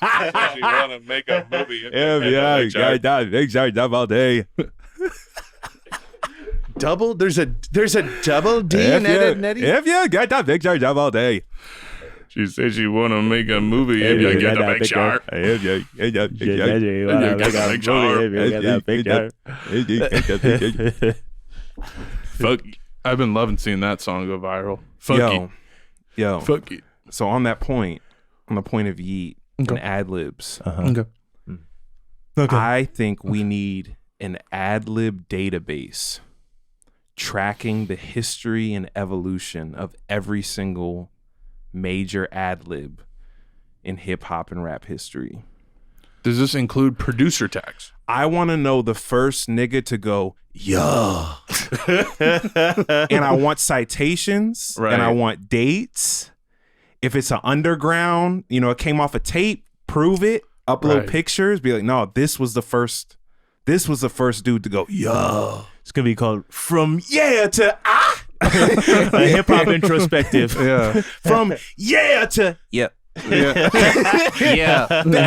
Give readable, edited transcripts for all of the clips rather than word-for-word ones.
You want to make a movie? all day. Double? There's a double D in Eddy? Got that big job all day. She said she want to make a movie. If you get a picture. Fuck. I've been loving seeing that song go viral. Fuck Yo. Fuck it. So on the point of Yeet and ad-libs, I think we need an ad-lib database tracking the history and evolution of every single major ad-lib in hip-hop and rap history. Does this include producer tags? I want to know the first nigga to go, yeah. And I want citations, and I want dates. If it's an underground, it came off a tape, prove it, upload pictures, be like, no, this was the first dude to go, yeah. It's going to be called From Yeah to Ah. A hip-hop introspective. Yeah. From yeah to yep. Yeah. Yeah. The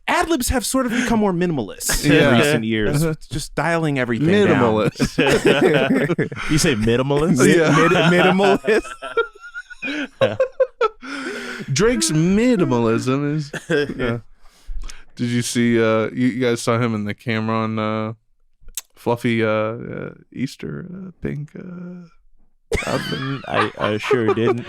ad-libs have sort of become more minimalist in recent years. Just dialing everything minimalist. down. You say minimalist? Minimalist. Drake's minimalism is. Yeah. Did you see? You guys saw him in the Cameron fluffy Easter pink outfit? I sure didn't.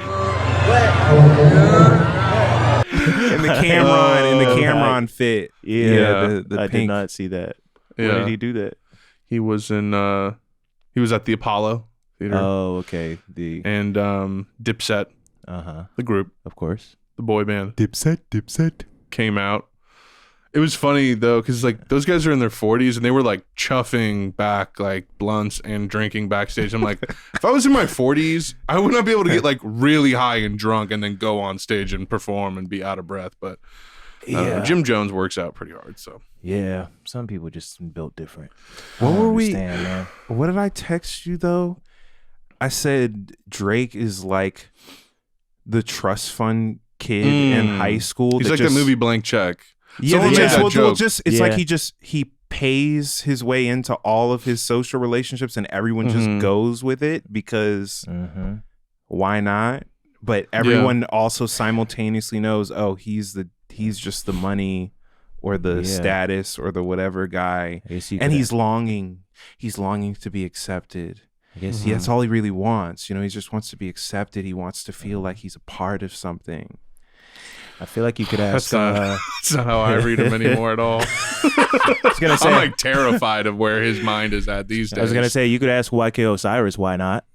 In the Cameron fit. Yeah, the I pink. did not see that. Yeah. Where did he do that? He was in. He was at the Apollo Theater. Oh, okay. And Dipset, the group, of course, the boy band, Dipset came out. It was funny though, because like those guys are in their 40s and they were like chuffing back like blunts and drinking backstage. I'm like, if I was in my 40s, I would not be able to get like really high and drunk and then go on stage and perform and be out of breath. But Jim Jones works out pretty hard. So yeah, some people just built different. What were we? Man. What did I text you though? I said Drake is like the trust fund kid in high school. He's like the movie Blank Check. Yeah, it's like he pays his way into all of his social relationships and everyone just goes with it because why not? But everyone also simultaneously knows, oh, he's just the money or the status or the whatever guy, and he's longing to be accepted. I guess that's all he really wants. He just wants to be accepted. He wants to feel like he's a part of something. I feel like you could ask. That's not how I read him anymore at all. I was gonna say, I'm like terrified of where his mind is at these days. I was gonna say you could ask YK Osiris why not.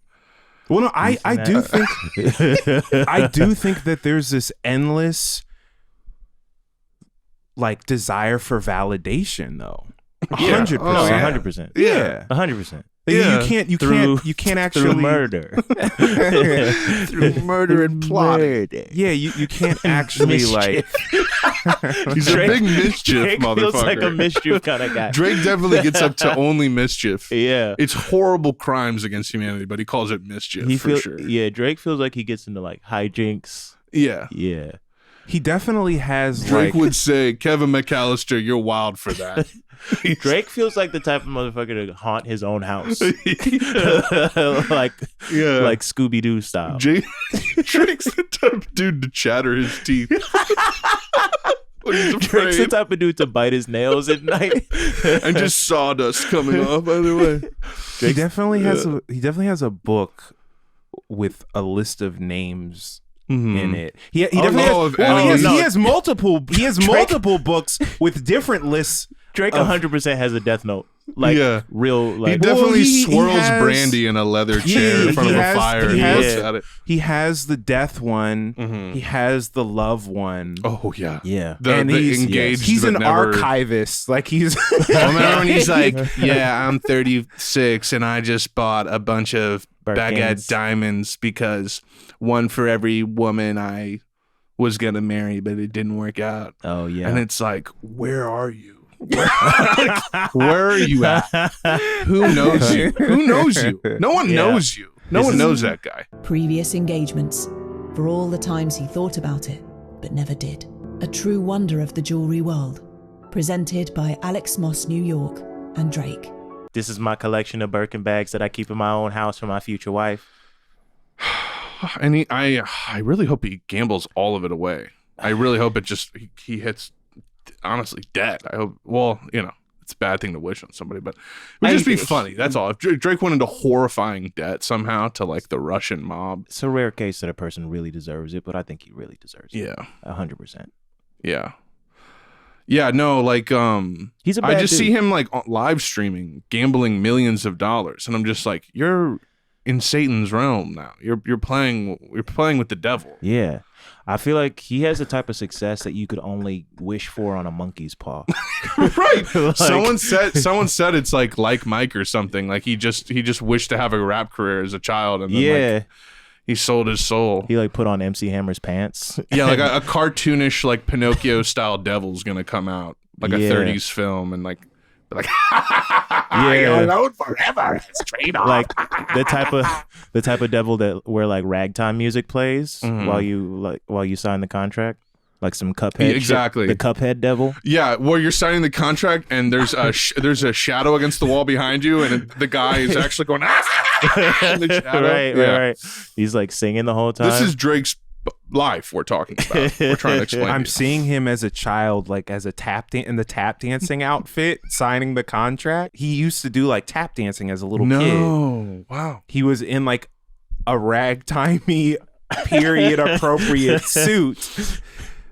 Well, no, I do think I do think that there's this endless like desire for validation though. 100%. 100%. Yeah. 100%. Yeah. You can't actually through murder. Through murder and plot. Yeah, you can't actually like. He's a big mischief Drake motherfucker. feels like a mischief kind of guy. Drake definitely gets up to only mischief. Yeah, it's horrible crimes against humanity, but he calls it mischief for sure. Yeah, Drake feels like he gets into like hijinks. Yeah. He definitely has. Drake would say, "Kevin McAllister, you're wild for that." Drake feels like the type of motherfucker to haunt his own house, like Scooby Doo style. Drake's the type of dude to chatter his teeth. Drake's the type of dude to bite his nails at night, and just sawdust coming off. By the way, Drake definitely has a book with a list of names. In it, he has multiple books with different lists. Drake 100% has a Death Note, like real. Like he definitely swirls brandy in a leather chair in front of a fire and looks at it. He has the death one. He has the love one. Oh yeah, he's engaged. He's an archivist. Like he's. Remember when he's like, "Yeah, I'm 36 and I just bought a bunch of baguette diamonds because one for every woman I was gonna marry, but it didn't work out." Oh yeah, and it's like, where are you? Where are you at? Who knows you? Who knows you? No one knows you. No one knows that guy. Previous engagements, for all the times he thought about it, but never did. a true wonder of the jewelry world. Presented by Alex Moss New York and Drake. This is my collection of Birkin bags that I keep in my own house for my future wife. And I really hope he gambles all of it away. I really hope it just he hits, honestly, debt. I hope. Well, it's a bad thing to wish on somebody, but it would just be funny. That's all. If Drake went into horrifying debt somehow to like the Russian mob, it's a rare case that a person really deserves it, but I think he really deserves it. Yeah, 100%. Yeah. Yeah, no, like he's a bad I just dude. see him like live streaming, gambling millions of dollars, and I'm just like, you're in Satan's realm now. You're playing with the devil. Yeah. I feel like he has the type of success that you could only wish for on a monkey's paw. Right. Like, someone said it's like Mike or something. Like he just wished to have a rap career as a child, and then like, he sold his soul. He like put on MC Hammer's pants. Yeah, like a cartoonish like Pinocchio style devil's gonna come out, like a 30s film, and like you're alone forever. Straight off. Like the type of devil that where like ragtime music plays while you sign the contract. Like some Cuphead exactly shit. The Cuphead devil. Yeah, where you're signing the contract and there's a there's a shadow against the wall behind you, and the guy is actually going in the shadow. Right. He's like singing the whole time. This is Drake's life we're talking about. We're trying to explain. I'm seeing him as a child, like as a in the tap dancing outfit, signing the contract. He used to do like tap dancing as a little kid. No, wow. He was in like a ragtimey period appropriate suit.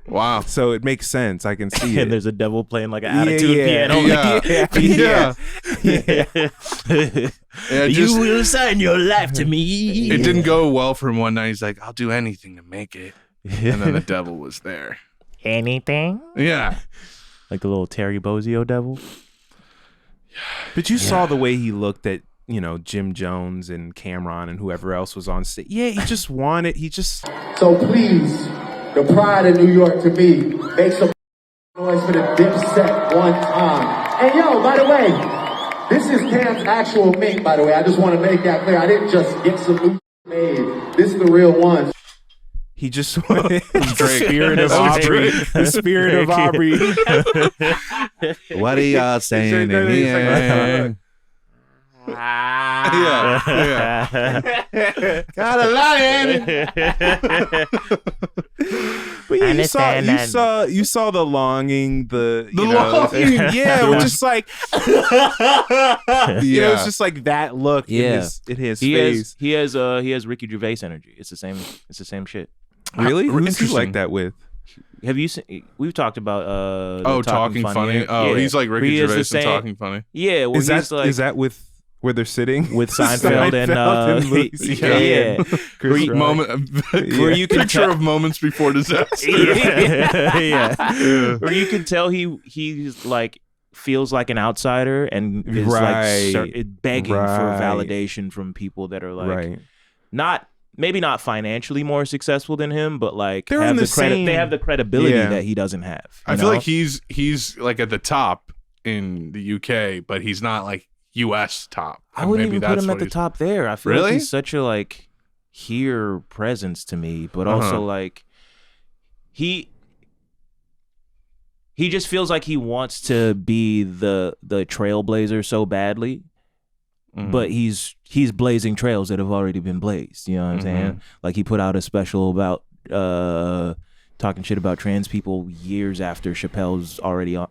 Wow. So it makes sense. I can see it. And there's a devil playing like an attitude piano. Yeah. You will sign your life to me. It didn't go well for him one night. He's like, I'll do anything to make it. And then the devil was there. Anything? Yeah. Like the little Terry Bozzio devil. But you saw the way he looked at, Jim Jones and Cameron and whoever else was on stage. Yeah, So please, the pride of New York to me, make some noise for the Dipset one time. And yo, by the way, this is Cam's actual mink, by the way. I just want to make that clear. I didn't just get some new made. This is the real one. He just wanted the spirit of Aubrey. The spirit of Aubrey. What are y'all saying in here? Got a lot in it. But yeah, you saw the longing, the longing. Yeah, we're just like it's just like that look in his face. He has Ricky Gervais energy. It's the same shit. Really? Who's he like that with? Have you seen? We've talked about Talking Funny. Oh, he's like Ricky Gervais and Talking Funny. Yeah, well, is that with where they're sitting with Seinfeld and Chris where you can picture of moments before disaster. Where you can tell he's like feels like an outsider and is like begging for validation from people that are like maybe not financially more successful than him, but like they have the credibility that he doesn't have. I feel like he's like at the top in the UK, but he's not like US top. I wouldn't even put him at the top there. I feel really? like he's such a like here presence to me, but also like he just feels like he wants to be the trailblazer so badly, but he's blazing trails that have already been blazed. You know what I'm saying? Like he put out a special about talking shit about trans people years after Chappelle's already on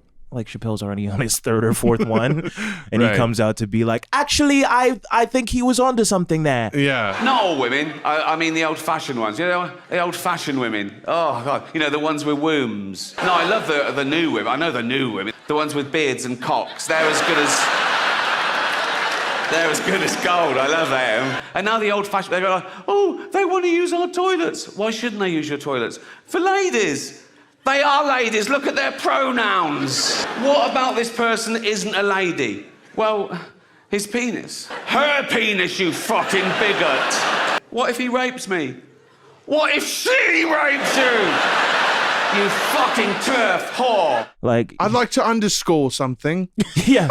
his third or fourth one, and he comes out to be like, actually, I think he was onto something there. Yeah. Not all women. I mean the old-fashioned ones. The old-fashioned women. Oh God, the ones with wombs. No, I love the new women. I know the new women. The ones with beards and cocks. They're as good as gold. I love them. And now the old-fashioned. They go like, oh, they want to use our toilets. Why shouldn't they use your toilets? For ladies. They are ladies. Look at their pronouns. What about this person isn't a lady? Well, his penis. Her penis, you fucking bigot. What if he rapes me? What if she rapes you? You fucking turf whore. Like, I'd like to underscore something. Yeah.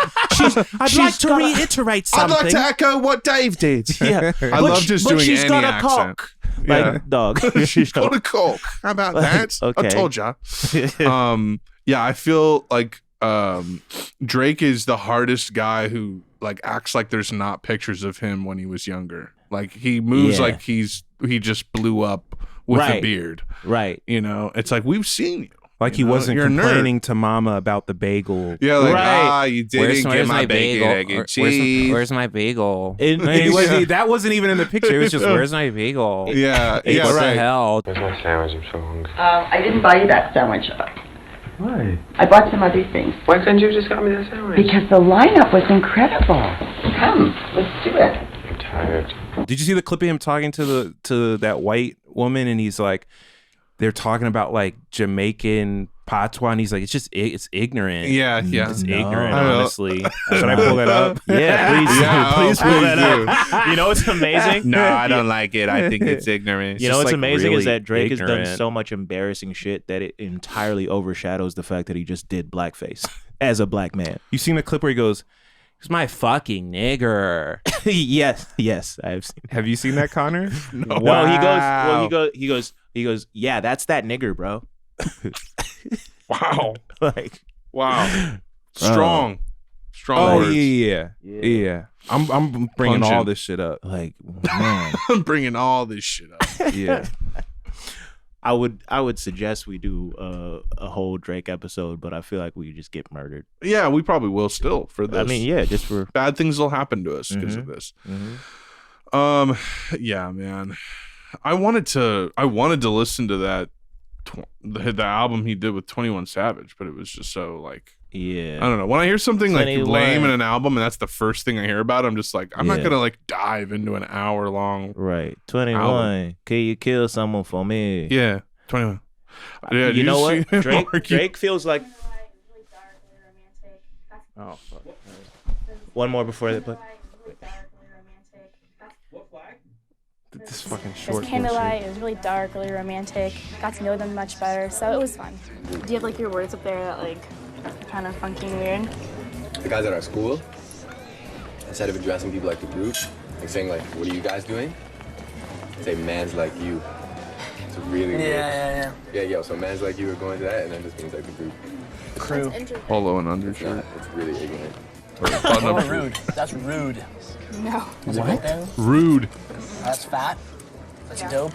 I'd like to reiterate something. I'd like to echo what Dave did. Yeah. I love just doing she's any got a accent. cock. Like, dog. Go to coke. How about that? Okay. I told ya. Yeah, I feel like Drake is the hardest guy who like acts like there's not pictures of him when he was younger. Like he moves like he just blew up with a beard. Right. You know, it's like we've seen you. Like he wasn't complaining to mama about the bagel. Yeah, like, you didn't get my bacon, egg, and cheese. Where's my bagel? That wasn't even in the picture. It was just, where's my bagel? Yeah, what the hell? Where's my sandwich? I'm so hungry. I didn't buy you that sandwich. Why? I bought some other things. Why couldn't you just got me that sandwich? Because the lineup was incredible. Come, let's do it. I'm tired. Did you see the clip of him talking to that white woman, and he's like, they're talking about like Jamaican patois, and he's like, it's ignorant. Yeah. It's ignorant, honestly. Should I pull that up? Yeah, please pull that up. You know what's amazing? No, I don't like it. I think it's ignorant. You know what's like amazing really is that Drake has ignorant. done so much embarrassing shit that it entirely overshadows the fact that he just did blackface as a black man. You seen the clip where he goes, "It's my fucking nigger." yes, I have seen. Have you seen that, Connor? No. Wow. He goes, yeah, that's that nigger, bro. Wow. Like, wow. Strong Oh words. Yeah. I'm bringing all this shit up. Like, man, I'm bringing all this shit up. Yeah. I would suggest we do a whole Drake episode, but I feel like we just get murdered. Yeah, we probably will still for this. I mean, yeah, just for bad things will happen to us because of this. Yeah, man. I wanted to listen to that the album he did with 21 Savage, but it was just so like, yeah, I don't know. When I hear something like 21. lame in an album and that's the first thing I hear about, I'm just like, I'm not gonna like dive into an hour long. Right. 21. album. Can you kill someone for me? Yeah, 21. Yeah, You know what? see- Drake feels like. Oh fuck. One more before that, but. This fucking short. It was candlelight. It was really dark, really romantic. Got to know them much better, so it was fun. Do you have like your words up there that like are kind of funky and weird? The guys at our school, instead of addressing people like the group, like saying like, "What are you guys doing?" Say "mans like you." It's really weird. Yeah. So "mans like you" are going to that, and then this means like the group. Crew. Polo and undershirt. It's really ignorant. Oh, rude. That's rude. No. That's what? Rude. That's fat. That's dope.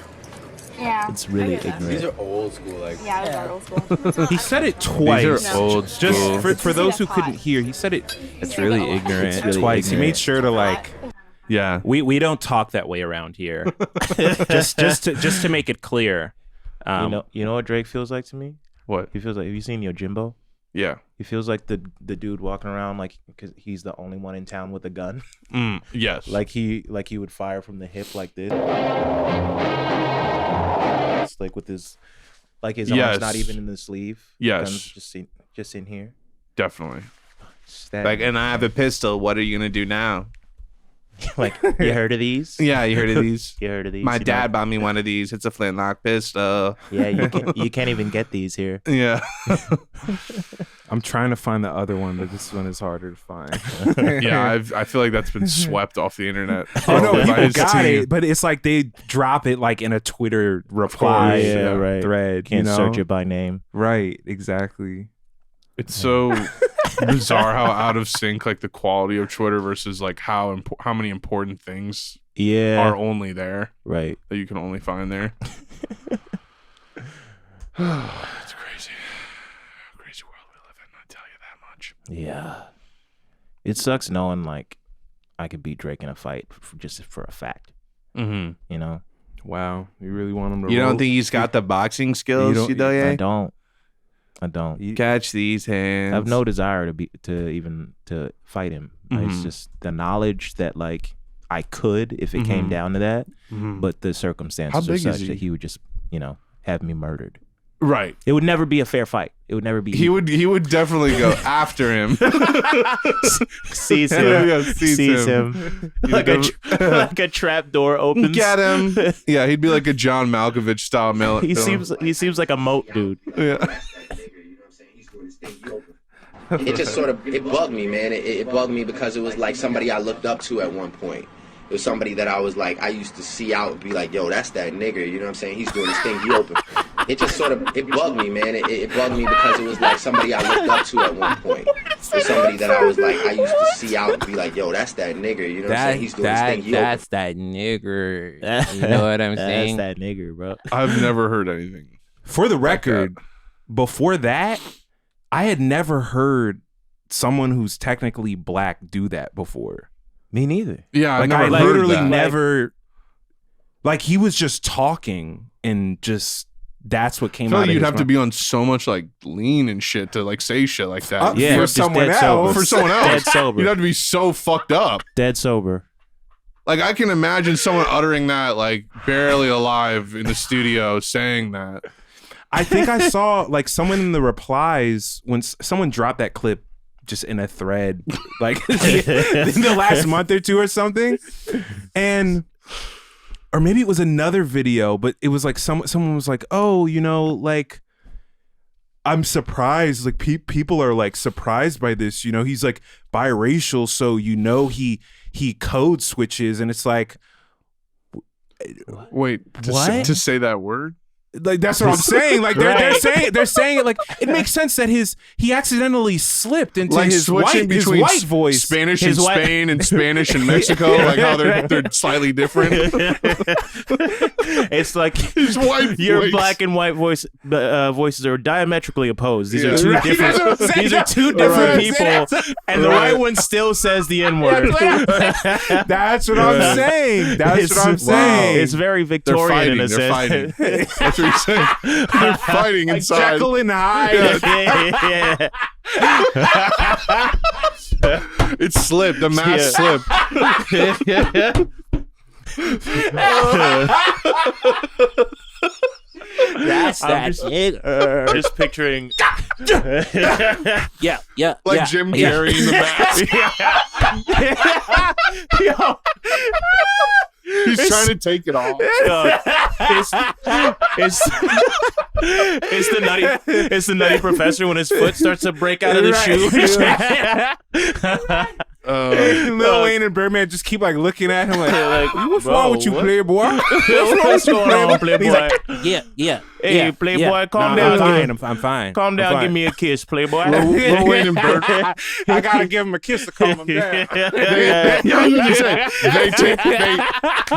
Yeah. It's really These ignorant. are old school, like. Yeah, it was old school. He said it twice. These are old school. Just for those who couldn't hear, he said it. It's really ignorant. It's really twice. ignorant. He made sure to like. Yeah. We don't talk that way around here. just to make it clear. You know what Drake feels like to me? What? He feels like. Have you seen Yojimbo? Yeah. He feels like the dude walking around like because he's the only one in town with a gun. Yes. Like he would fire from the hip like this. It's like with his arms not even in the sleeve. Yes. Guns just in here. Definitely. Like, and I have a pistol. What are you gonna do now? Like, you heard of these? Yeah, you heard of these? You heard of these? My You dad know? bought me one of these. It's a flintlock pistol. Yeah, you can't even get these here. Yeah. I'm trying to find the other one, but this one is harder to find. Yeah, I feel like that's been swept off the internet. Oh no, by people his got team. it, but it's like they drop it like in a Twitter reply thread. Can't you know? search it by name. Right, exactly. It's so bizarre how out of sync like the quality of Twitter versus like how many important things are only there. Right. That you can only find there. It's crazy. Crazy world we live in, I tell you that much. Yeah. It sucks knowing like I could beat Drake in a fight just for a fact. Mm-hmm. You know? Wow. You really want him to You don't roll? think he's got the boxing skills, Yedoye? I don't. Catch these hands. I have no desire to fight him. Mm-hmm. It's just the knowledge that like I could if it came down to that, but the circumstances are such that he would just, have me murdered. Right. It would never be a fair fight. It would never be. He would definitely go after him. Seize him. Yeah, seize him. like a trap door opens. Get him. Yeah, he'd be like a John Malkovich style villain. He seems like a moat dude. Yeah. It just sort of, it bugged me, man. It bugged me because it was like somebody I looked up to at one point. was somebody that I was like, I used to see out and be like, yo, that's that nigga, you know what I'm saying? He's doing this thing, he open. It just sort of, it bugged me, man. It bugged me because it was like somebody I looked up to at one point. It was somebody that I was like, I used to see out and be like, yo, that's that nigga, you know what I'm saying? He's doing this thing, he That's that nigger. You know what I'm saying? That's that nigger, bro. I've never heard anything. For the record, before that, I had never heard someone who's technically black do that before. Me neither. Yeah, like I literally that. never. Like he was just talking and just that's what came I feel out. like of you'd his have to mouth. be on so much like lean and shit to like say shit like that. Yeah, for someone else. For someone else, Dead sober. you'd have to be so fucked up. Dead sober. Like I can imagine someone uttering that like barely alive in the studio saying that. I think I saw like someone in the replies when someone dropped that clip just in a thread like in the last month or two or something, and or maybe it was another video, but it was like someone was like, oh, you know, like I'm surprised, like people are like surprised by this, you know, he's like biracial, so you know he code switches, and it's like, wait, to say that word. Like that's what I'm saying. Like they're saying it like it makes sense that he accidentally slipped into like his switching between white voice, Spanish in Spain and Spanish in Mexico, like how they're slightly different. It's like his white your voice. black and white voices are diametrically opposed. These are two Right. different. These are two different people, and the white one still says the N-word. That's what I'm saying. That's what I'm saying. It's very Victorian in a sense. Fighting. That's what you're saying. They're fighting Like inside. Jekyll and Hyde. Yeah. It slipped. The mask slipped. That's that nigger. Just picturing. yeah. Like yeah, Jim yeah. Carrey in the mask. Yo. He's trying to take it off. It's the nutty professor when his foot starts to break out of the shoe. Lil Wayne and Birdman just keep like looking at him like what's wrong with you, what? playboy? What's going on, playboy? He's like, yeah. Hey, Yeah, playboy, yeah. calm No, down. I'm fine. Calm down, I'm fine. give me a kiss, playboy. Lil Wayne and Birdman. I gotta give him a kiss to calm him down.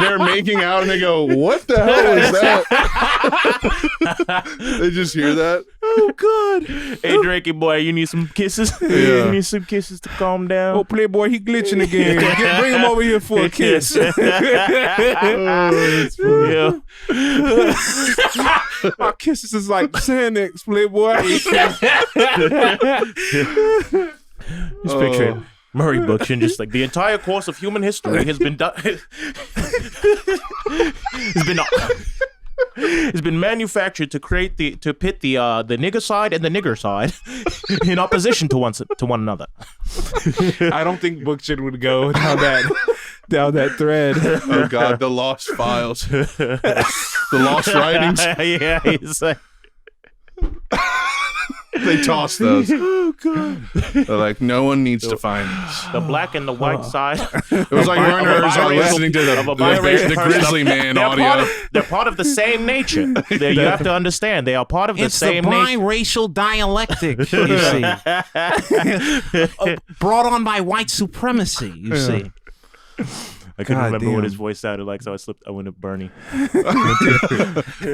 They're making out and they go, "What the hell is that?" They just hear that. Oh God! Hey, Drakey boy, you need some kisses. Yeah. You need some kisses to calm down. Oh, playboy, he glitching again. Bring him over here for a kiss. Yeah. My kisses is like Xanax, playboy. Just picturing Murray Bookchin, just like the entire course of human history has been done. It's been manufactured to create to pit the nigger side and the nigger side in opposition to one another. I don't think Bookchin would go down that thread. Oh God, the lost files, the lost writings. Yeah, he's like, They toss those. Oh God! They're like, no one needs to find this. the black and the white side. It was like we're in Arizona listening to the Grizzly Man audio. They're part of the same nature. You have to understand, they are part of the same nature. biracial dialectic, you see. Brought on by white supremacy, you see. I couldn't God remember damn. what his voice sounded like, so I went to Bernie.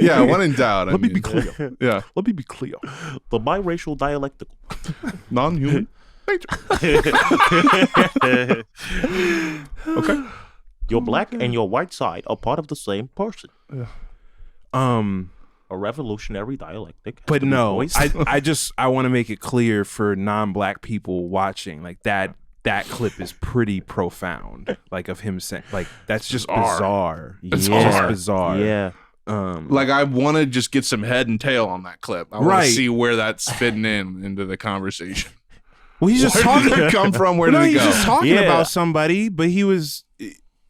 Yeah, when in doubt. Let me be clear. Yeah, Let me be clear. The biracial dialectical. non-human. Okay. Your black and your white side are part of the same person. A revolutionary dialectic. has But to be no, voiced. I want to make it clear for non-black people watching, like that clip is pretty profound. Like of him saying, like that's just bizarre. It's just bizarre. Yeah. Like I want to just get some head and tail on that clip. I want Right. to see where that's fitting into the conversation. Well, he's just Where talking. did it come from? Where did it he's go? just talking Yeah. about somebody, but he was.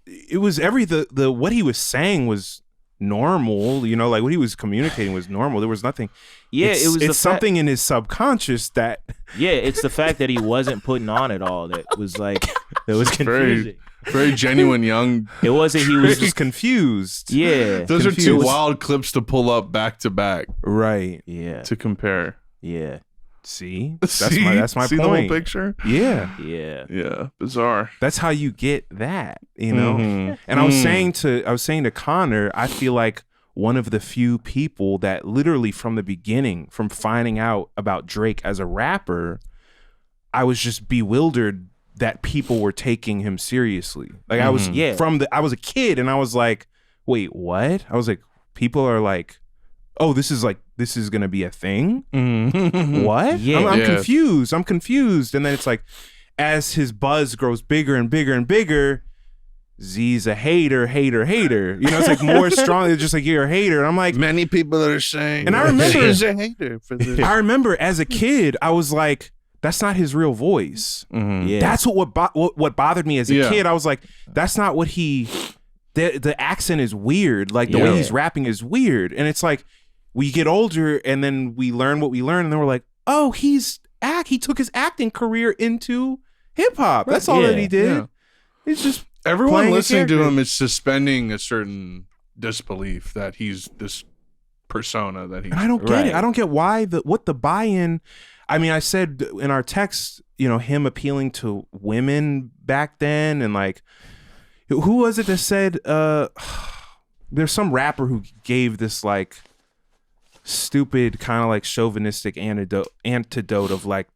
It was the what he was saying was normal. You know, like what he was communicating was normal. There was nothing. Yeah, it's something in his subconscious that. Yeah, it's the fact that he wasn't putting on at all that was like that was confusing. Very genuine young. It wasn't. He was just confused. Yeah, those are two wild clips to pull up back to back. Right. Yeah. To compare. Yeah. See, that's my See point. The whole picture. Yeah. Bizarre. That's how you get that, you know. And I was saying to Connor, I feel like one of the few people that literally from the beginning, from finding out about Drake as a rapper, I was just bewildered that people were taking him seriously. Like I was I was a kid and I was like, wait, what? I was like, people are like, oh, this is gonna be a thing. What? I'm confused. I'm confused. And then it's like, as his buzz grows bigger and bigger and bigger, Z's a hater. You know, it's like more strongly. It's just like, you're a hater. And I'm like, many people are saying. And I remember, he's a hater for this. I remember as a kid, I was like, that's not his real voice. That's what bothered me as a kid. I was like, that's not what the accent is weird. Like the way he's rapping is weird. And it's like, we get older and then we learn what we learn, and then we're like, oh, he took his acting career into hip hop. That's all that he did. Yeah. He's just everyone listening to him is suspending a certain disbelief that he's this persona that he's. And I don't get it. I don't get why what the buy-in. I mean, I said in our text, you know, him appealing to women back then, and like, who was it that said? There's some rapper who gave this like stupid kind of like chauvinistic antidote of like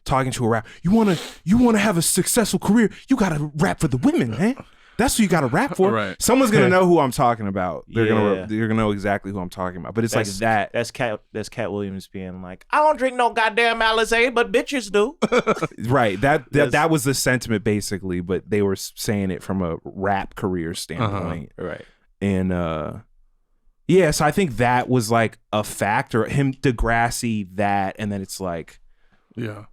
talking to a rapper. You wanna have a successful career, you gotta rap for the women, man. That's what you gotta rap for. Right. Someone's gonna know who I'm talking about. You're gonna know exactly who I'm talking about. But it's like that. That's Cat Williams being like, I don't drink no goddamn Alizé, but bitches do. Right. That was the sentiment basically, but they were saying it from a rap career standpoint. Right. And yeah, so I think that was like a factor. Him, Degrassi, that, and then it's like, yeah,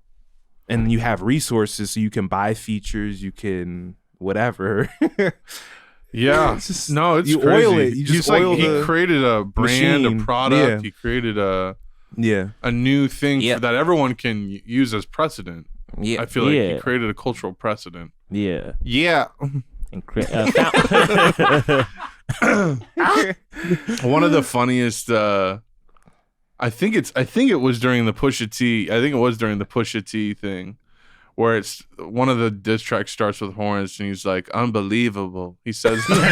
and you have resources, so you can buy features, you can whatever. Yeah, it's just, no, it's you crazy. oil it. You just oil he created a brand, machine. A product. Yeah. He created a new thing Yep. that everyone can use as precedent. Yeah, I feel like he created a cultural precedent. Yeah. One of the funniest I think it was during the Pusha T thing where it's one of the diss tracks starts with horns and he's like, unbelievable. He says in the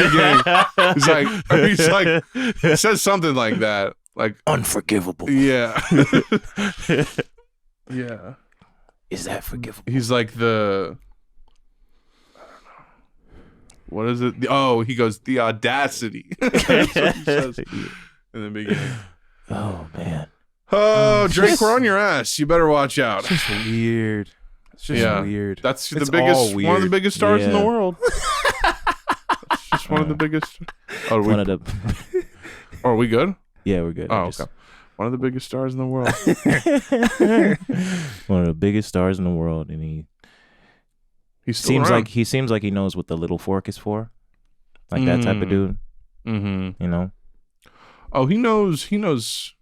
beginning, he's like he says something like that. Like unforgivable. Yeah. Yeah. Is that forgivable? He's like what is it? He goes, the audacity. That's what he says in the beginning. Oh, man. Oh, Drake, we're on your ass. You better watch out. It's just weird. It's just weird. That's It's the biggest, all weird. one of the biggest stars in the world. It's just one of the biggest. Oh, are we good? Yeah, we're good. Oh, okay. One of the biggest stars in the world. One of the biggest stars in the world, and he seems like he knows what the little fork is for, like that type of dude. Mm-hmm. You know. Oh, he knows.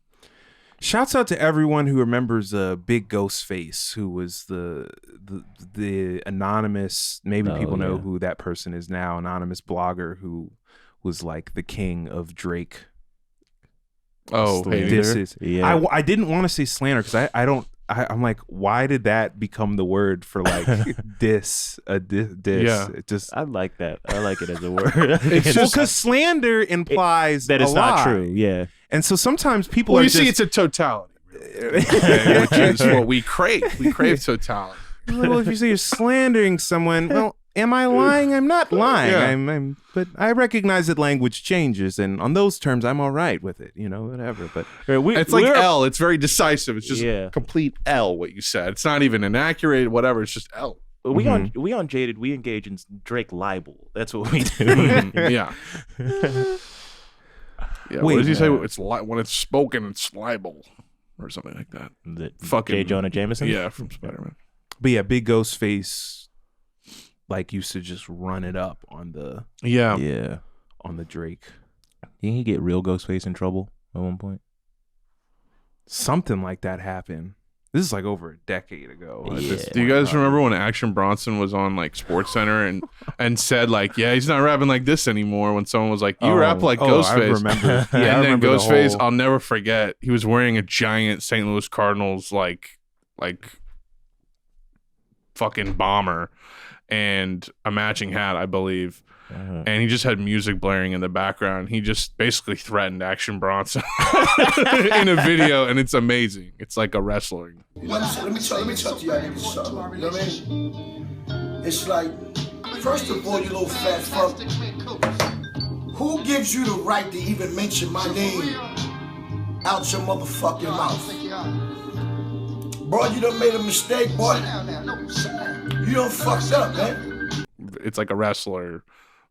Shouts out to everyone who remembers Big Ghostface, who was the anonymous. Maybe people know who that person is now. Anonymous blogger who was like the king of Drake. Oh, yeah. I didn't want to say slander because I'm like, why did that become the word for like diss? Yeah. It just, I like that. I like it as a word. It's just because slander implies that it's not true. Yeah. And so sometimes people are. You just, see, it's a totality, which is what we crave. We crave totality. Well, if you say you're slandering someone, well, am I lying? I'm not lying. Yeah. But I recognize that language changes, and on those terms, I'm all right with it. You know, whatever. But it's like L. It's very decisive. It's just complete L. What you said. It's not even inaccurate. Whatever. It's just L. We on Jaded. We engage in Drake libel. That's what we do. Yeah. Yeah. What does he say? It's when it's spoken, it's libel or something like that. Fucking J. Jonah Jameson. Yeah, from Spider-Man. But yeah, Big Ghostface like used to just run it up on the on the Drake. Didn't he get real Ghostface in trouble at one point? Something like that happened. This is like over a decade ago. Do you guys remember when Action Bronson was on like Sports Center and said like, yeah, he's not rapping like this anymore? When someone was like, you rap like Ghostface. I remember. And then Ghostface, I'll never forget. He was wearing a giant St. Louis Cardinals like fucking bomber and a matching hat, I believe. And he just had music blaring in the background. He just basically threatened Action Bronson in a video, and it's amazing. It's like a wrestling. Let me talk to y'all niggas something. You know what I mean? It's like, first of all, you little fat fuck, who gives you the right to even mention my name out your motherfucking mouth? Bro, you done made a mistake, boy. You done fucked up, man. It's like a wrestler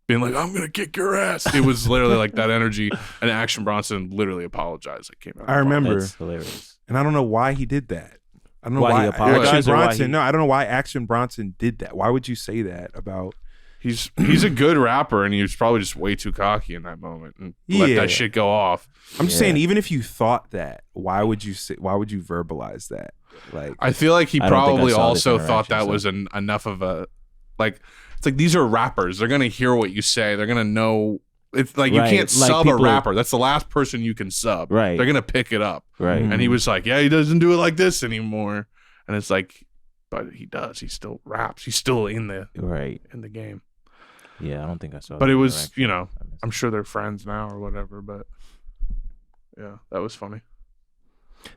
being like, I'm gonna kick your ass. It was literally like that energy, and Action Bronson literally apologized. It came out. I remember. That's hilarious. And I don't know why he did that. I don't know Why he apologized or why he- No, I don't know why Action Bronson did that. Why would you say that about? He's a good rapper, and he was probably just way too cocky in that moment and let that shit go off. I'm just saying, even if you thought that, why would you verbalize that? Like, I feel like he probably also thought that was enough of a like. It's like, these are rappers. They're gonna hear what you say. They're gonna know. It's like you can't sub a rapper. That's the last person you can sub. Right. They're gonna pick it up. Right. And he was like, yeah, he doesn't do it like this anymore. And it's like, but he does. He still raps. He's still in the game. Yeah, I don't think I saw. But it was, I'm sure they're friends now or whatever. But yeah, that was funny.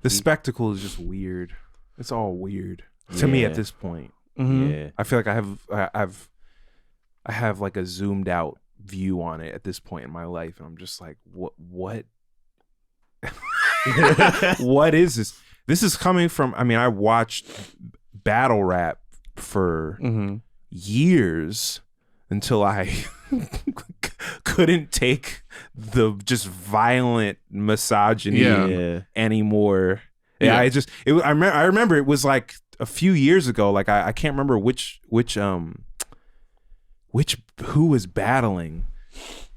The spectacle is just weird. It's all weird to me at this point. Mm-hmm. Yeah. I feel like I have like a zoomed out view on it at this point in my life, and I'm just like, what what is this? This is coming from, I mean, I watched battle rap for years until I couldn't take the just violent misogyny anymore. Yeah, I remember it was like a few years ago. Like I can't remember who was battling,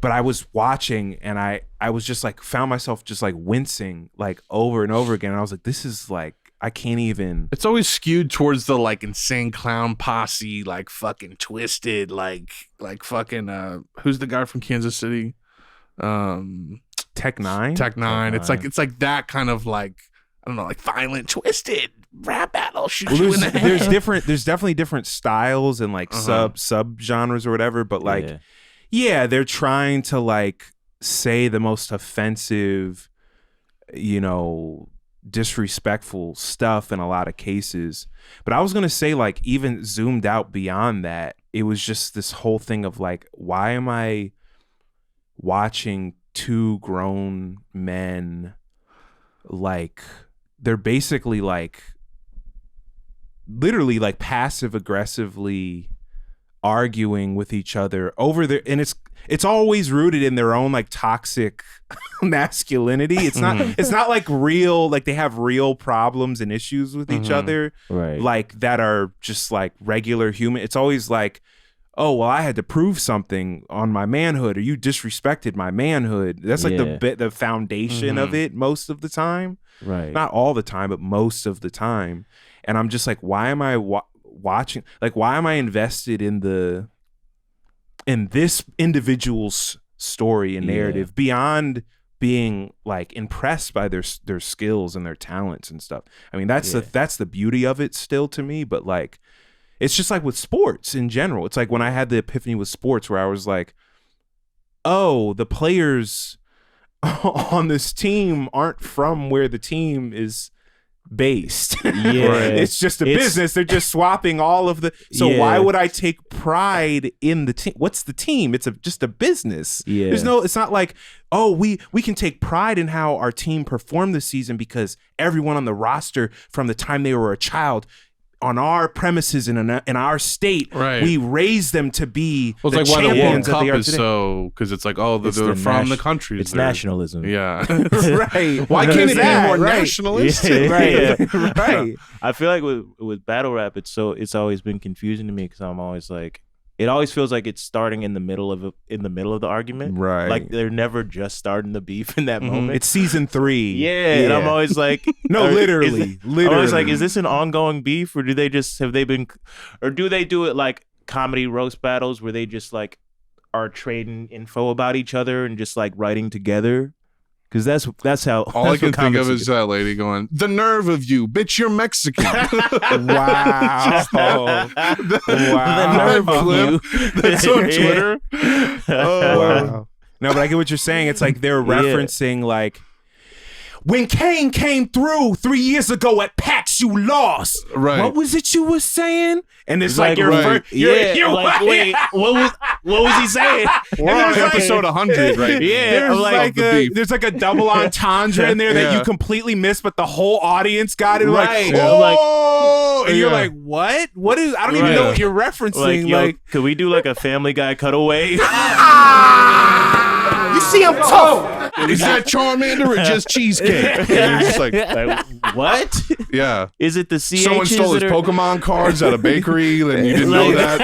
but I was watching, and I was just like, found myself just like wincing like over and over again. And I was like, this is like, I can't even. It's always skewed towards the like insane clown posse, like fucking Twisted, like fucking who's the guy from Kansas City? Tech Nine. It's like that kind of like, I don't know, like violent Twisted rap battle. Shoot you in the head. There's definitely different styles and like sub genres or whatever, but like they're trying to like say the most offensive, disrespectful stuff in a lot of cases. But I was gonna say, like, even zoomed out beyond that, it was just this whole thing of like, why am I watching two grown men, like, they're basically like literally like passive aggressively arguing with each other over their, and it's always rooted in their own like toxic masculinity. It's not like real, like they have real problems and issues with each other, right? Like that are just like regular human. It's always like, oh, well, I had to prove something on my manhood, or you disrespected my manhood. That's like the foundation of it most of the time. Right. Not all the time, but most of the time. And I'm just like, why am I watching? Like, why am I invested in this individual's story and narrative beyond being like impressed by their skills and their talents and stuff? I mean, that's the beauty of it still to me. But like, it's just like with sports in general. It's like when I had the epiphany with sports where I was like, oh, the players on this team aren't from where the team is based. It's just a business. They're just swapping all of the. So why would I take pride in the team? What's the team? It's just a business. There's no. It's not like, oh, we can take pride in how our team performed this season because everyone on the roster from the time they were a child, on our premises in our state, we raise them to be the champions why the World that Cup they are is today. so, because it's like, oh, they're from the country. It's nationalism. Yeah. Right. Why can't it be more nationalistic? Right. I feel like with battle rap, it's always been confusing to me because I'm always like, it always feels like it's starting in the middle of the argument. Right. Like they're never just starting the beef in that moment. It's season 3. Yeah. And I'm always like, no, literally. I'm always like, is this an ongoing beef, or do they do it like comedy roast battles where they just like are trading info about each other and just like writing together? Because that's how all I can think of is that lady going, "The nerve of you, bitch! You're Mexican." Wow! The nerve of you. That's on Twitter. Wow! No, but I get what you're saying. It's like they're referencing like, when Kane came through 3 years ago at PAX, you lost. Right. What was it you was saying? And it's like your first. You're like, wait, what was he saying? We're on episode 100, right? Yeah. There's like a double entendre in there that you completely missed, but the whole audience got it. Right. Like, oh, and you're like, what? What is? I don't even know what you're referencing. Like, could we do like a Family Guy cutaway? You see, I'm tough. Is that Charmander or just cheesecake? And it's like, what? Yeah. Is it the CHs someone stole his Pokemon cards at a bakery and you didn't know that?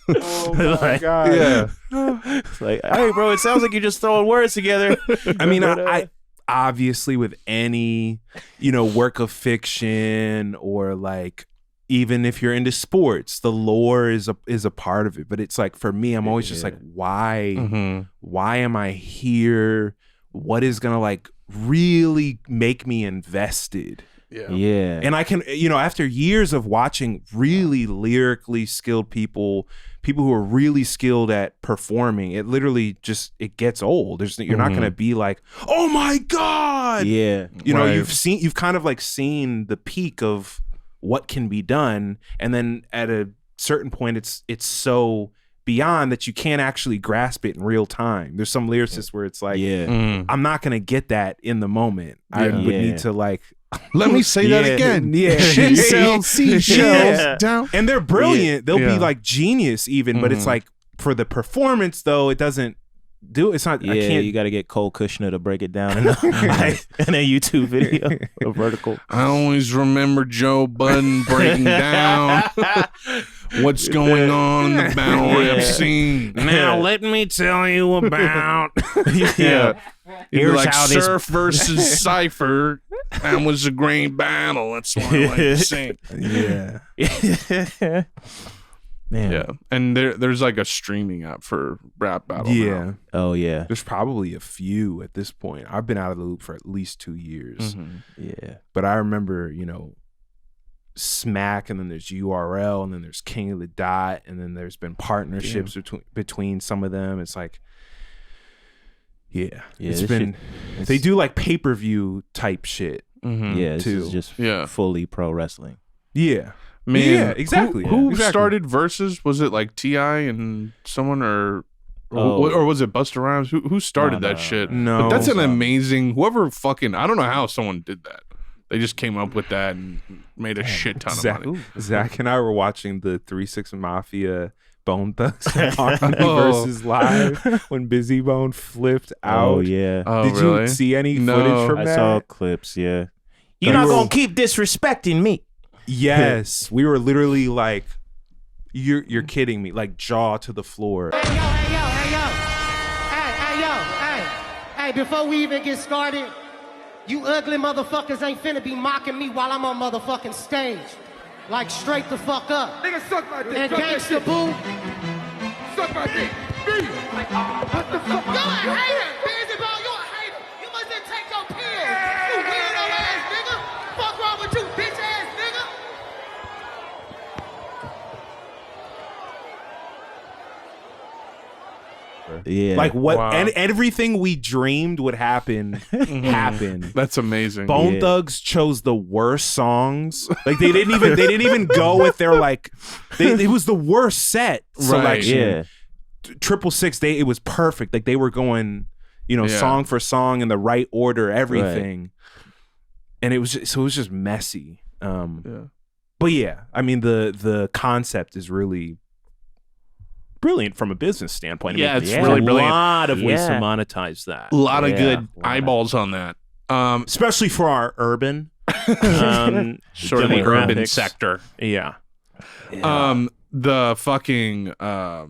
Oh my god! Yeah. It's like, hey, bro, it sounds like you're just throwing words together. I mean, I obviously with any work of fiction or like, even if you're into sports, the lore is a part of it. But it's like, for me, I'm always just like, why am I here? What is gonna like really make me invested? Yeah. And I can, after years of watching really lyrically skilled people who are really skilled at performing, it literally just, it gets old. You're not gonna be like, oh my God. Yeah. You've kind of like seen the peak of what can be done, and then at a certain point it's so beyond that you can't actually grasp it in real time. There's some lyricists where it's like, I'm not gonna get that in the moment. I would need to like, let me say that again. Yeah. Shit sells seashells down. And they're brilliant. They'll be like genius even, but it's like for the performance though, it doesn't do it. It's not. Yeah, I can't. You got to get Cole Kushner to break it down in a YouTube video, a vertical. I always remember Joe Budden breaking down what's going on in the battle rap scene. Now let me tell you about. Here's like how Surf versus Cypher. That was a great battle. That's what I like to sing. Yeah. Man. Yeah, and there's like a streaming app for rap battle. Yeah. Now. Oh yeah. There's probably a few at this point. I've been out of the loop for at least 2 years. Yeah. But I remember, Smack, and then there's URL, and then there's King of the Dot, and then there's been partnerships between some of them. It's like, it's been. They do like pay-per-view type shit. Yeah, too. This is just fully pro wrestling. Yeah. Man, yeah, exactly. Who started Verzuz? Was it like T.I. and someone, or was it Busta Rhymes? Who started that shit? No, but that's an amazing. Whoever fucking, I don't know how someone did that. They just came up with that and made a shit ton of money. Zach and I were watching the 3-6 Mafia Bone Thugs versus Live when Busy Bone flipped out. Oh yeah. Did you see any footage from that? I saw clips. Yeah. You're not gonna keep disrespecting me. Yes, we were literally like, you're kidding me, like jaw to the floor. Hey, before we even get started, you ugly motherfuckers ain't finna be mocking me while I'm on motherfucking stage. Like straight the fuck up. Nigga, suck my dick. And gangsta boo. Suck my dick. What the fuck? You're a hater. Busy Bone, you're a hater. You must just take your pills. You weirdo ass nigga. Fuck wrong with you, bitch ass nigga. Yeah. Like what? Wow. And everything we dreamed would happen happened. That's amazing. Bone Thugs chose the worst songs. Like they didn't even go with their like. It was the worst set selection. Yeah. 666. It was perfect. Like they were going, song for song in the right order, everything. Right. And it was just messy. But yeah, I mean the concept is really brilliant from a business standpoint. Yeah, it's really brilliant. A lot of ways to monetize that. A lot of good eyeballs on that. Especially for our urban. Sort of the urban demographics. sector. Yeah. The fucking I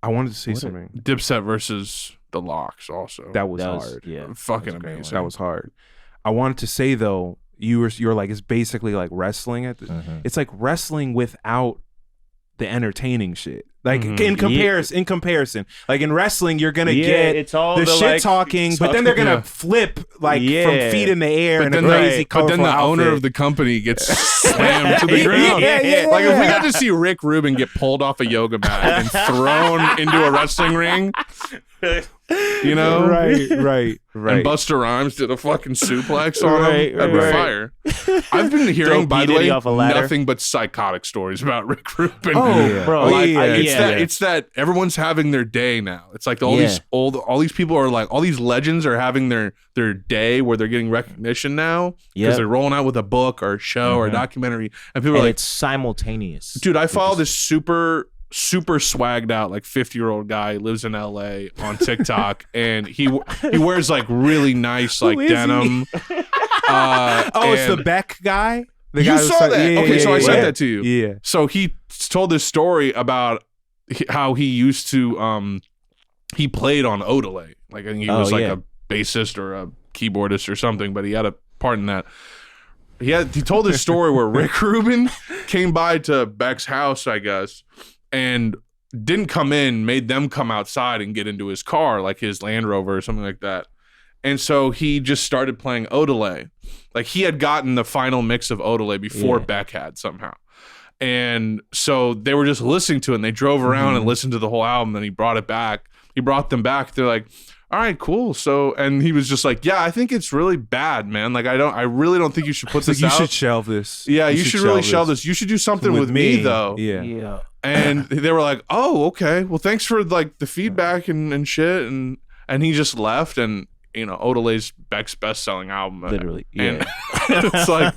wanted to say something. Dipset versus the Locks also. That was hard. Yeah, fucking amazing. That was hard. I wanted to say though, you're like, it's basically like wrestling it's like wrestling without the entertaining shit. Like in comparison, like in wrestling, you're gonna get it's all the shit like, talking, but then they're gonna flip like from feet in the air and a then crazy but then the colorful owner outfit. of the company gets slammed to the ground. Like if we got to see Rick Rubin get pulled off a yoga mat and thrown into a wrestling ring, you know, right. And Busta Rhymes did a fucking suplex on him. That'd be fire. I've been hearing, by the way, nothing but psychotic stories about Rick Rubin. Bro, it's that everyone's having their day now. It's like all these people are like, all these legends are having their day where they're getting recognition now because they're rolling out with a book or a show or a documentary, and people are like, it's simultaneous. Dude, I follow this super swagged out like 50-year-old guy, lives in LA on TikTok, and he wears like really nice like denim. It's the Beck guy. The You guy saw that? So I sent that to you. Yeah. So he told this story about how he used to he played on Odelay. Like I think he was like a bassist or a keyboardist or something, but he had a part in that. He told this story where Rick Rubin came by to Beck's house, I guess, and didn't come in, made them come outside and get into his car, like his Land Rover or something like that. And so he just started playing Odelay. Like he had gotten the final mix of Odelay before Beck had somehow. And so they were just listening to it, and they drove around and listened to the whole album, and he brought it back. He brought them back. They're like, all right, cool. So, and he was just like, yeah, I think it's really bad, man. Like, I really don't think you should put this out. You should shelve this. Yeah, you should really shelve this. You should do something with me though. Yeah. And they were like, oh, okay. Well, thanks for like the feedback and shit. And he just left, and you know, Odelay's Beck's best-selling album. Literally. And it's like,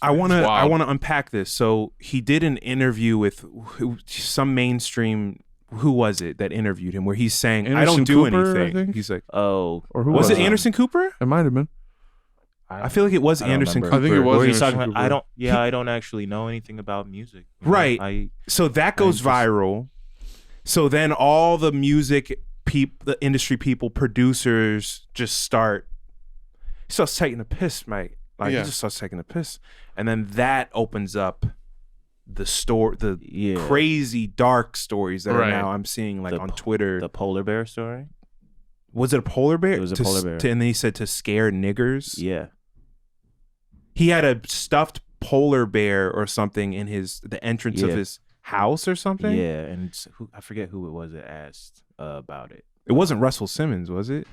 I want to unpack this. So he did an interview with some mainstream. Who was it that interviewed him? Where he's saying, "I don't do anything." He's like, "Oh, or who was it? Anderson Cooper? It might have been. I feel like it was Anderson Cooper. I think it was. He's talking about, I don't actually know anything about music. Right. So that goes viral. So then all the music people, the industry people, producers just starts taking a piss, mate. Like he just starts taking a piss, and then that opens up the crazy dark stories that are now I'm seeing like on Twitter. The polar bear story. Was it a polar bear? It was a polar bear. And then he said to scare niggers. Yeah. He had a stuffed polar bear or something in the entrance of his house or something. Yeah, and I forget who it was that asked about it. It wasn't Russell Simmons, was it?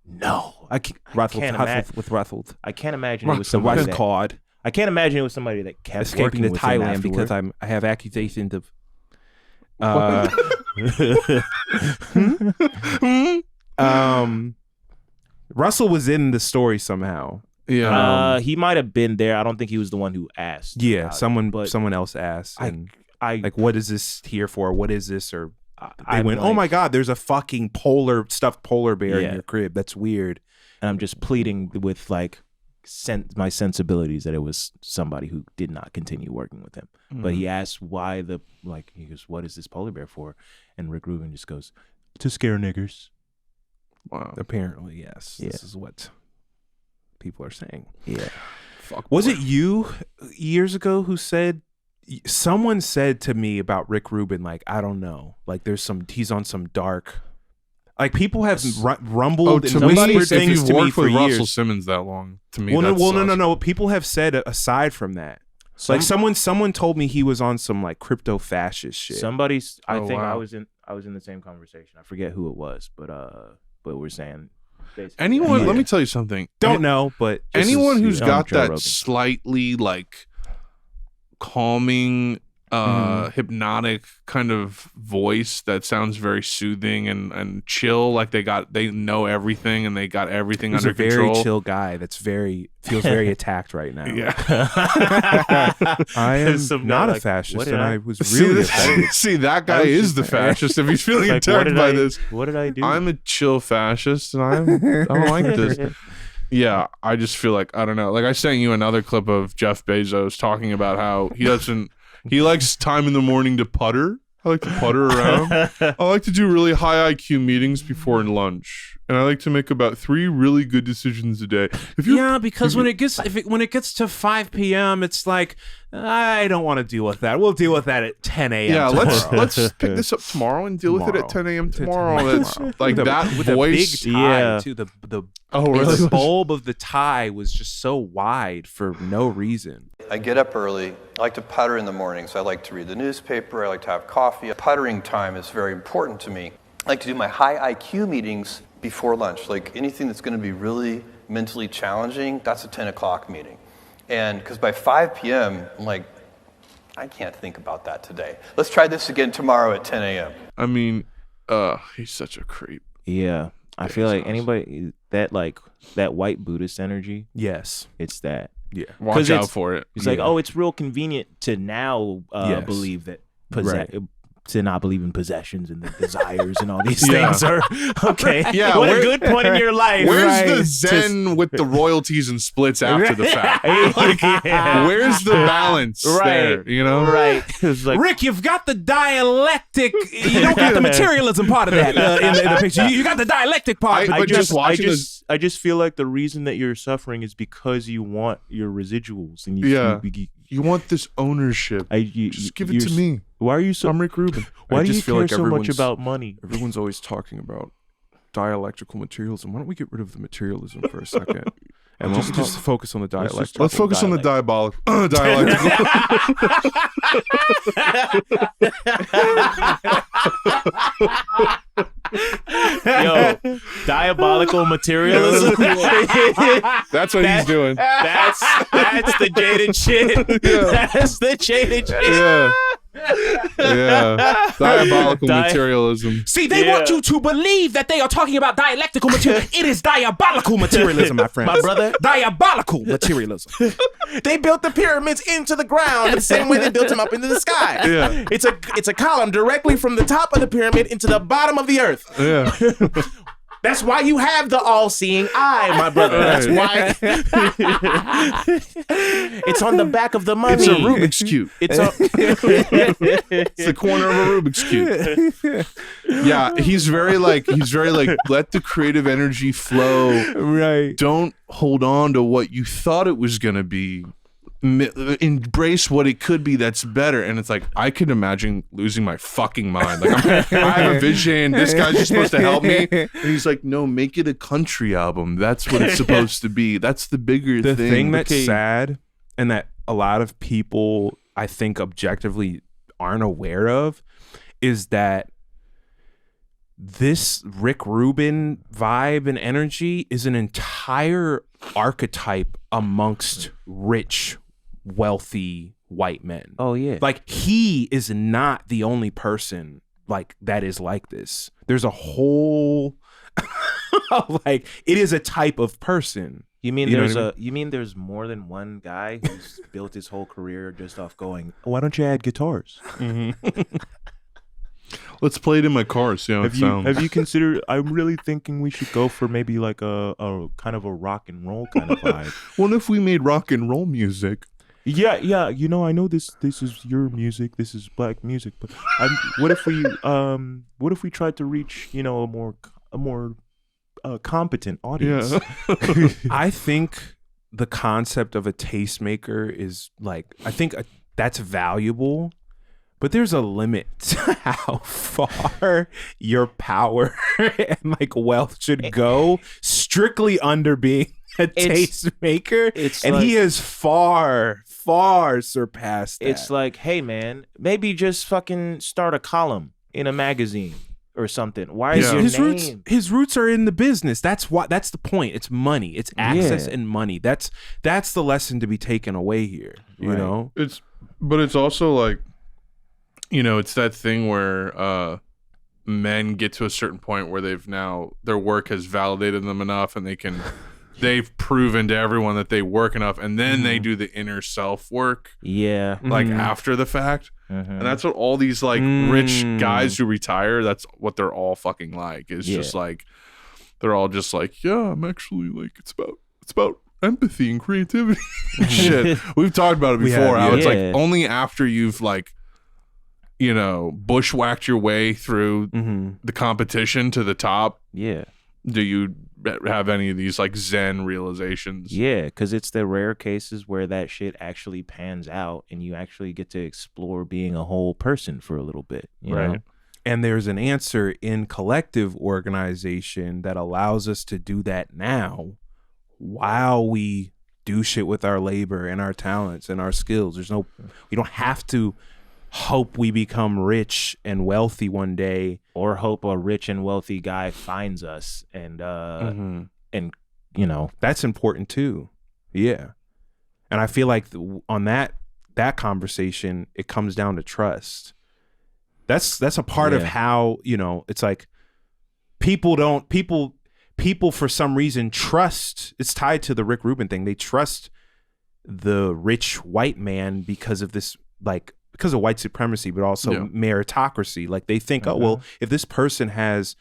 No, I can't imagine. With Ruffled. I can't imagine it was somebody that. I can't imagine it was somebody that kept escaping working to Thailand with him because I have accusations of. Russell was in the story somehow. Yeah, he might have been there. I don't think he was the one who asked. Yeah, someone else asked. And I like, what is this here for? What is this? Or I went, oh my god, there's a fucking stuffed polar bear in your crib. That's weird. And I'm just pleading with like my sensibilities that it was somebody who did not continue working with him. But he asked why he goes, what is this polar bear for? And Rick Rubin just goes, to scare niggers. Wow. Apparently, yes. Yeah. This is what people are saying. Yeah. Was it you years ago who said, someone said to me about Rick Rubin, like, I don't know, like he's on some dark, like people have rumbled and whispered things to me for years. Russell Simmons that long, to me, no. People have said aside from that, like someone told me he was on some like crypto fascist shit. I think I was in the same conversation. I forget who it was, but we're saying anyone. Let me tell you something. Don't know, but anyone who's got that slightly like calming, hypnotic kind of voice that sounds very soothing and chill, like they know everything and they got everything under control. He's a very chill guy that's feels very attacked right now. Yeah. I am not a fascist, and I was really see that guy is the fascist if he's feeling attacked by this. What did I do? I'm a chill fascist, and I don't like this. Yeah, I just feel like, I don't know. Like I sent you another clip of Jeff Bezos talking about how he likes time in the morning to putter. I like to putter around. I like to do really high IQ meetings before lunch, and I like to make about 3 really good decisions a day. Because when it gets to 5 p.m., it's like I don't want to deal with that. We'll deal with that at 10 a.m. Yeah, tomorrow. let's pick this up tomorrow and deal with it at 10 a.m. tomorrow. That's like that with voice. a big tie too. The bulb of the tie was just so wide for no reason. I get up early. I like to putter in the mornings. I like to read the newspaper. I like to have coffee. Puttering time is very important to me. I like to do my high IQ meetings before lunch. Like anything that's going to be really mentally challenging, that's a 10 o'clock meeting. And because by 5 p.m., I'm like, I can't think about that today. Let's try this again tomorrow at 10 a.m. I mean, he's such a creep. Yeah. I feel like anybody that white Buddhist energy. Yes. It's that. Yeah. Watch out for it. It's like, oh, it's real convenient to now believe that to not believe in possessions and the desires and all these things are okay. Yeah, what a good point in your life. Where's the zen with the royalties and splits after the fact? Where's the balance there? You know, right? Like, Rick, you've got the dialectic. You don't got the materialism part of that in the picture. You got the dialectic part. I just feel like the reason that you're suffering is because you want your residuals and you want this ownership. Just give it to me. Why are you so? I'm Rick Rubin. Why do you care so much about money? Everyone's always talking about dialectical materialism. Why don't we get rid of the materialism for a second and just focus on the dialectical? Let's focus on the dialectical. Yo, diabolical materialism. That's what he's doing. That's the jaded shit. Yeah. That's the jaded shit. Yeah. Diabolical materialism. See, they want you to believe that they are talking about dialectical materialism. It is diabolical materialism, my friend. My brother. Diabolical materialism. They built the pyramids into the ground the same way they built them up into the sky. Yeah. It's a column directly from the top of the pyramid into the bottom of the earth. Yeah. That's why you have the all-seeing eye, my brother. That's why. It's on the back of the money. It's a Rubik's Cube. It's the corner of a Rubik's Cube. Yeah, he's very like let the creative energy flow. Right. Don't hold on to what you thought it was gonna be. Embrace what it could be that's better. And it's like, I could imagine losing my fucking mind. Like, I have a vision, this guy's just supposed to help me, and he's like, no, make it a country album. That's what it's supposed to be. That's the bigger the thing. The thing that's sad and that a lot of people, I think, objectively aren't aware of is that this Rick Rubin vibe and energy is an entire archetype amongst rich, wealthy white men. Oh yeah. Like, he is not the only person like that is like this. There's a whole like, it is a type of person. You mean there's more than one guy who's built his whole career just off going, why don't you add guitars? Mm-hmm. Let's play it in my car, see how it sounds. Have you considered, I'm really thinking we should go for maybe like a kind of a rock and roll kind of vibe. What if we made rock and roll music? Yeah. You know, I know this is your music, this is black music, but what if we tried to reach, you know, a more competent audience? Yeah. I think the concept of a tastemaker is like, I think that's valuable. But there's a limit to how far your power and like wealth should go strictly under being a tastemaker. And like, he has far surpassed that. It's like, hey man, maybe just fucking start a column in a magazine or something. Why is your name? His roots are in the business. That's the point. It's money. It's access and money. That's the lesson to be taken away here. You know? But it's also like, you know, it's that thing where men get to a certain point where their work has validated them enough, and they've proven to everyone that they work enough, and then they do the inner self work. Yeah. Like after the fact. And that's what all these like rich guys who retire, that's what they're all fucking like. Is just like, they're all just like, yeah, I'm actually like, it's about it's about empathy and creativity. Shit, we've talked about it before. How it's like only after you've like, you know, bushwhacked your way through the competition to the top. Yeah. Do you have any of these like Zen realizations? Yeah, because it's the rare cases where that shit actually pans out and you actually get to explore being a whole person for a little bit. You know? And there's an answer in collective organization that allows us to do that now while we do shit with our labor and our talents and our skills. We don't have to hope we become rich and wealthy one day, or hope a rich and wealthy guy finds us and you know, that's important too. Yeah. And I feel like on that conversation, it comes down to trust. That's a part of how, you know, it's like people for some reason trust. It's tied to the Rick Rubin thing. They trust the rich white man because of this, like, because of white supremacy, but also meritocracy. Like they think, oh, well, if this person has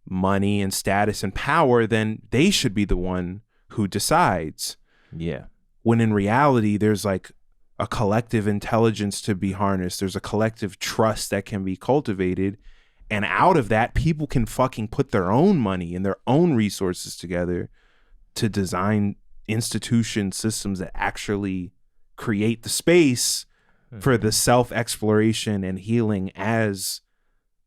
money and status and power, then they should be the one who decides. Yeah. When in reality, there's like a collective intelligence to be harnessed. There's a collective trust that can be cultivated. And out of that, people can fucking put their own money and their own resources together to design institution systems that actually create the space for the self-exploration and healing as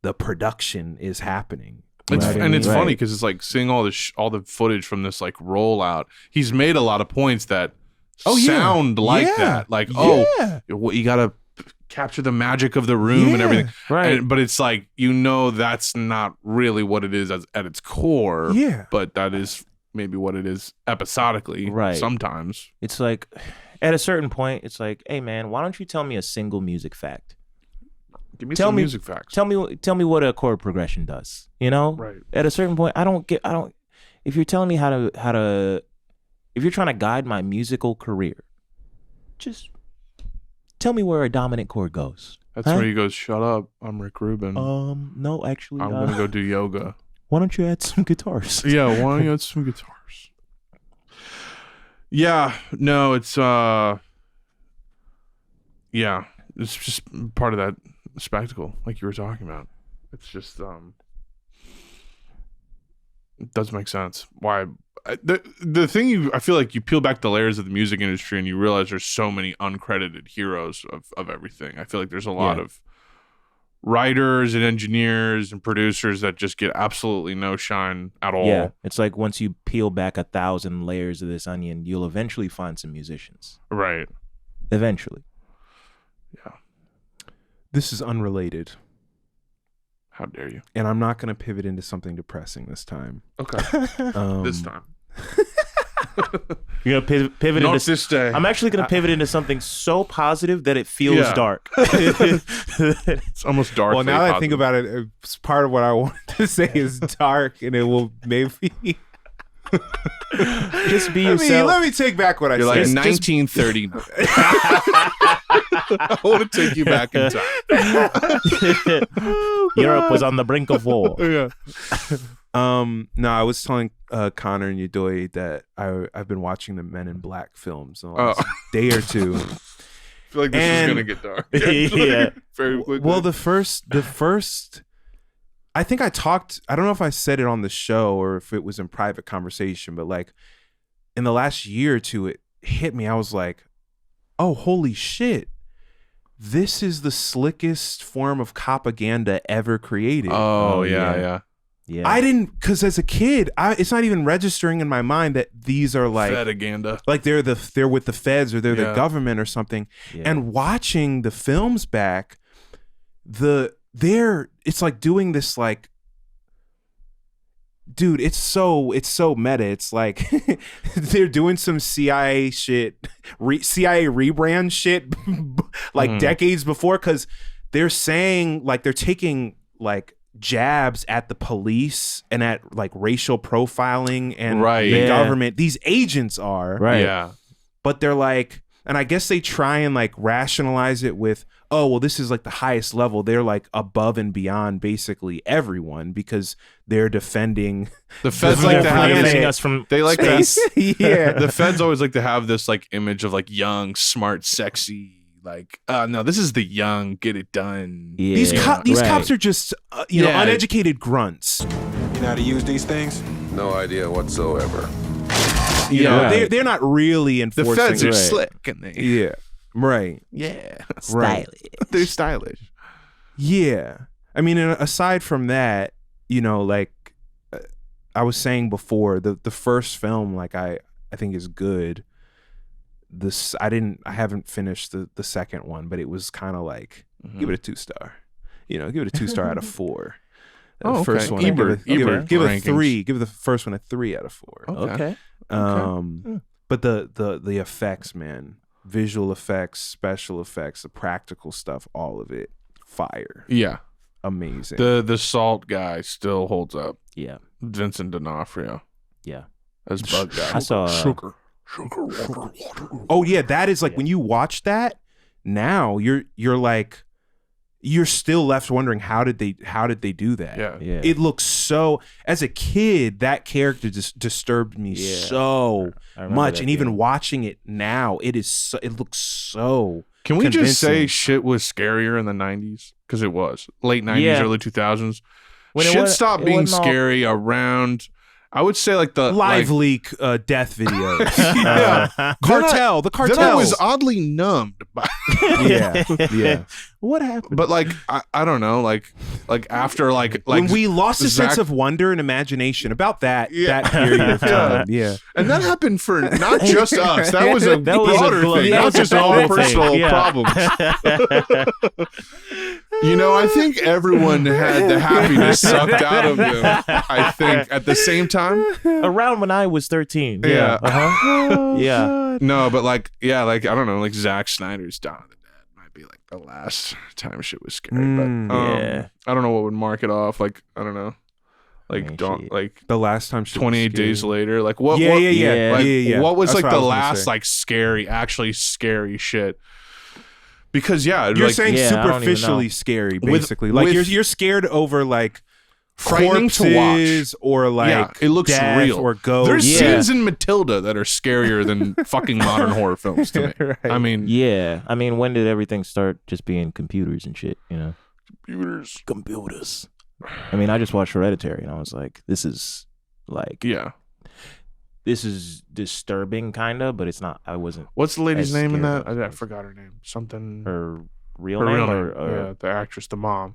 the production is happening. It's funny because it's like seeing all the footage from this like rollout. He's made a lot of points that sound like that. Like, you gotta capture the magic of the room and everything. Right. But it's like, you know, that's not really what it is at its core. Yeah. But that is maybe what it is episodically. Right. Sometimes. It's like, at a certain point, it's like, hey man, why don't you tell me a single music fact? Give me some music facts. Tell me what a chord progression does. You know? Right. At a certain point, if you're telling me how to if you're trying to guide my musical career, just tell me where a dominant chord goes. That's where he goes, shut up, I'm Rick Rubin. No, actually, I'm gonna go do yoga. Why don't you add some guitars? Yeah, why don't you add some guitars? Yeah, no, it's it's just part of that spectacle, like you were talking about. It's just it does make sense. Why the thing I feel like you peel back the layers of the music industry and you realize there's so many uncredited heroes of everything. I feel like there's a lot of writers and engineers and producers that just get absolutely no shine at all. Yeah, it's like once you peel back 1,000 layers of this onion, you'll eventually find some musicians. Right. Eventually. Yeah. This is unrelated. How dare you? And I'm not going to pivot into something depressing this time. Okay. This time. You're gonna pivot Not into this day. I'm actually gonna pivot into something so positive that it feels dark. It's almost dark. Well, now that I think about it, it's part of what I wanted to say is dark, and it will maybe just be yourself. Let me take back what I You're said. like 1930. I want to take you back in time. Europe was on the brink of war. Yeah. No, I was telling Connor and Yedoye that I've been watching the Men in Black films in the last day or two. I feel like this is gonna get dark. Yeah. Very quickly. Well, the first, I think I don't know if I said it on the show or if it was in private conversation, but like in the last year or two, it hit me. I was like, oh, holy shit. This is the slickest form of propaganda ever created. Oh, yeah. Yeah. I didn't, because as a kid, it's not even registering in my mind that these are like Fedaganda. Like they're with the feds or they're the government or something. Yeah. And watching the films back, it's like doing this like, dude, it's so meta. It's like they're doing some CIA shit, CIA rebrand shit like decades before, because they're saying like they're taking like jabs at the police and at like racial profiling and the government. These agents are right. Yeah. But they're like, And I guess they try and like rationalize it with, oh, well, this is like the highest level. They're like above and beyond basically everyone because they're defending the feds like to have us from they like space. Yeah. The feds always like to have this like image of like young, smart, sexy. Like, no, this is the young, get it done. Yeah. These cops are just, you know, uneducated grunts. You know how to use these things? No idea whatsoever. You know, they're not really enforcing. The feds are slick, and they right. Yeah, stylish. They're stylish. Yeah, I mean, aside from that, you know, like I was saying before, the first film, like I think is good. I haven't finished the second one, but it was kind of like give it a 2-star. You know, give it a 2-star out of 4. The first one, Ebert give it a 3. rankings. Give the first one a 3 out of 4. Okay. But the effects, man, visual effects, special effects, the practical stuff, all of it, fire. Yeah, amazing. The salt guy still holds up. Yeah, Vincent D'Onofrio. Yeah, as Bug Guy. I saw sugar. Oh yeah, that is like when you watch that. Now you're like. You're still left wondering how did they do that? Yeah. It looks so. As a kid, that character just disturbed me so much, and even watching it now, it looks so. Can we convincing. just say shit was scarier in the 90s? Because it was late 90s, early 2000s. Shit stopped being scary around. I would say like the live leak death videos. Cartel. The cartel. Then I was oddly numbed by. yeah. What happened? But like I don't know, like after like when we lost a sense of wonder and imagination about that period of time. Yeah. And that happened for not just us. That was a broader thing. That was just our personal problems. You know, I think everyone had the happiness sucked out of them. I think at the same time. Around when I was 13. Yeah. Yeah. No, but like, I don't know, like Zack Snyder's Dawn of the Dead might be like the last time shit was scary. But I don't know what would mark it off. Like, I don't know. Like the last time 28 days later. Like what what was That's like the what last like actually scary shit? Because you're like, saying superficially scary, basically. Like you're scared over like frightening to watch or like it looks death real or ghosts. There's scenes in Matilda that are scarier than fucking modern horror films to me. Right. I mean, I mean, when did everything start just being computers and shit? You know, computers. I mean, I just watched Hereditary and I was like, this is like, this is disturbing, kind of, but it's not. I wasn't. What's the lady's name in that? I forgot her name. Something. Her real name? Or the actress, the mom.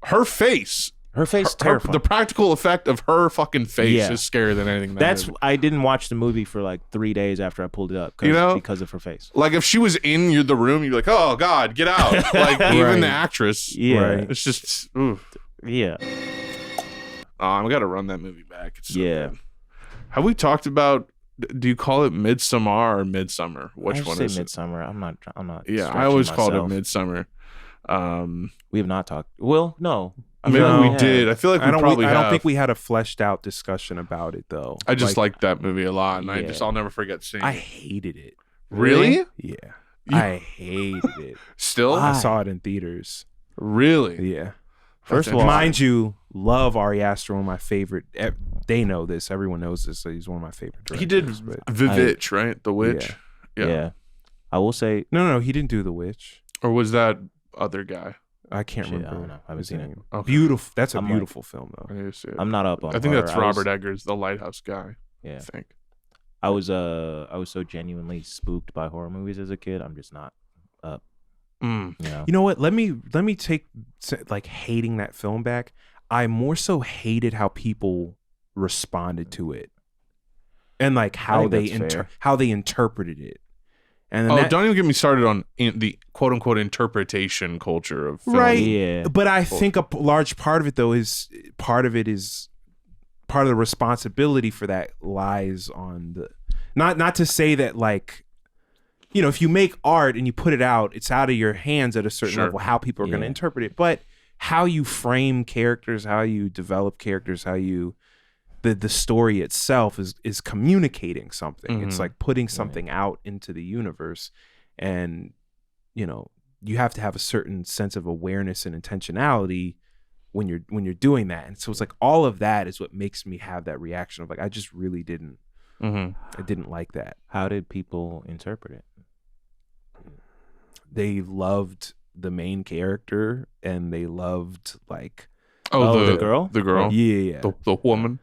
Her face. Her face, terrifying. The practical effect of her fucking face is scarier than anything. I didn't watch the movie for like 3 days after I pulled it up. Because of her face. Like if she was in the room, you'd be like, oh God, get out. Like even the actress. Yeah. It's just. Oof. Yeah. Oh, I gotta run that movie back. It's so good. Have we talked about? Do you call it Midsommar or Midsommar? Which one is Midsommar. I'm not. Yeah, I always called it Midsommar. We have not talked. Well, no. Maybe we did. I feel like I don't think we had a fleshed out discussion about it though. I just liked that movie a lot, and I'll never forget seeing it. I hated it. Really? Yeah. I hated it. Still? I saw it in theaters. Really? Yeah. First of all, mind you, love Ari Aster, one of my favorite. They know this. Everyone knows this. So he's one of my favorite directors. He did Vivitch, right? The Witch. Yeah. I will say no. He didn't do The Witch. Or was that other guy? I can't remember. I don't know. I haven't seen it. Okay. Beautiful. That's a beautiful film, though. I need to see it. I'm not up on. I think that's Robert Eggers, the Lighthouse guy. Yeah. I think. I was so genuinely spooked by horror movies as a kid. I'm just not up. You know what? Let me take like hating that film back. I more so hated how people responded to it, and like how they interpreted it. And then don't even get me started on the quote unquote interpretation culture of film. Right. Yeah. But I think a large part of it though is part of the responsibility for that lies on the not to say that like, you know, if you make art and you put it out, it's out of your hands at a certain level how people are going to interpret it. But how you frame characters, how you develop characters, how you the story itself is communicating something. It's like putting something out into the universe. and you have to have a certain sense of awareness and intentionality when you're doing that. And so it's like all of that is what makes me have that reaction of like I just really didn't I didn't like that. How did people interpret it? They loved the main character and they loved like the girl? The girl? Yeah. The woman?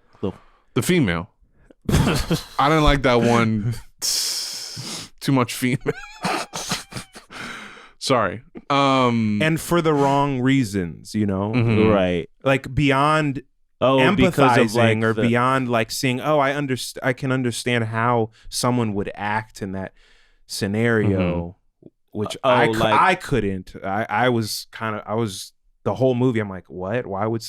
The female. I didn't like that one. Too much female. Sorry. And for the wrong reasons, Right. Like beyond empathizing or beyond like seeing, I can understand how someone would act in that scenario, which I couldn't. I was the whole movie, I'm like, what? Why would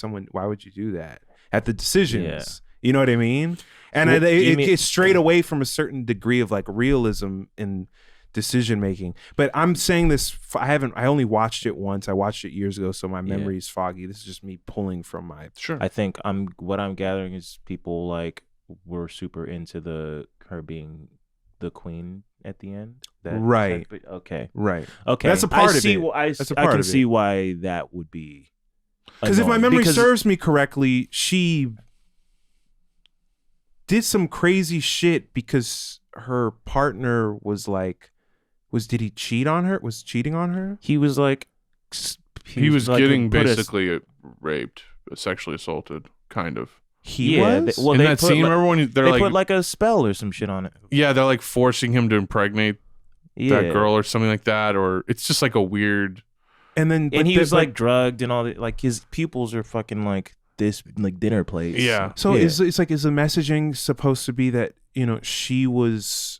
you do that? At the decisions. Yeah. You know what I mean? And it gets straight away from a certain degree of like realism in decision making. But I'm saying this, I only watched it once. I watched it years ago, so my memory is foggy. This is just me pulling from my I think what I'm gathering is people like were super into her being the queen at the end. Right. Okay. Right. Okay. That's a part of it. I can see why that would be. Because if my memory serves me correctly, she did some crazy shit because her partner was like, did he cheat on her? Was cheating on her? He was like, he was getting basically raped, sexually assaulted, kind of. He was? In that scene, remember when they put like a spell or some shit on it? Yeah, they're like forcing him to impregnate that girl or something like that, or it's just like a weird. And then, he was like drugged and all that. Like his pupils are fucking like this, like dinner plates. Yeah. So is the messaging supposed to be that she was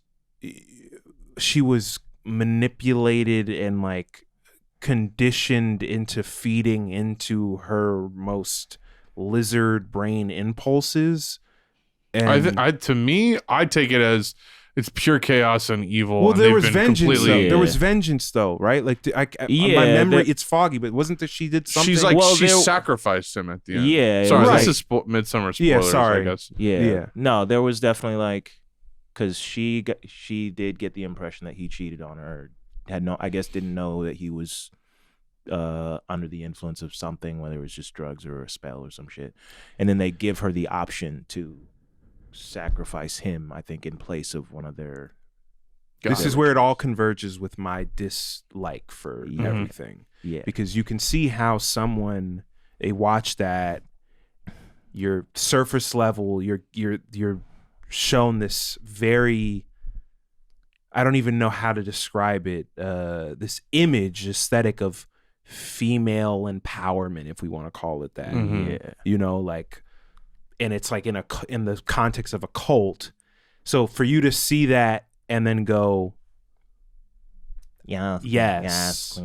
manipulated and like conditioned into feeding into her most lizard brain impulses? And I take it as it's pure chaos and evil. Well, and there was vengeance. There was vengeance, though, right? Like, my memory, it's foggy, but wasn't that she did something? She's like, she sacrificed him at the end. Yeah. Sorry, right. this is Midsommar spoilers, Yeah, sorry. I guess. Yeah. No, there was definitely like, because she did get the impression that he cheated on her. Didn't know that he was under the influence of something, whether it was just drugs or a spell or some shit. And then they give her the option to sacrifice him, I think, in place of one of their. This is where it all converges with my dislike for everything. Yeah, because you can see how they watch that. You're surface level. You're shown this very. I don't even know how to describe it. This aesthetic of female empowerment, if we want to call it that. Yeah, like. And it's like in the context of a cult. So for you to see that and then go, yes. Yes.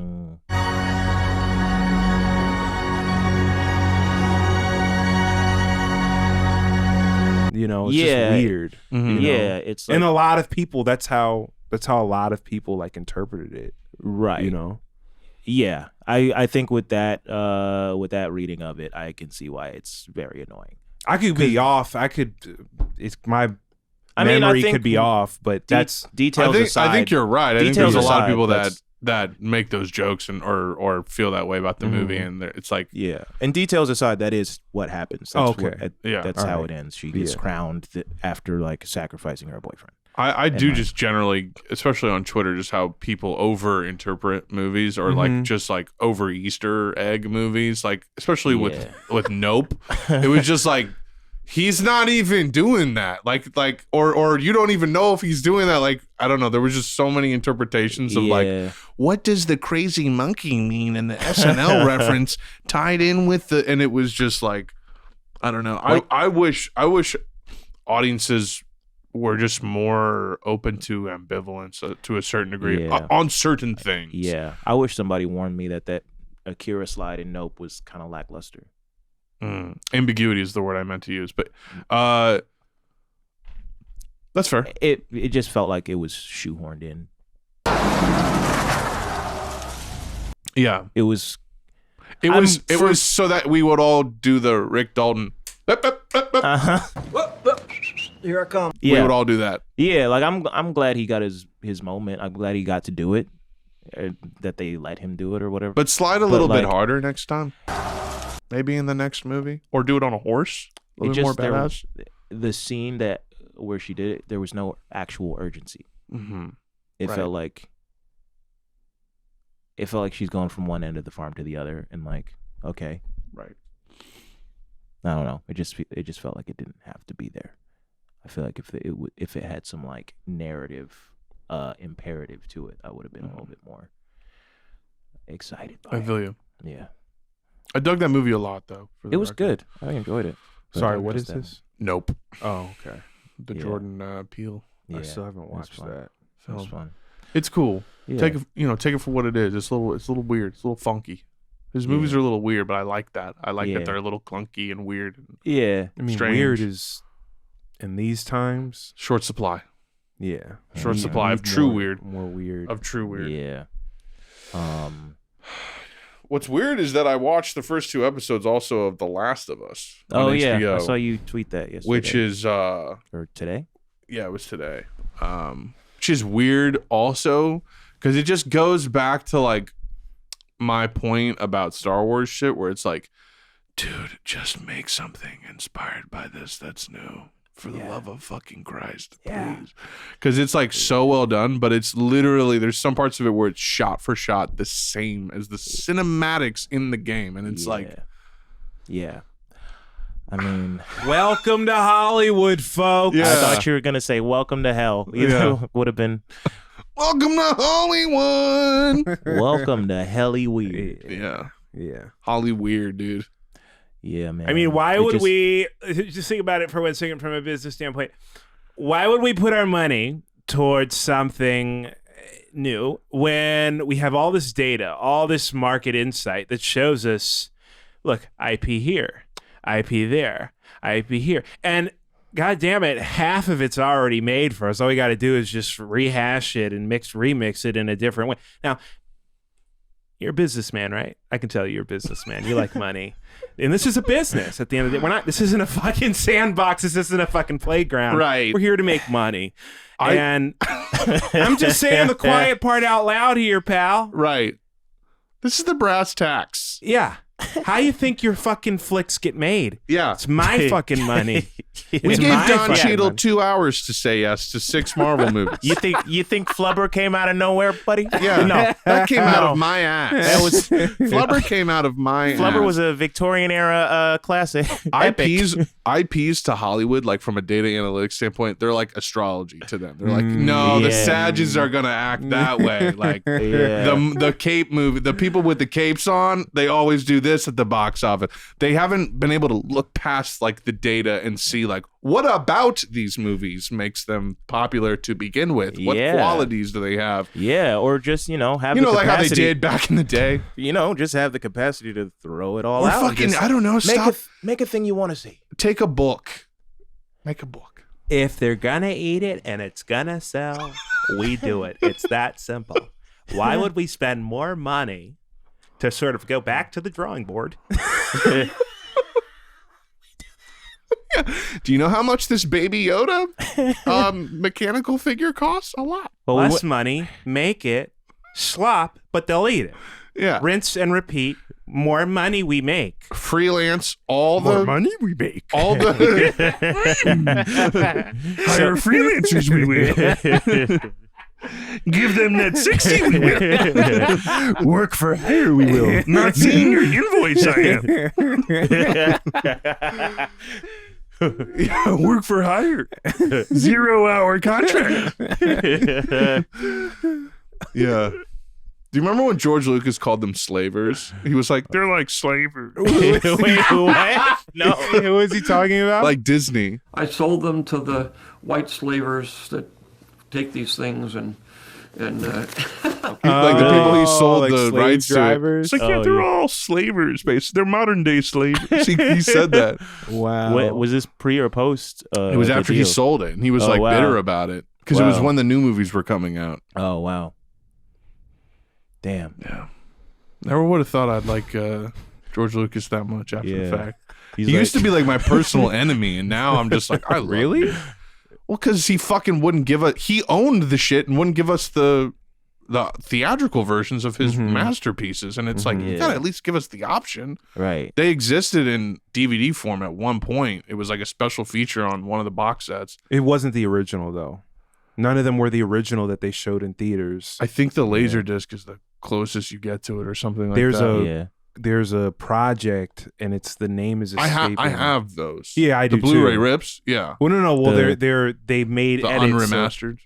It's just weird. Yeah, it's like, and a lot of people. That's how a lot of people like interpreted it. Right. Yeah. I think with that reading of it, I can see why it's very annoying. I could be off. It's my memory could be off, but that's details aside. I think you're right. I think Details there's a lot of aside, people that make those jokes and or feel that way about the movie, and it's like And details aside, that is what happens. That's that's All how right. it ends. She gets crowned after like sacrificing her boyfriend. I do just generally, especially on Twitter, just how people over interpret movies or like just like over Easter egg movies, like especially with Nope. It was just like, he's not even doing that. Like or you don't even know if he's doing that. Like, I don't know. There was just so many interpretations of like, what does the crazy monkey mean? And the SNL reference tied in with and it was just like, I don't know. I wish audiences were just more open to ambivalence to a certain degree on certain things. Yeah. I wish somebody warned me that Akira slide in Nope was kind of lackluster. Ambiguity is the word I meant to use, but that's fair. It just felt like it was shoehorned in. Yeah. It was so that we would all do the Rick Dalton. Here I come. We would all do that. Yeah, like I'm glad he got his moment. I'm glad he got to do it. That they let him do it or whatever. But slide a little bit harder next time. Maybe in the next movie, or do it on a horse. A little more badass. The scene where she did it, there was no actual urgency. Mm-hmm. It felt like she's going from one end of the farm to the other, and like, okay, right. I don't know. It just felt like it didn't have to be there. I feel like if it had some like narrative imperative to it, I would have been a little bit more excited by it. I feel you. Yeah. I dug that movie a lot, though. It was good. I enjoyed it. Sorry, what is this? Nope. Oh, okay. The Jordan Peele. I still haven't watched that. It was fun. It's cool. Yeah. Take it for what it is. It's a little weird. It's a little funky. His movies are a little weird, but I like that. I like that they're a little clunky and weird. Yeah. I mean, strange. Weird is in these times short supply. Yeah. Short supply of true weird. More weird. Of true weird. Yeah. What's weird is that I watched the first 2 episodes also of The Last of Us. Oh on yeah, HBO, I saw you tweet that yesterday. which is or today. Yeah, it was today. Which is weird also because it just goes back to like my point about Star Wars shit, where it's like, dude, just make something inspired by this that's new. For the love of fucking Christ, please. Because it's like so well done, but it's literally, there's some parts of it where it's shot for shot the same as the cinematics in the game. And it's like. Yeah. I mean. Welcome to Hollywood, folks. I thought you were going to say welcome to hell. Would have been. Welcome to Hollywood. Welcome to Helly Weird. Yeah. Holly Weird, dude. Yeah, man. I mean, why would we just think about it for 1 second from a business standpoint? Why would we put our money towards something new when we have all this data, all this market insight that shows us, look, IP here, IP there, IP here, and God damn it, half of it's already made for us. All we got to do is just rehash it and remix it in a different way. Now, you're a businessman, right? I can tell you're a businessman. You like money. And this is a business at the end of the day. This isn't a fucking sandbox. This isn't a fucking playground. Right. We're here to make money. And I'm just saying the quiet part out loud here, pal. Right. This is the brass tacks. Yeah. How you think your fucking flicks get made? Yeah. It's my fucking money. We gave Don Cheadle 2 hours to say yes to 6 Marvel movies. You think Flubber came out of nowhere, buddy? Yeah. No. That came out of my ass. That was Flubber came out of my ass. Flubber was a Victorian era classic. IPs to Hollywood, like from a data analytics standpoint, they're like astrology to them. They're like, no, the Sages are gonna act that way. Like the cape movie, the people with the capes on, they always do this at the box office. They haven't been able to look past like the data and see like what about these movies makes them popular to begin with. What qualities do they have? Yeah, or just have the like capacity, how they did back in the day. Just have the capacity to throw it all or out. Fucking, I don't know. Make a thing you want to see. Take a book. Make a book. If they're gonna eat it and it's gonna sell, we do it. It's that simple. Why would we spend more money to sort of go back to the drawing board? Do you know how much this Baby Yoda mechanical figure costs? A lot. Less money, make it, slop, but they'll eat it. Yeah. Rinse and repeat. More money we make. Freelance all the more money we make. All the hire freelancers we will. Give them that 60 we will. Work for hire we will. Not seeing your invoice I am. Yeah, work for hire. 0-hour contract. Yeah. Do you remember when George Lucas called them slavers? He was like, they're like slavers. Wait, what? No. Who was he talking about? Like Disney. I sold them to the white slavers that take these things and like the people he sold like the rights drivers. To. It's like, they're all slavers, basically. They're modern day slavers. He said that. Wow. Was this pre or post? It was after he sold it, and he was bitter about it because it was when the new movies were coming out. Oh wow. Damn. Yeah. Never would have thought I'd like George Lucas that much after the fact. He used to be like my personal enemy, and now I'm just like, I love him. Well, because he fucking wouldn't give us. He owned the shit and wouldn't give us the theatrical versions of his masterpieces, and it's like you gotta at least give us the option. Right. They existed in DVD form at one point. It was like a special feature on one of the box sets. It wasn't the original though. None of them were the original that they showed in theaters. I think the Laserdisc is the closest you get to it, or something like there's that. There's a project, and it's the name is escaping. I have those. Yeah, I do the Blu-ray too. rips. Yeah. Well, no. Well, they made the edits, unremastered.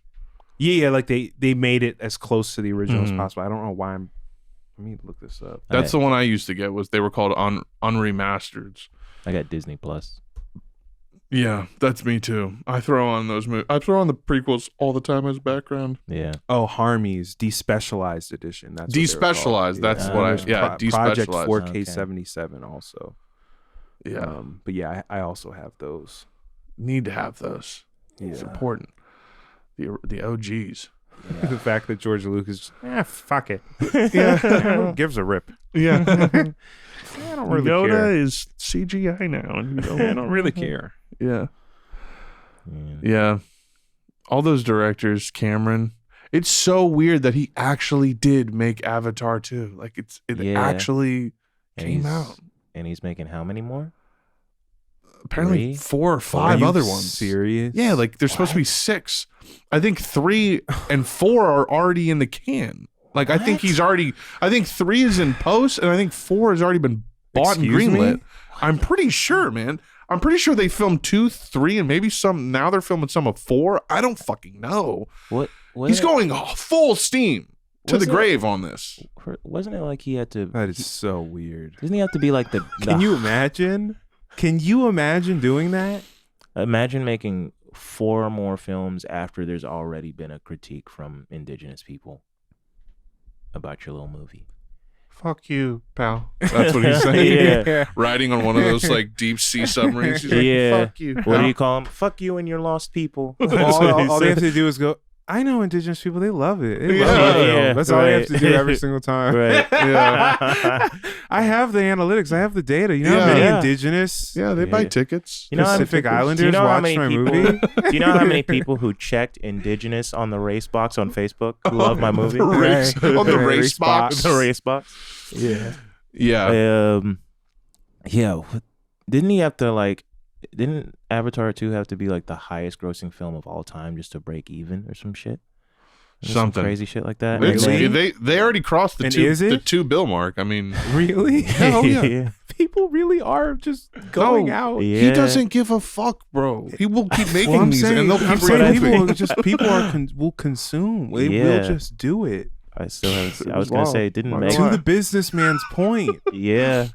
Yeah, like they made it as close to the original as possible. I don't know why I'm. Let me look this up. That's the one I used to get. They were called unremastered. I got Disney Plus. Yeah, that's me too. I throw on those movies. I throw on the prequels all the time as background. Yeah. Oh, Harmy's Despecialized edition. That's Despecialized. That's what I. Yeah, Project Despecialized. 4K77 also. Yeah, but yeah, I also have those. Need to have those. Yeah. It's important. The OGs. Yeah. The fact that George Lucas, fuck it. Yeah, who gives a rip? Yeah, I don't really Yoda care. is CGI now, and I don't really care. Yeah. All those directors, Cameron. It's so weird that he actually did make Avatar 2. Like it actually came out. And he's making how many more? Apparently 4 or 5 other ones. Serious? Yeah, like there's supposed to be 6. I think 3 and 4 are already in the can. Like I think 3 is in post, and I think 4 has already been bought and greenlit. I'm pretty sure, man. I'm pretty sure they filmed 2, 3, and maybe some. Now they're filming some of 4. I don't fucking know. What He's going full steam to the grave on this. Wasn't it like he had to? That is so weird. Doesn't he have to be like the? Can you imagine? Can you imagine doing that? Imagine making 4 more films after there's already been a critique from indigenous people about your little movie. Fuck you, pal. That's what he's saying. Yeah. Riding on one of those like deep sea submarines. He's like, fuck you. What do you call him? Fuck you and your lost people. all they have to do is go, I know indigenous people, they love it. They love it. That's all they have to do every single time. Right. Yeah. I have the analytics. I have the data. You know how many indigenous? Yeah, they buy tickets. You know Pacific Islanders watch my movie. Do you know how many people who checked indigenous on the race box on Facebook love my movie? On the race box. The race box. Yeah. Yeah. Yeah. Didn't he have to like? Didn't Avatar 2 have to be like the highest grossing film of all time just to break even or some shit? Some crazy shit like that. They already crossed the 2 bill mark. I mean, really? Hell yeah. People really are just going out. Yeah. He doesn't give a fuck, bro. He will keep making these, and they'll keep people will consume. They will just do it. I was gonna say it didn't make to the businessman's point. Yeah.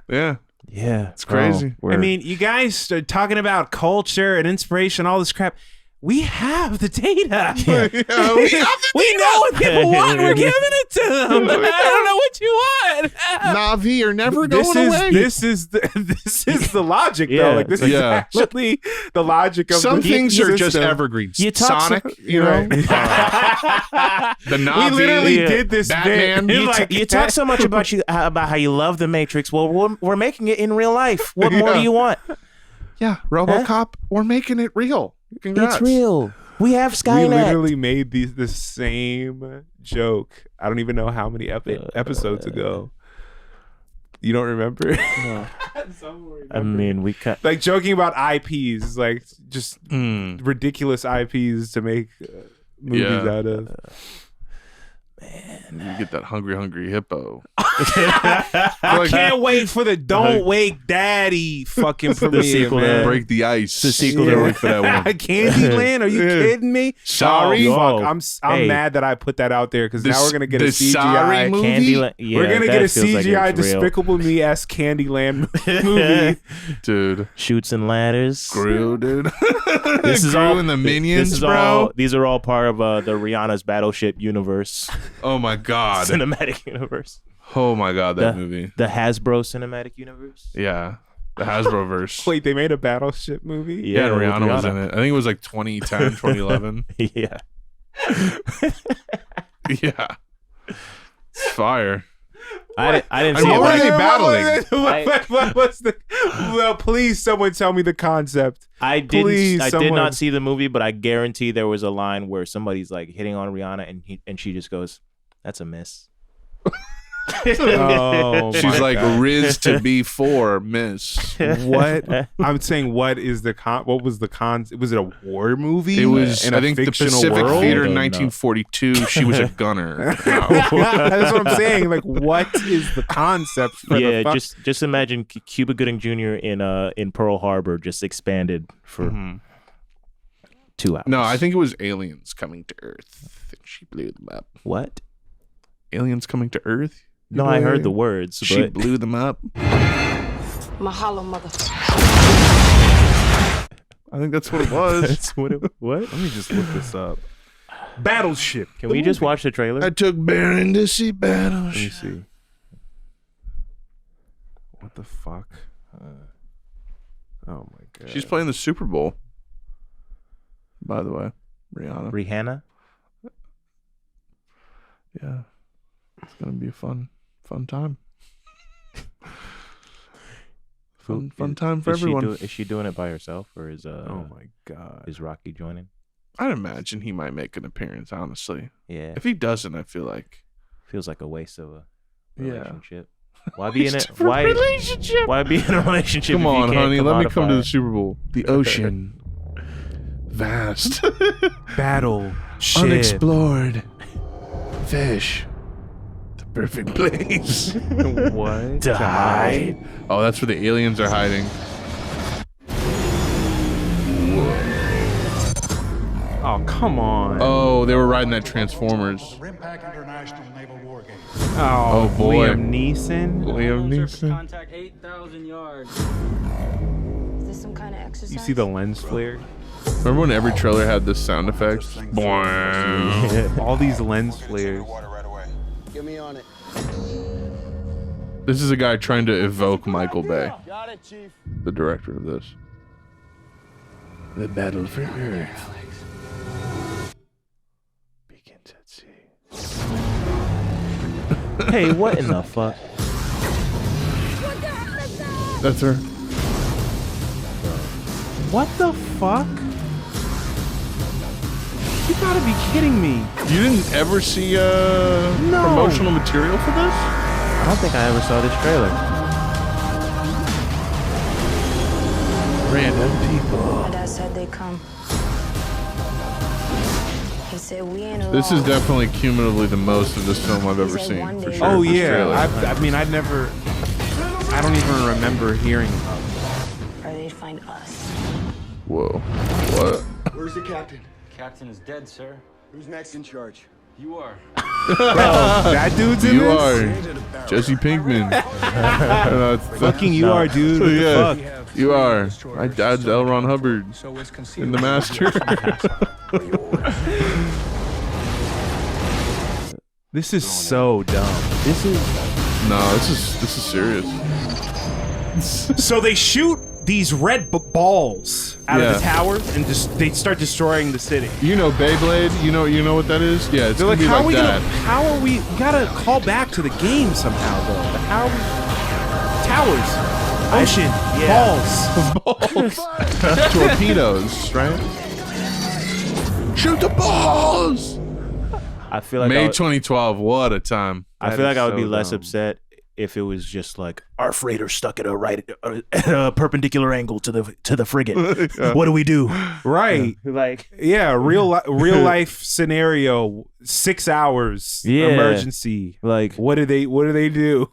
Yeah, it's crazy. I mean, you guys are talking about culture and inspiration, all this crap. We have the data. Yeah, we know what people want. We're giving it to them. I don't know what you want. Navi, you're never going away. This is the logic, though. Like this is actually the logic of some things are just evergreens. Sonic, you know, the Navi. We literally did this. Batman. You talk so much about how you love the Matrix. Well, we're making it in real life. What more do you want? Yeah, RoboCop. We're making it real. Congrats. It's real. We have Skynet. We literally made the same joke. I don't even know how many episodes ago. You don't remember? No. I mean, we cut like joking about IPs, like just ridiculous IPs to make movies out of. Man, you get that hungry hippo. I can't wait for the Don't Wake Daddy fucking premiere, man. Break the ice. The sequel to wait for that one. Candyland? Are you kidding me? Sorry, fuck. I'm mad that I put that out there because now we're gonna get a CGI movie. Candyland. We're gonna get a CGI Despicable Me-esque Candyland movie, dude. Shoots and ladders. Gru, dude. This is Gru all and the Minions, bro. These are all part of the Rihanna's Battleship universe. Oh my god. Cinematic universe. Oh my god, that movie. The Hasbro Cinematic Universe. Yeah. The Hasbro verse. Wait, they made a Battleship movie? Yeah, Rihanna was in it. I think it was like 2010, 2011. Yeah. Yeah. It's fire. I didn't see what it. were but they battling? What was the? Well, please, someone tell me the concept. I did not see the movie, but I guarantee there was a line where somebody's like hitting on Rihanna, and she just goes, "That's a miss." Oh, she's like Riz to B4 miss. What? I'm saying, what is the what was the was it a war movie? It was, in I think, the Pacific world? Theater in 1942. She was a gunner. That's what I'm saying. Like, what is the concept for yeah, the just imagine Cuba Gooding Jr. in Pearl Harbor just expanded for 2 hours. No, I think it was aliens coming to Earth. And she blew them up. What? Aliens coming to Earth? No, I heard the words. She but... blew them up. Mahalo, motherfucker. I think that's what it was. That's what? Let me just look this up. Battleship. Can we just watch the trailer? I took Baron to see Battleship. Let me see. What the fuck? Oh my god. She's playing the Super Bowl. By the way, Rihanna. Yeah, it's gonna be a fun time. Fun time for everyone. Is she doing it by herself, or is oh my god, is Rocky joining? I'd imagine he might make an appearance. Honestly, yeah. If he doesn't, I feel like feels like a waste of a Yeah. relationship. Why be in it? Why be in a relationship? Come if you on, can't honey, let me come to commodify the it? Super Bowl. The ocean, vast, battle, ship. unexplored, fish, the perfect place. What? To hide. Oh, that's where the aliens are hiding. Oh, come on. Oh, they were riding that Transformers. Oh, boy. Liam Neeson. Liam Neeson. Contact 8,000 yards. Is this some kind of exercise? You see the lens flare? Remember when every trailer had this sound effect? All these lens flares. Get me on it. This is a guy trying to evoke Michael Bay, Got it, Chief. the director of this. The battle for Earth begins at sea. Hey, what in the fuck? That's her. What the fuck? You gotta be kidding me. You didn't ever see promotional material for this? I don't think I ever saw this trailer. Random people. My dad said they'd come. He said we ain't alone. This is definitely cumulatively the most of this film I've ever seen. For sure. Oh This trailer. yeah. I mean, I don't even remember hearing about it. Or they'd find us. Whoa. What? Where's the captain? Captain is dead, sir. Who's next in charge? You are. That dude's in You this? are Jesse Pinkman. Fucking you are, dude. What the fuck? You are. My dad's L. Ron Hubbard in The Master. This is so dumb. This is this is serious. So they shoot these red balls out of the towers and just they start destroying the city. You know Beyblade? You know what that is? Yeah, it's They're gonna like, be how like are we that. how are we gotta call back to the game somehow though? Like, how are we towers, ocean, balls. Torpedoes, right? Shoot the balls! I feel like May 2012, what a time. I feel like I would be less upset if it was just like our freighter stuck at a perpendicular angle to the frigate. What do we do? Right. Like real life scenario, 6 hours emergency. Like what do they do?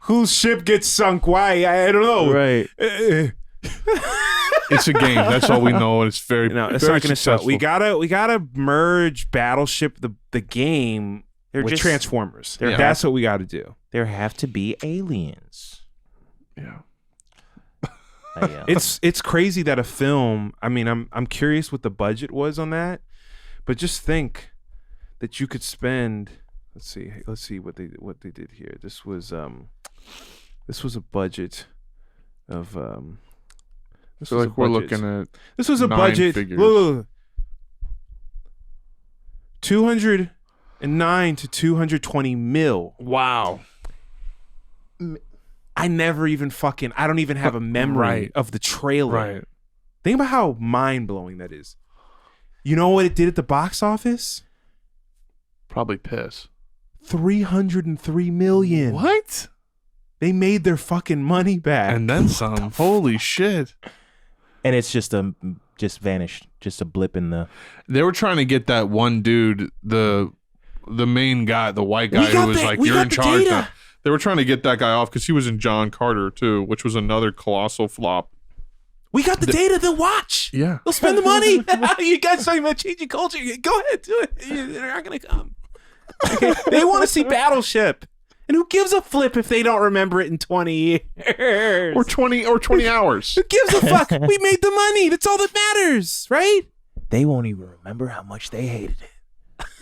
Whose ship gets sunk? Why? I don't know. Right. It's a game. That's all we know, and it's very It's very not gonna sell. successful. We gotta merge Battleship the game with Transformers. That's what we gotta do. There have to be aliens. Yeah. It's crazy that a film. I mean, I'm curious what the budget was on that, but just think that you could spend. Let's see what they did here. This was a budget of So like we're looking at this was a 9 budget. figures. Look, $200 and 9 to 220 mil. Wow. I never even I don't even have a memory of the trailer. Right. Think about how mind-blowing that is. You know what it did at the box office? Probably piss. 303 million. What? They made their fucking money back. And then some. Holy shit. And it's just vanished. Just a blip in the... They were trying to get that one dude, the main guy, the white guy who was like, you're in charge now. They were trying to get that guy off because he was in John Carter too, which was another colossal flop. We got the data. They'll watch. Yeah. They'll spend the money. You guys talking about changing culture? Go ahead, do it. They're not going to come. Okay. They want to see Battleship. And who gives a flip if they don't remember it in 20 years? Or 20 hours. Who gives a fuck? We made the money. That's all that matters, right? They won't even remember how much they hated it.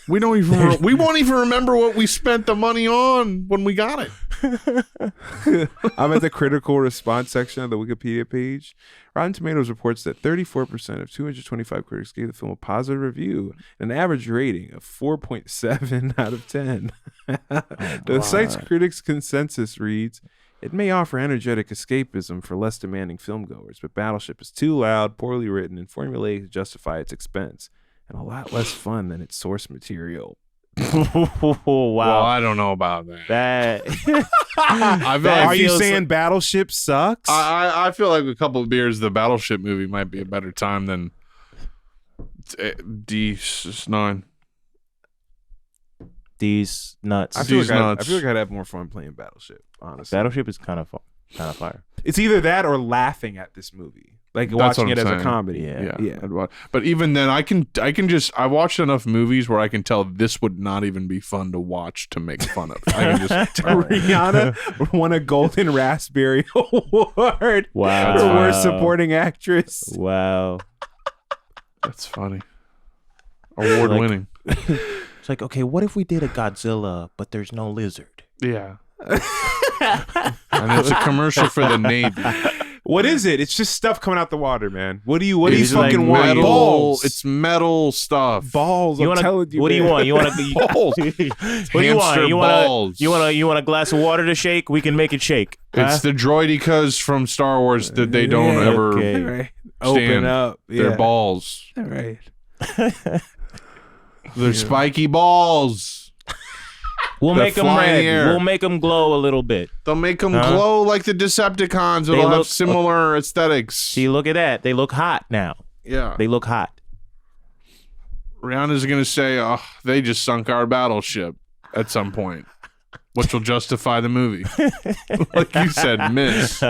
We won't even remember what we spent the money on when we got it. I'm at the critical response section of the Wikipedia page. Rotten Tomatoes reports that 34% of 225 critics gave the film a positive review, an average rating of 4.7 out of 10. The site's critics' consensus reads, "It may offer energetic escapism for less demanding filmgoers, but Battleship is too loud, poorly written, and formulaic to justify its expense, and a lot less fun than its source material." Wow. Well, I don't know about that. Are you saying Battleship sucks? I feel like a couple of beers, the Battleship movie might be a better time than D9. D's nuts. I feel like I'd have more fun playing Battleship, honestly. Battleship is kind of fire. It's either that or laughing at this movie. Like watching it as a comedy. Yeah. But even then, I watched enough movies where I can tell this would not even be fun to watch to make fun of. I can just Rihanna won a Golden Raspberry Award for Worst Supporting Actress. Wow. That's funny. Award winning. It's like, okay, what if we did a Godzilla, but there's no lizard? Yeah. And it's a commercial for the Navy. What is it? It's just stuff coming out the water, man. What do you fucking like want? Balls. It's metal stuff. Balls. What do you want? You want balls? What do you want? You want a glass of water to shake? We can make it shake. It's the droidicas from Star Wars that they don't ever open up their balls. All right. They're spiky balls. We'll make them red. We'll make them glow a little bit. They'll make them glow like the Decepticons. It'll have similar aesthetics. See, look at that. They look hot now. Yeah. They look hot. Rihanna's going to say, oh, they just sunk our battleship at some point, which will justify the movie. Like you said, miss.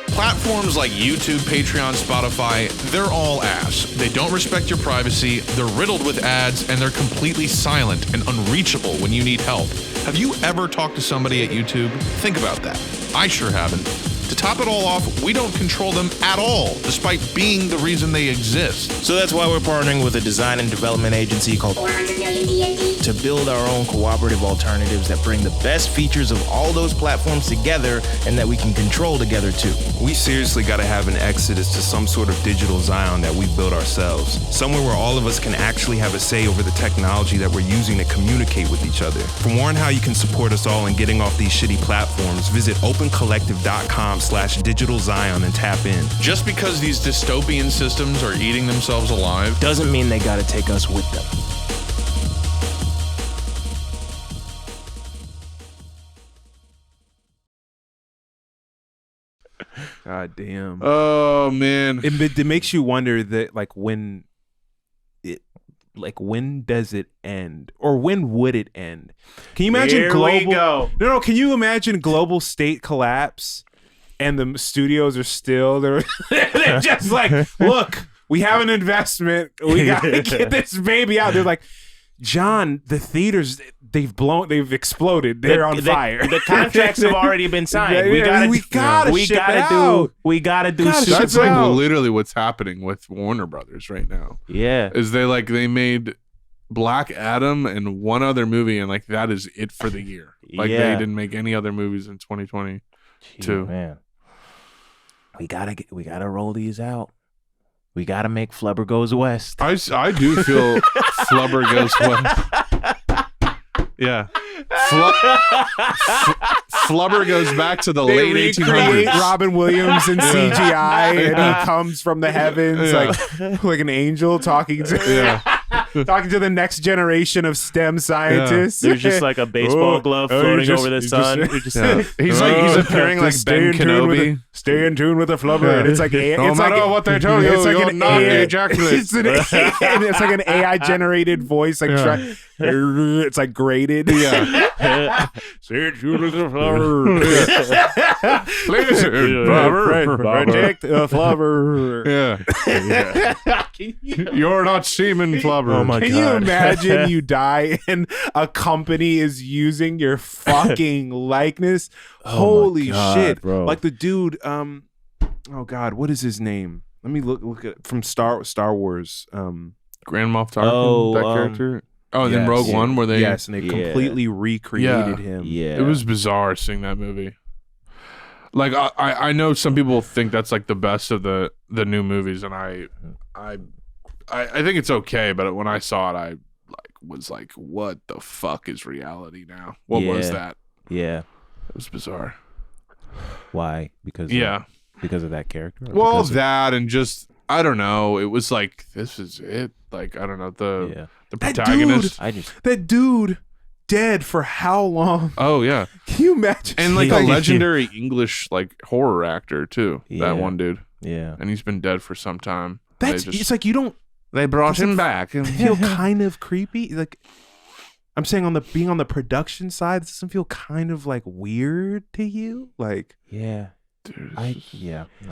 Platforms like YouTube, Patreon, Spotify, they're all ass. They don't respect your privacy, they're riddled with ads, and they're completely silent and unreachable when you need help. Have you ever talked to somebody at YouTube? Think about that. I sure haven't. To top it all off, we don't control them at all, despite being the reason they exist. So that's why we're partnering with a design and development agency called 400 Million D&D to build our own cooperative alternatives that bring the best features of all those platforms together and that we can control together too. We seriously got to have an exodus to some sort of digital Zion that we build ourselves. Somewhere where all of us can actually have a say over the technology that we're using to communicate with each other. For more on how you can support us all in getting off these shitty platforms, visit opencollective.com/digital Zion and tap in. Just because these dystopian systems are eating themselves alive doesn't mean they got to take us with them. God damn. Oh man. It makes you wonder that when does it end? Or when would it end? Can you imagine No, can you imagine global state collapse and the studios are still they're just like, look, we have an investment. We gotta get this baby out. They're like, John, the theaters they've exploded. They're on fire. The contracts have already been signed. We gotta do. That's like literally what's happening with Warner Brothers right now. Yeah, is they made Black Adam and one other movie, and like that is it for the year. Like they didn't make any other movies in 2022. Man, we gotta roll these out. We gotta make Flubber Goes West. I do feel Flubber Goes West. Yeah. Flubber goes back to the late 1800s. Robin Williams in CGI, and he comes from the heavens like an angel talking to talking to the next generation of STEM scientists. There's just like a baseball glove floating over the sun. He's appearing like Ben Kenobi. Stay in tune with the Flubber, and it's like no matter what they tell you, it's like you'll an not AI, ejaculate. it's like an AI generated voice, like it's like graded. Yeah. Stay in tune with the Flubber. Listen, Flubber. Protect the Flubber. Yeah. You're not semen Flubber. Oh my God. Can you imagine you die and a company is using your fucking likeness? Holy God, shit, bro. Like the dude, oh God, what is his name? Let me look at from Star Wars. Grand Moff Tarkin, that character. Oh, and then Rogue One, where they and they completely recreated him. Yeah, it was bizarre seeing that movie. Like I know some people think that's like the best of the new movies, and I think it's okay, but when I saw it, I was like, what the fuck is reality now? What was that? Yeah, it was bizarre. Why? Because of that character. Well, that and just I don't know. It was like this is it. Like I don't know the protagonist. That dude dead for how long? Oh yeah. Can you imagine? And like a legendary English like horror actor too. Yeah. That one dude. Yeah. And he's been dead for some time. It's like you don't. They brought him back and feel kind of creepy. Like I'm saying, being on the production side, this doesn't feel kind of like weird to you. Like dude,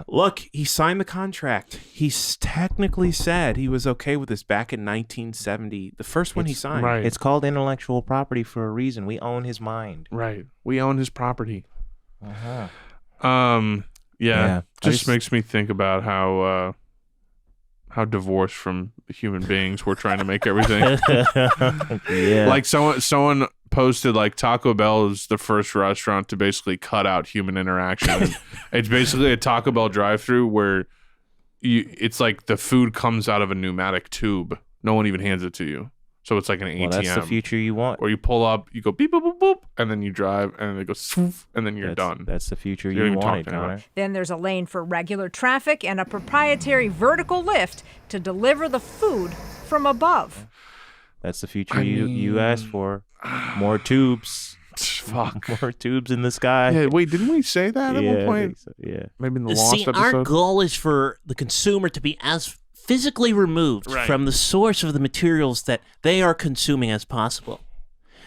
Look, he signed the contract. He's technically said he was okay with this back in 1970. The first one he signed. Right. It's called intellectual property for a reason. We own his mind. Right. We own his property. Uh-huh. Just makes me think about how divorced from human beings we're trying to make everything. Yeah. Like someone posted like Taco Bell is the first restaurant to basically cut out human interaction. It's basically a Taco Bell drive-through where it's like the food comes out of a pneumatic tube. No one even hands it to you. So it's like an ATM. That's the future you want. Or you pull up, you go beep boop boop boop, and then you drive, and then it goes swoof, and then you're done. That's the future you you wanted, Connor. Then there's a lane for regular traffic and a proprietary vertical lift to deliver the food from above. That's the future you asked for. More tubes. Fuck. More tubes in the sky. Yeah, wait, didn't we say that at one point? I think so. Yeah. Maybe in the Lost episode? Our goal is for the consumer to be as physically removed from the source of the materials that they are consuming as possible.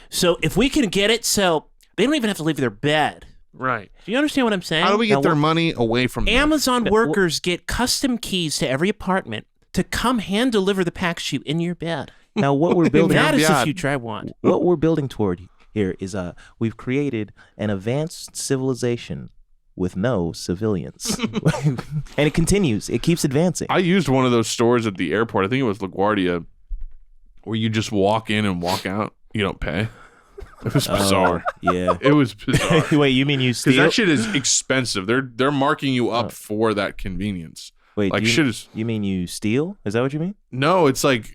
So if we can get it so they don't even have to leave their bed. Right. Do you understand what I'm saying? How do we get their money away from them? Amazon workers get custom keys to every apartment to come hand deliver the package to you in your bed. Now, what we're building... That is the future I want. What we're building toward here is we've created an advanced civilization with no civilians. And it continues. It keeps advancing. I used one of those stores at the airport. I think it was LaGuardia, where you just walk in and walk out. You don't pay. It was bizarre. Yeah. It was bizarre. Wait, you mean you steal? Because that shit is expensive. They're marking you up for that convenience. Wait, like you mean you steal? Is that what you mean? No, it's like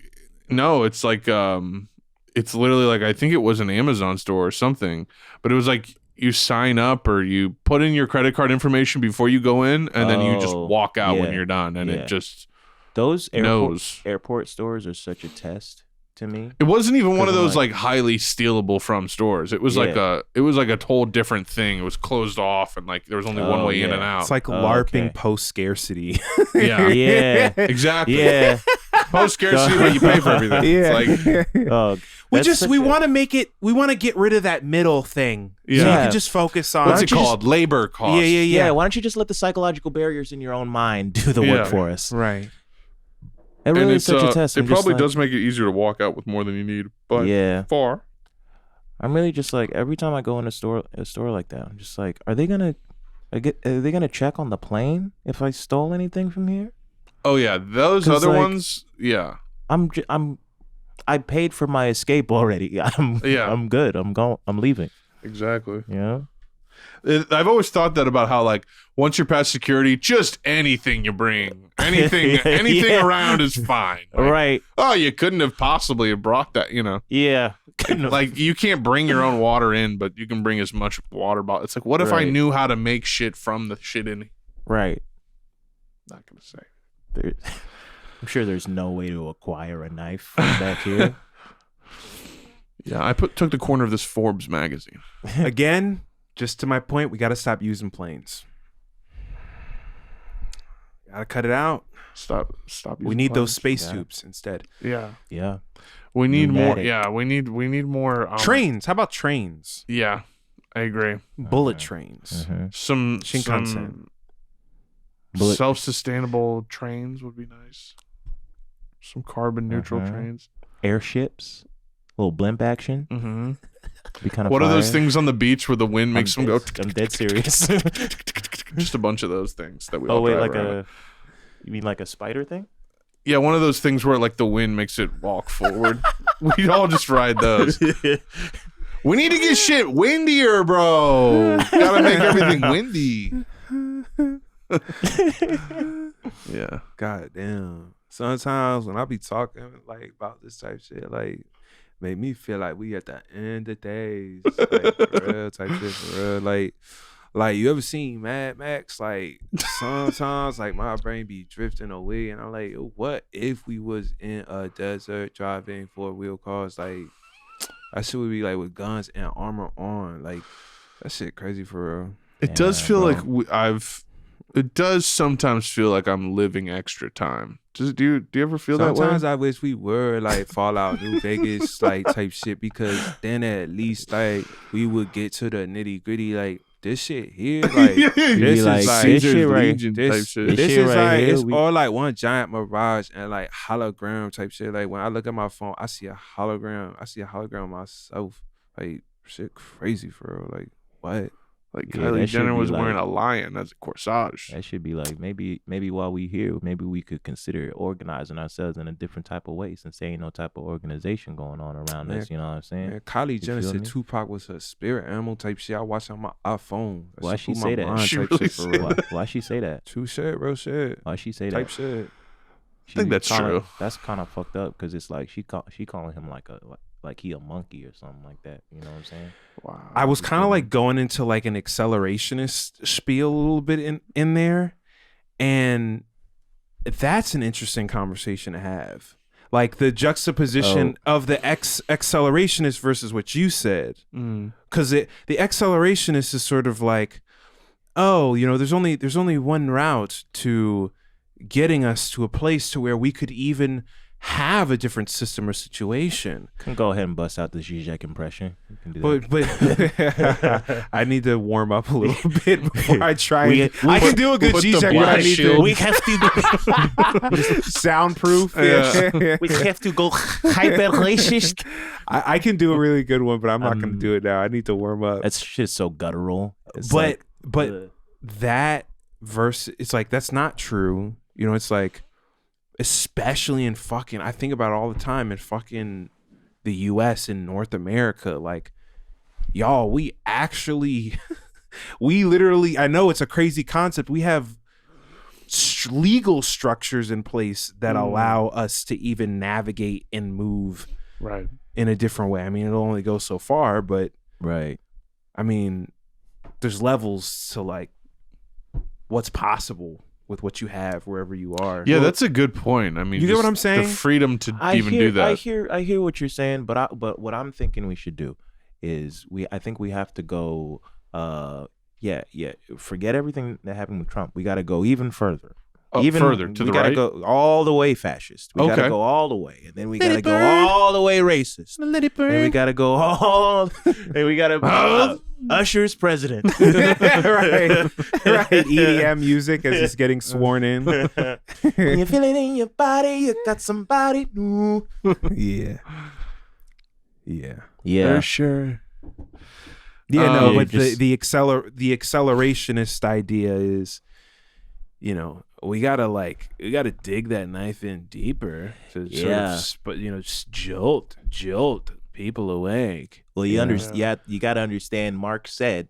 it's literally like, I think it was an Amazon store or something, but it was like you sign up or you put in your credit card information before you go in, and then you just walk out when you're done, and it just those airport stores are such a test to me. It wasn't even one of those like highly stealable from stores. It was like a whole different thing. It was closed off, and like there was only one way in and out. It's like LARPing post scarcity. Yeah, exactly. Yeah, post scarcity where you pay for everything. Yeah. It's like we want to make it. We want to get rid of that middle thing. Yeah. So you can just focus on what's it called? Labor cost. Yeah. Why don't you just let the psychological barriers in your own mind do the work for us? Right. It really is such a test. It probably does make it easier to walk out with more than you need, but far. I'm really just like, every time I go in a store like that, I'm just like, are they gonna check on the plane if I stole anything from here? Oh yeah, those other ones. Yeah, I paid for my escape already. I'm good. I'm leaving. Exactly. Yeah. I've always thought that about how like once you're past security, just anything you bring, anything around is fine. Like, right. Oh, you couldn't have possibly brought that, Yeah. Like you can't bring your own water in, but you can bring as much water bottle. It's like, what if I knew how to make shit from the shit in? Right. Not gonna say. I'm sure there's no way to acquire a knife from back here. Yeah, I took the corner of this Forbes magazine. Again, just to my point, we got to stop using planes. Got to cut it out. Stop. We need those space tubes instead. Yeah. Yeah. We need more. Pneumatic. Yeah, we need more trains. How about trains? Yeah, I agree. Bullet trains. Some Shinkansen. Self-sustainable trains would be nice. Some carbon neutral trains. Airships. A little blimp action. Mm-hmm. Be kind of what are those things on the beach where the wind makes them go? I'm dead serious. Just a bunch of those things that we. Oh all wait, drive like around. you mean like a spider thing? Yeah, one of those things where like the wind makes it walk forward. We'd all just ride those. We need to get shit windier, bro. Gotta make everything windy. Yeah. God damn. Sometimes when I be talking like about this type shit, like make me feel like we at the end of days, like for real type shit, for real. Like you ever seen Mad Max? Like sometimes like my brain be drifting away and I'm like, what if we was in a desert driving 4-wheel cars? Like that shit would be like with guns and armor on. Like that shit crazy for real. It does feel like it does sometimes feel like I'm living extra time. Do you ever feel that way? Sometimes I wish we were like Fallout New Vegas like type shit, because then at least like we would get to the nitty gritty. Like this shit here, like this is like Caesar's this shit right. Legion type shit. This shit is right like here, it's all like one giant mirage and like hologram type shit. Like when I look at my phone, I see a hologram. I see a hologram of myself. Like shit, crazy for real. Like what? Like Yeah, Kylie that should Jenner be was like- wearing a lion as a corsage. That should be like maybe while we here, maybe we could consider organizing ourselves in a different type of way, since there ain't no type of organization going on around us. You know what I'm saying? Man, Kylie Jenner feel said me? Tupac was her spirit animal type shit. I watch on my iPhone. That Why shit she blew say my that? mind She type really shit for real. Why she say that? True shit, real shit. Why she say Type that? shit. She think that's kinda- true. That's kind of fucked up, because it's like she calling him like he a monkey or something like that. You know what I'm saying? Wow. I was kind of like going into like an accelerationist spiel a little bit in there, and that's an interesting conversation to have. Like the juxtaposition of the accelerationist versus what you said, because the accelerationist is sort of like, oh, you know, there's only one route to getting us to a place to where we could even have a different system or situation. Can go ahead and bust out the Zizek impression. You can do that. But I need to warm up a little bit before I try. I can do a good Zizek, but I need to. We have to soundproof. Yeah. We have to go hyper racist. I can do a really good one, but I'm not going to do it now. I need to warm up. That's shit so guttural. It's But like, that verse, it's like that's not true. You know, it's like, especially in fucking, I think about it all the time in fucking the US and North America, like, y'all, we actually, we literally, I know it's a crazy concept. We have legal structures in place that allow us to even navigate and move right in a different way. I mean, it'll only go so far, but right. I mean, there's levels to like what's possible with what you have wherever you are. Yeah, that's a good point. I mean, you get what just I'm saying? The freedom to do that. I hear what you're saying, but what I'm thinking we should do is I think we have to go forget everything that happened with Trump. We got to go even further. Even further to the we gotta right? go all the way fascist. We gotta Okay. go all the way, and then we gotta go all the way racist. Let it burn. And we gotta go all. And we gotta Usher's president. right. EDM music as it's getting sworn in. When you feel it in your body, you got somebody new. Yeah. Yeah. Sure. Yeah, no, Yeah, but just- the accelerationist idea is, you know, we gotta dig that knife in deeper to sort Yeah. of, just jolt people awake. Well, you got to understand. Mark said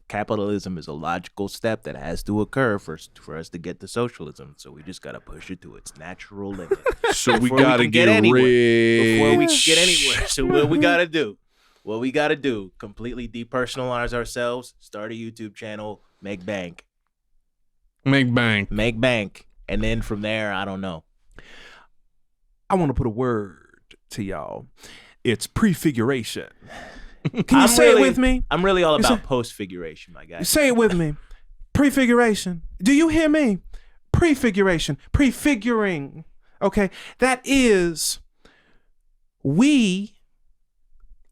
capitalism is a logical step that has to occur for us to get to socialism. So we just got to push it to its natural limit. So we got to get rich before we can get anywhere. So what we got to do? What we got to do? Completely depersonalize ourselves. Start a YouTube channel. Make bank. Make bank. And then from there, I don't know. I want to put a word to y'all. It's prefiguration. Can you say it with me? I'm really all about postfiguration, my guy. Say it with me. Prefiguration. Do you hear me? Prefiguration. Prefiguring. Okay. That is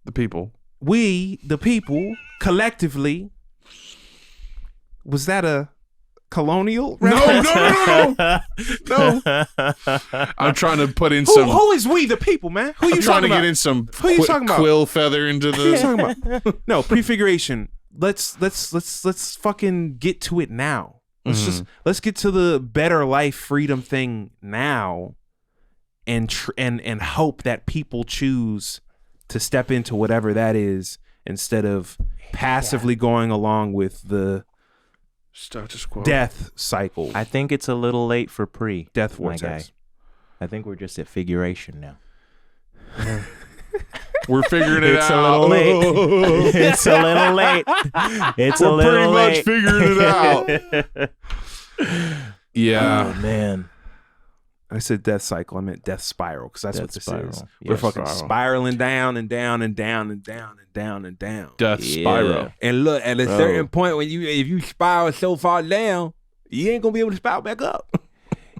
the people, collectively. Was that a colonial? No. I'm trying to put in some. Who is we the people, man? Who you trying to about? get in some Who you talking about? quill feather into Who you the. talking about? No, prefiguration. Let's fucking get to it now. Let's get to the better life, freedom thing now, and hope that people choose to step into whatever that is instead of passively going along with the status quo death cycle. I think it's a little late for death my vortex. guy. I think we're just at figuration now. We're figuring it It's out. a little late. It's a little late. It's a little late. We're pretty much figuring it out. Yeah. Oh, man. I said death cycle. I meant death spiral because that's what this is. Yeah, We're fucking spiraling down and down and down and down and down and down. Death spiral. And look, at a certain point when if you spiral so far down, you ain't gonna be able to spiral back up.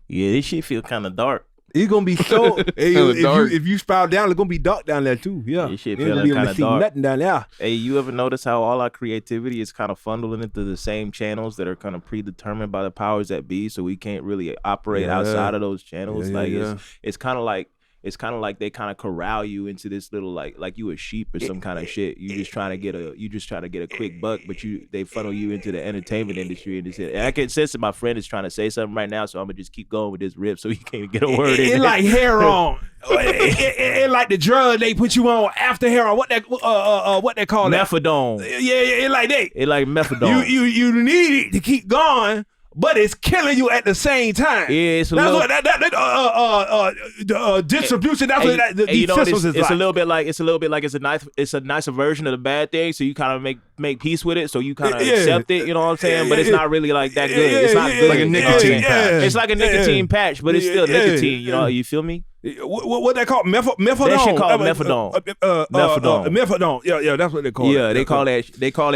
Yeah, this shit feel kind of dark. It's gonna be so. if you spiral down, it's gonna be dark down there too. Yeah, this shit you ain't gonna be able to see nothing down there. Hey, you ever notice how all our creativity is kind of funneling into the same channels that are kind of predetermined by the powers that be, so we can't really operate outside of those channels? It's kind of like they kind of corral you into this little like you a sheep or some kind of shit. You just trying to get a quick buck, but they funnel you into the entertainment industry and shit. And I can sense that my friend is trying to say something right now, so I'm gonna just keep going with this rip so he can't get a word in. It like heroin. It like the drug they put you on after heroin. What they call that? Methadone. Yeah, it like that. It like methadone. You need it to keep going, but it's killing you at the same time. Yeah, it's distribution. That's what these systems is like. It's a little bit like it's a nicer version of the bad thing. So you kind of make peace with it. So you kind of accept it. You know what I'm saying? But it's not really like that good. It's not good. Like a nicotine patch. It's like a nicotine patch, but it's still nicotine. You know? You feel me? What they call methadone? That shit called methadone. Methadone. Yeah, that's what they call it. Yeah, they call that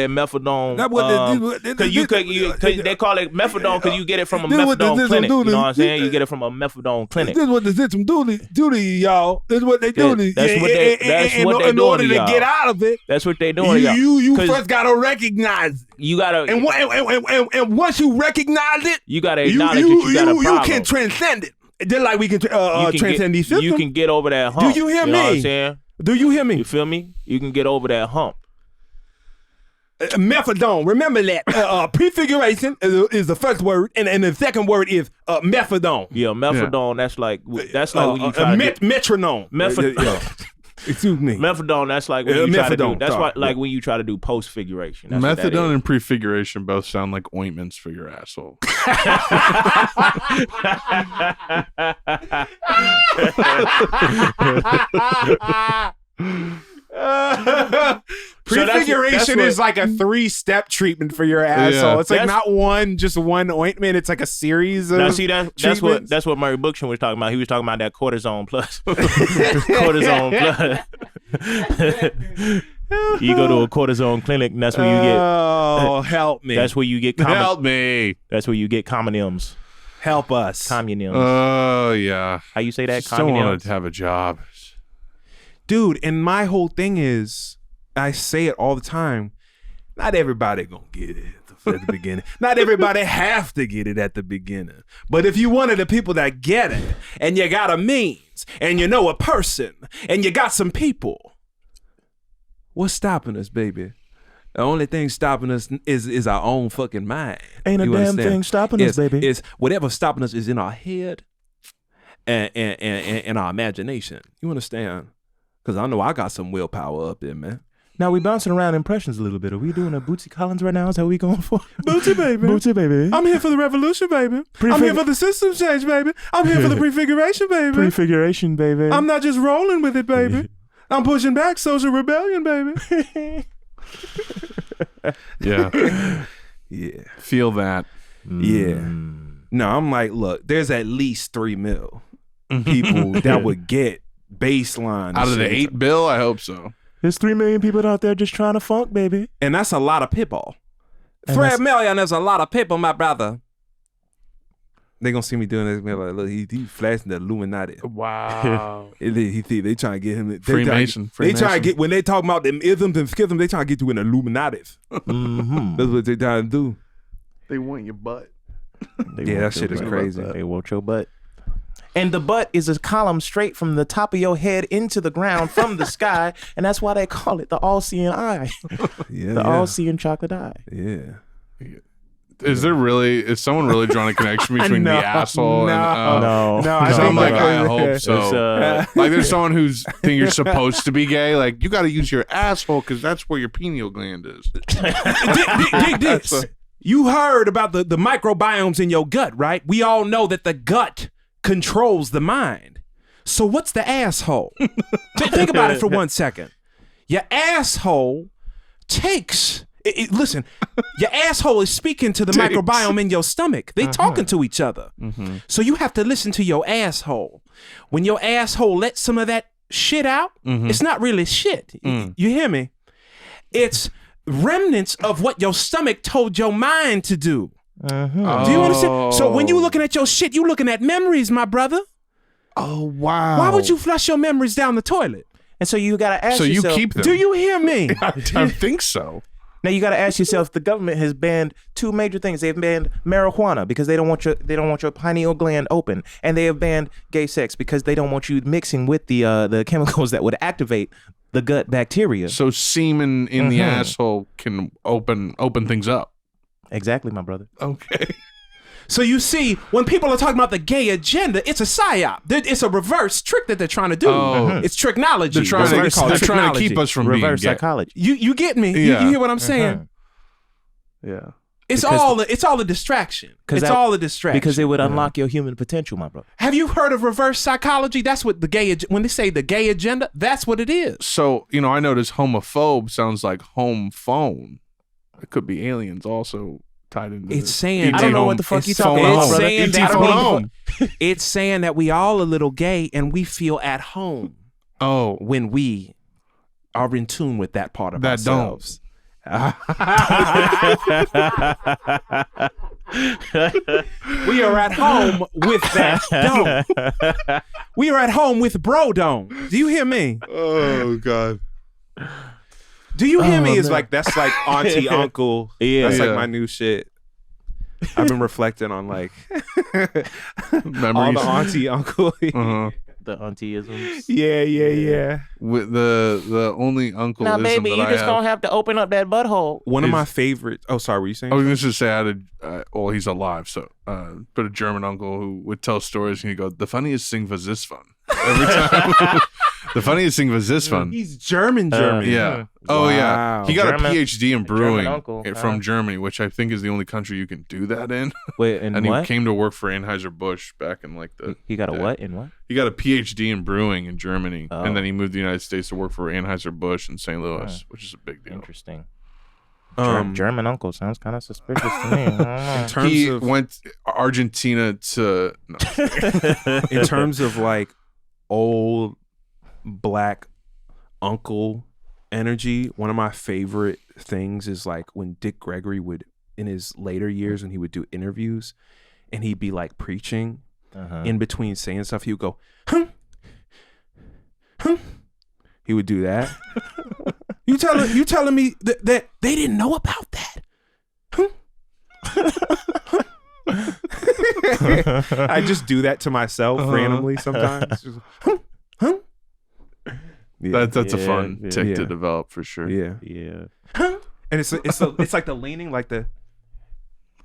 methadone. That's what they call it methadone because you get it from a methadone clinic. You know what I'm saying? You get it from a methadone clinic. This is what the system do to y'all. This is what they do to you. That's what they doing in order to to get out of it. That's what they doing. You first gotta recognize it. You gotta and once you recognize it, you gotta acknowledge that you got a problem. You can transcend it. Just like we can transcend these systems. You can get over that hump. Do you hear me? Know what I'm saying? Do you hear me? You feel me? You can get over that hump. Methadone. Remember that. Prefiguration is the first word, and the second word is methadone. Yeah, methadone. Yeah. That's like when you try to metronome. Methadone. Excuse me. Methadone. That's like when you try to do. That's like when you try to do post-figuration. Methadone and prefiguration both sound like ointments for your asshole. Prefiguration is like a 3-step treatment for your asshole. It's like not just one ointment. It's like a series of. Now, see, that's what Murray Bookchin was talking about. He was talking about that cortisone plus. Cortisone plus. You go to a cortisone clinic, and that's where you get. Oh, help me! That's where you get. Help me! That's where you get communums. Help us. Communums. Oh yeah. How you say that? Still want to have a job. Dude, and my whole thing is, I say it all the time, not everybody gonna get it at the beginning. Not everybody have to get it at the beginning. But if you one of the people that get it, and you got a means, and you know a person, and you got some people, what's stopping us, baby? The only thing stopping us is our own fucking mind. Ain't a damn thing stopping us, baby. It's whatever's stopping us is in our head and our imagination. You understand? Because I know I got some willpower up there, man. Now we bouncing around impressions a little bit. Are we doing a Bootsy Collins right now? Is that what we going for? Bootsy, baby. Bootsy, baby. I'm here for the revolution, baby. I'm here for the system change, baby. I'm here for the prefiguration, baby. Prefiguration, baby. I'm not just rolling with it, baby. I'm pushing back social rebellion, baby. Yeah. Yeah. Feel that. Yeah. No, I'm like, look, there's at least 3 mil people that would get baseline. Out of the 8 bill, I hope so. There's 3 million people out there just trying to funk, baby. And that's a lot of people. 3 million is a lot of people, my brother. They gonna see me doing this. Like, look, he flashing the Illuminati. Wow. They trying to get him. Freemason. They trying to get, when they talk about them isms and schisms, they trying to get you in the Illuminati. That's what they trying to do. They want your butt. Yeah, that shit is crazy. They want your butt. And the butt is a column straight from the top of your head into the ground from the sky, and that's why they call it the all-seeing eye. All-seeing chocolate eye. Yeah. Is someone really drawing a connection between the asshole and no. I hope so. Like there's someone who's think you're supposed to be gay. Like you got to use your asshole because that's where your pineal gland is. Dig this. You heard about the microbiomes in your gut, right? We all know that the gut controls the mind. So what's the asshole? Think about it for 1 second. Your asshole takes... listen, your asshole is speaking to the microbiome in your stomach. They talking to each other. So you have to listen to your asshole. When your asshole lets some of that shit out, it's not really shit. You hear me? It's remnants of what your stomach told your mind to do. Do you understand? So when you looking at your shit, you looking at memories, my brother. Oh, wow. Why would you flush your memories down the toilet? And so you got to ask yourself. So you keep them. Do you hear me? I think so. Now you got to ask yourself. The government has banned 2 major things. They've banned marijuana because they don't want your pineal gland open, and they have banned gay sex because they don't want you mixing with the chemicals that would activate the gut bacteria. So semen in the asshole can open things up. Exactly, my brother. Okay. So you see, when people are talking about the gay agenda, it's a psyop. It's a reverse trick that they're trying to do. It's tricknology. They're trying to keep us from reverse being gay. psychology. You get me? Yeah. You hear what I'm saying? Yeah. It's all a distraction. It's all a distraction. Because it would unlock your human potential, my brother. Have you heard of reverse psychology? That's what when they say the gay agenda, that's what it is. So, I noticed homophobe sounds like home phone. It could be aliens also tied into it's this. saying I don't know what the fuck you talking about, brother. It's saying that we all a little gay and we feel at home. Oh, when we are in tune with that part of that ourselves. We are at home with that dome. We are at home with bro dome. Do you hear me? Oh God. Do you hear me? It's like that's like auntie uncle. Yeah, that's like my new shit. I've been reflecting on like memories. All the auntie uncle. The auntie-isms. Yeah. With the only uncle. Now, baby, you just gonna have to open up that butthole. One of my favorites. Oh, sorry, were you saying? I was going to say I had well, he's alive, so but a German uncle who would tell stories and he'd go, "The funniest thing was this fun." Every time. The funniest thing was this fun. He's German. Yeah. Oh, yeah. He got German, a PhD in brewing uncle, from Germany, which I think is the only country you can do that in. Wait, and he what? came to work for Anheuser-Busch back in like the... He got a what in what? He got a PhD in brewing in Germany, and then he moved to the United States to work for Anheuser-Busch in St. Louis, which is a big deal. Interesting. German uncle sounds kind of suspicious to me. In terms he of went Argentina to... No. In terms of like old black uncle energy, one of my favorite things is like when Dick Gregory would, in his later years, when he would do interviews and he'd be like preaching in between saying stuff, he would go, he would do that. You telling me that they didn't know about that? I just do that to myself randomly sometimes. Just, Yeah. That's a fun tick to develop for sure. Yeah. And it's like the leaning like the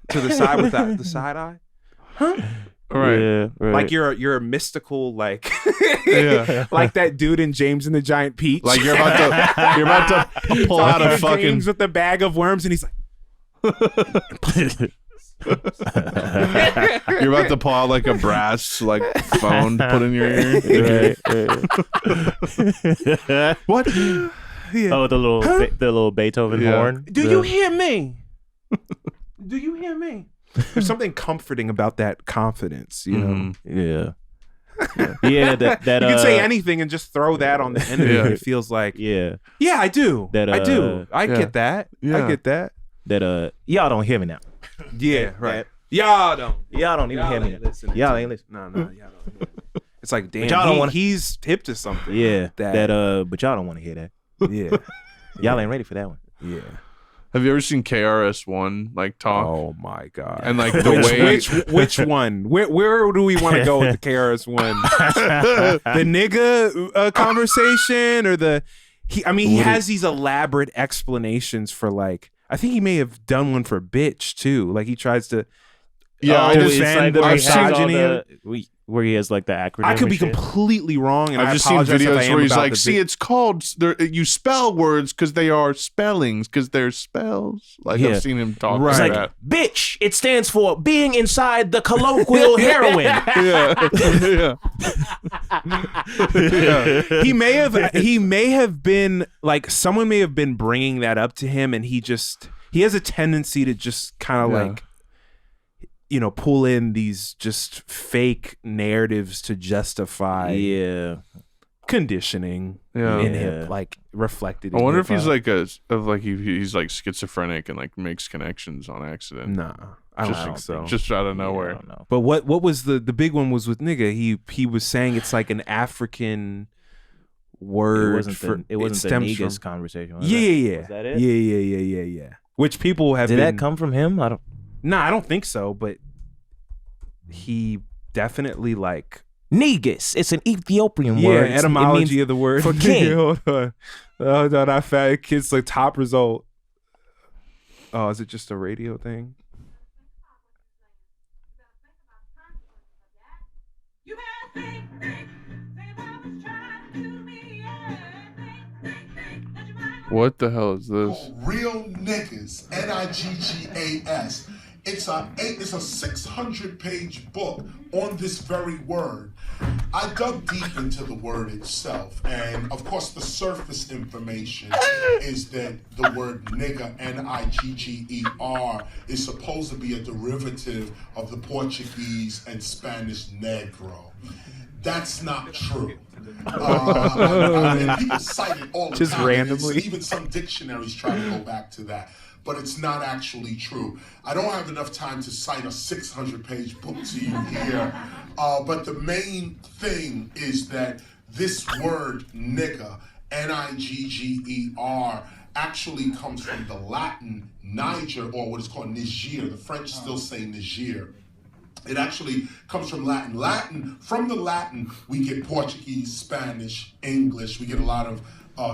to the side with the side eye. Right. Yeah, right. Like you're a mystical like Yeah. like that dude in James and the Giant Peach. Like you're about to pull out a fucking James with the bag of worms, and he's like, you're about to pull out like a brass like phone to put in your ear. Right. what? Yeah. Oh, the little Beethoven horn. Do you hear me? Do you hear me? There's something comforting about that confidence, you know. Yeah. Yeah, that you can say anything and just throw that on the end of it. It feels like, yeah, I do. I do. I get that. Yeah. I get that. That y'all don't hear me now. Yeah, right. Y'all don't even hear me. Y'all ain't listening. No, y'all don't. It's like, damn, y'all don't wanna, he's hip to something. Yeah, but y'all don't want to hear that. Yeah, y'all ain't ready for that one. Yeah. Have you ever seen KRS-One like talk? Oh my god! And like the way which one? Where do we want to go with the KRS-One? The nigga conversation or the? He has these elaborate explanations for like. I think he may have done one for bitch too. Like he tries to. Yeah, I understand the misogyny. Where he has like the acronym. I could be completely wrong, and I've just seen videos where he's like, "See, it's called you spell words because they are spellings because they're spells." Like I've seen him talk like that. Bitch, it stands for being inside the colloquial heroine. Yeah. He may have been like someone may have been bringing that up to him, and he has a tendency to just kind of like. Pull in these just fake narratives to justify conditioning in him, like reflected. I wonder if he's like he's like schizophrenic and like makes connections on accident. Nah, I don't think so. Just out of nowhere. I don't know. But what was the big one was with nigga. He was saying it's like an African word. It wasn't the niggas conversation. Was yeah. Was that it? Yeah. Which people have. Did that come from him? I don't think so, but he definitely like negus. It's an Ethiopian word. Yeah, etymology of the word for king. Hold on, I found kids like top result. Oh, is it just a radio thing? What the hell is this? Real niggas, Niggas. It's a 600-page book on this very word. I dug deep into the word itself, and of course the surface information is that the word nigger, Nigger, is supposed to be a derivative of the Portuguese and Spanish negro. That's not true. And people cite it all the just time. randomly. Even some dictionaries try to go back to that. But it's not actually true. I don't have enough time to cite a 600-page book to you here. But the main thing is that this word nigger, Nigger, actually comes from the Latin Niger, or what is called Niger. The French still say Niger. It actually comes from Latin. From the Latin, we get Portuguese, Spanish, English. We get a lot of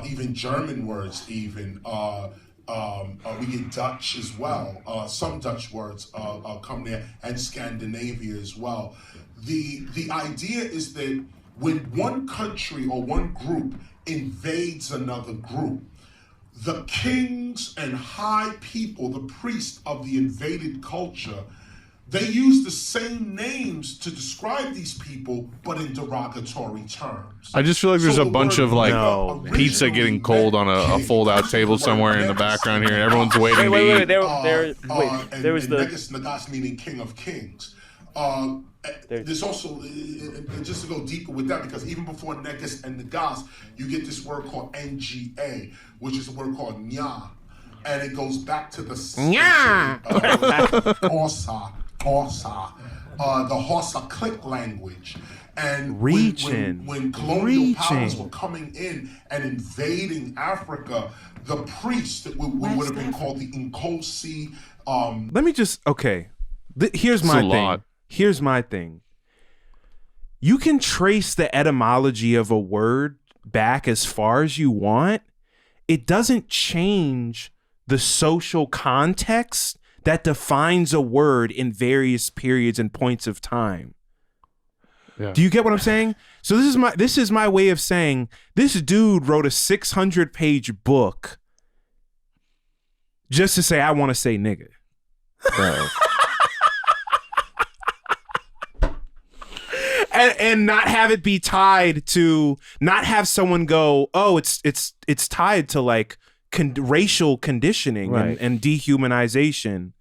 even German words even. We get Dutch as well. Some Dutch words come there, and Scandinavia as well. The idea is that when one country or one group invades another group, the kings and high people, the priests of the invaded culture, they use the same names to describe these people, but in derogatory terms. I just feel like there's a bunch of like pizza getting cold on a fold-out table somewhere in the background here. Everyone's waiting to eat. There was the Nagas meaning king of kings. There's also, just to go deeper with that, because even before Negus and Nagas, you get this word called Nga, which is a word called Nya, and it goes back to the Hausa, the Hausa click language. And when colonial powers were coming in and invading Africa, the priests would have been called the Nkosi. Let me just, here's my thing. Here's my thing. You can trace the etymology of a word back as far as you want. It doesn't change the social context that defines a word in various periods and points of time. Yeah. Do you get what I'm saying? So this is my way of saying this dude wrote a 600-page book just to say I want to say nigga. Bro. And not have it be tied to, not have someone go, oh, it's tied to like racial conditioning Right. and dehumanization.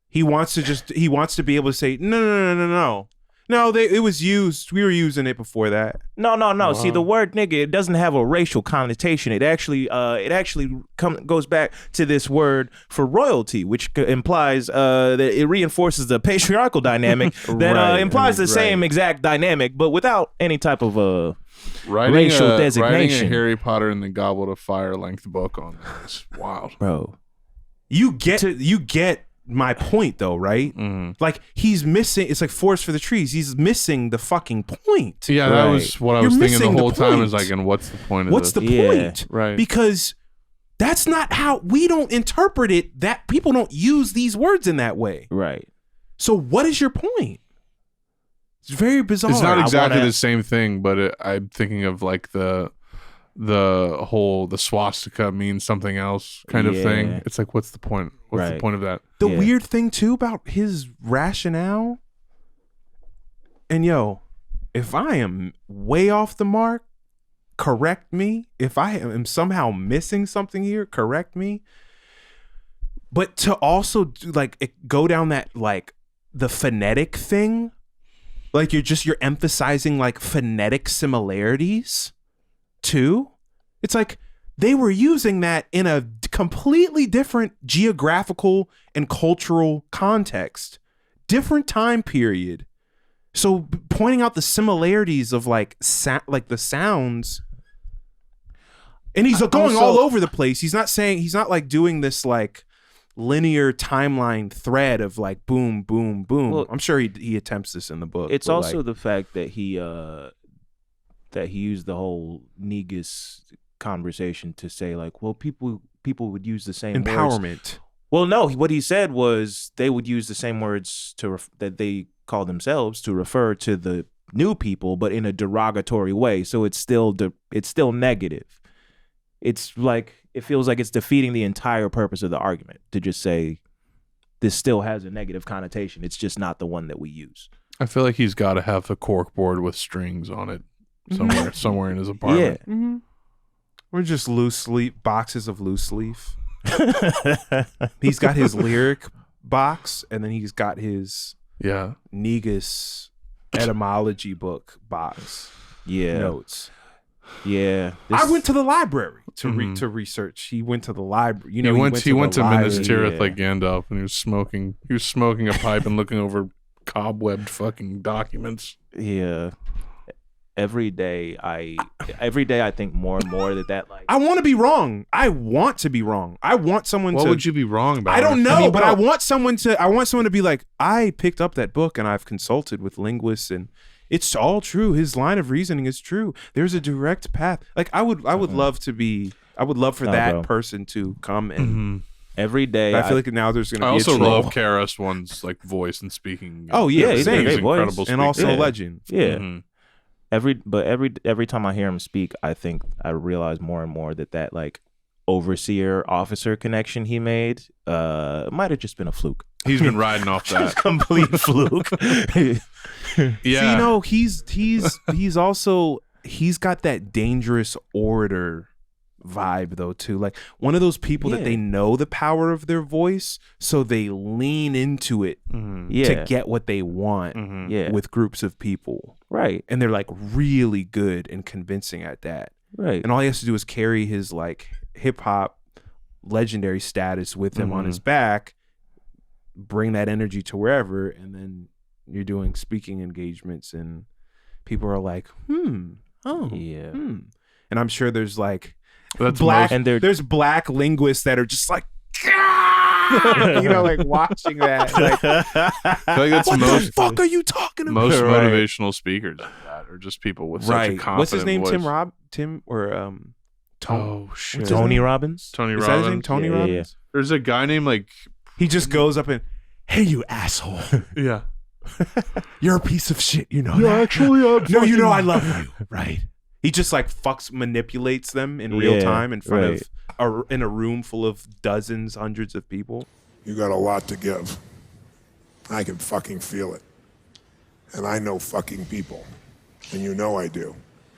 He wants to be able to say no. It was used. We were using it before that. No. See, the word nigga, it doesn't have a racial connotation. It actually goes back to this word for royalty, which implies that it reinforces the patriarchal dynamic that implies the same exact dynamic, but without any type of racial designation. Writing a Harry Potter and the Goblet of Fire length book on this is wild, bro. You get my point though, right? Like he's missing. It's like forest for the trees. He's missing the fucking point. Yeah, that was what I was thinking the whole time. Is like, and what's the point of what's this? the point? Right. Because that's not how we don't interpret it. That people don't use these words in that way. Right. So what is your point? It's very bizarre. It's not exactly the same thing, but I'm thinking of like the swastika means something else kind of thing. It's like, what's the point? What's the point of that? The weird thing too about his rationale, and if I am way off the mark, correct me. If I am somehow missing something here, correct me. But to also go down that like the phonetic thing, like you're emphasizing like phonetic similarities too. It's like they were using that in a completely different geographical and cultural context, different time period. So pointing out the similarities of like the sounds, and he's going all over the place. He's not like doing this like linear timeline thread of like boom, boom, boom. Well, I'm sure he attempts this in the book. It's also the fact that he used the whole Negus conversation to say like, well, people would use the same empowerment. Words. Well, no, what he said was they would use the same words that they call themselves to refer to the new people, but in a derogatory way. So it's still negative. It's like it feels like it's defeating the entire purpose of the argument to just say this still has a negative connotation. It's just not the one that we use. I feel like he's got to have a cork board with strings on it somewhere in his apartment. Yeah. Mm-hmm. Or just boxes of loose leaf. He's got his lyric box, and then he's got his Negus etymology book box. Notes. Yeah. I went to the library to research. He went to the library. He went to Minas Tirith like Gandalf, and he was smoking a pipe and looking over cobwebbed fucking documents. Yeah. Every day I think more and more that like I want to be wrong. I want to be wrong. I want someone What would you be wrong about? I don't know, but I want someone to be like, I picked up that book and I've consulted with linguists and it's all true. His line of reasoning is true. There's a direct path. Like I would love for that person to come and every day. I feel like now there's going to be I also a troll. love KRS-One's like voice and speaking. Oh yeah, he's same. a great voice. Incredible and also speaker. a legend. Yeah. Mm-hmm. Every time I hear him speak, I think I realize more and more that like overseer officer connection he made might have just been a fluke. He's been riding off that complete fluke. Yeah. See, he's also got that dangerous orator vibe though too, like one of those people that they know the power of their voice, so they lean into it to get what they want with groups of people, right? And they're like really good and convincing at that, right? And all he has to do is carry his like hip hop legendary status with him on his back, bring that energy to wherever, and then you're doing speaking engagements and people are like and I'm sure there's like there's black linguists that are just like like watching that like, I feel like that's what the fuck are you talking about? Most motivational speakers like that are just people with such a confident What's his name? voice. Tony Robbins? Tony Is Robbins. that his name? Tony Robbins? There's a guy named like he just goes up and, hey you asshole. Yeah. You're a piece of shit, you know. Yeah, that? actually, no, you know I love you, right? He just like manipulates them in real time in front of in a room full of dozens, hundreds of people. You got a lot to give. I can fucking feel it. And I know fucking people. And you know I do.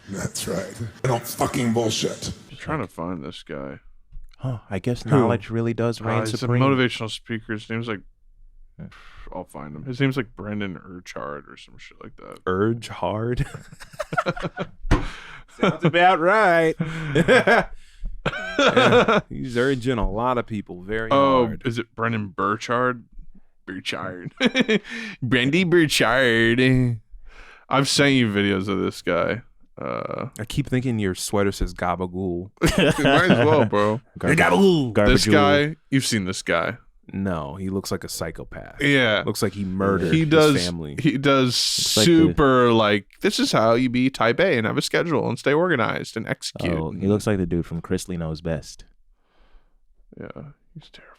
That's right. I don't fucking bullshit. I'm trying to find this guy. Huh, I guess knowledge really does reign He's a supreme. motivational speaker. His name's like, I'll find him. His name's like Brendan Urchard or some shit like that. Urge hard. Sounds about right. Yeah, he's urging a lot of people very hard. Is it Brendan Burchard? Burchard. Brandy Burchard. I've sent you videos of this guy. I keep thinking your sweater says gabagool. Might as well, bro. Gabagool. This guy, you've seen this guy. No, he looks like a psychopath. Yeah. Looks like he murdered his family. He does super like this is how you be type A and have a schedule and stay organized and execute. Oh, he looks like the dude from Chrisley Knows Best. Yeah, he's terrifying.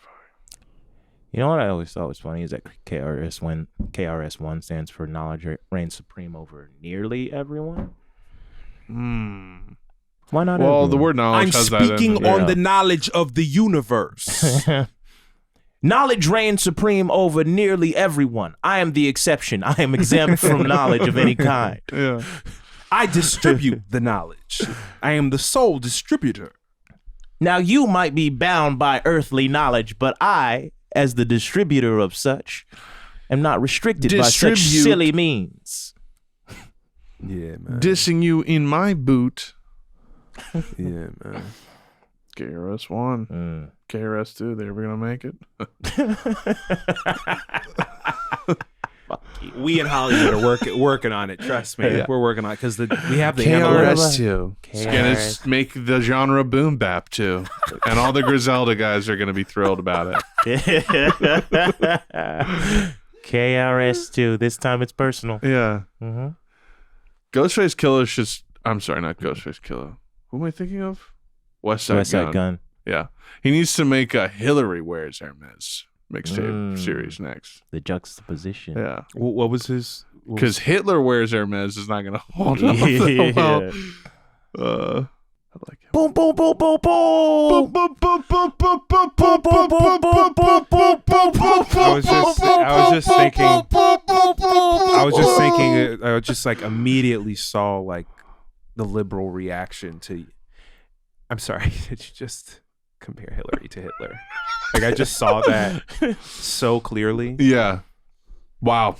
You know what I always thought was funny is that KRS-One stands for knowledge reigns supreme over nearly everyone. Why not? Well, everyone? the word knowledge I'm has that in speaking it. on the knowledge of the universe. Knowledge reigns supreme over nearly everyone. I am the exception. I am exempt from knowledge of any kind. Yeah. I distribute the knowledge. I am the sole distributor. Now you might be bound by earthly knowledge, but I, as the distributor of such, am not restricted by such silly means. Yeah, man. Dissing you in my boot. Yeah, man. KRS-One. KRS-2, they ever gonna make it? We in Hollywood are working on it. Trust me, Yeah. we're working on it because we have the KRS-2. It's gonna make the genre boom bap too, and all the Griselda guys are gonna be thrilled about it. KRS-2. This time it's personal. Yeah. Mm-hmm. Ghostface Killah should. I'm sorry, not Ghostface Killah. Who am I thinking of? Westside Gunn. Yeah, he needs to make a Hillary Wears Hermes mixtape series next. The juxtaposition. Yeah. What was his? Because Hitler Wears Hermes is not going to hold up that well. I like him. Boom, boom, boom, boom, boom. I just like immediately saw like the liberal reaction to. I'm sorry, did you just compare Hillary to Hitler? Like I just saw that so clearly. Yeah. Wow.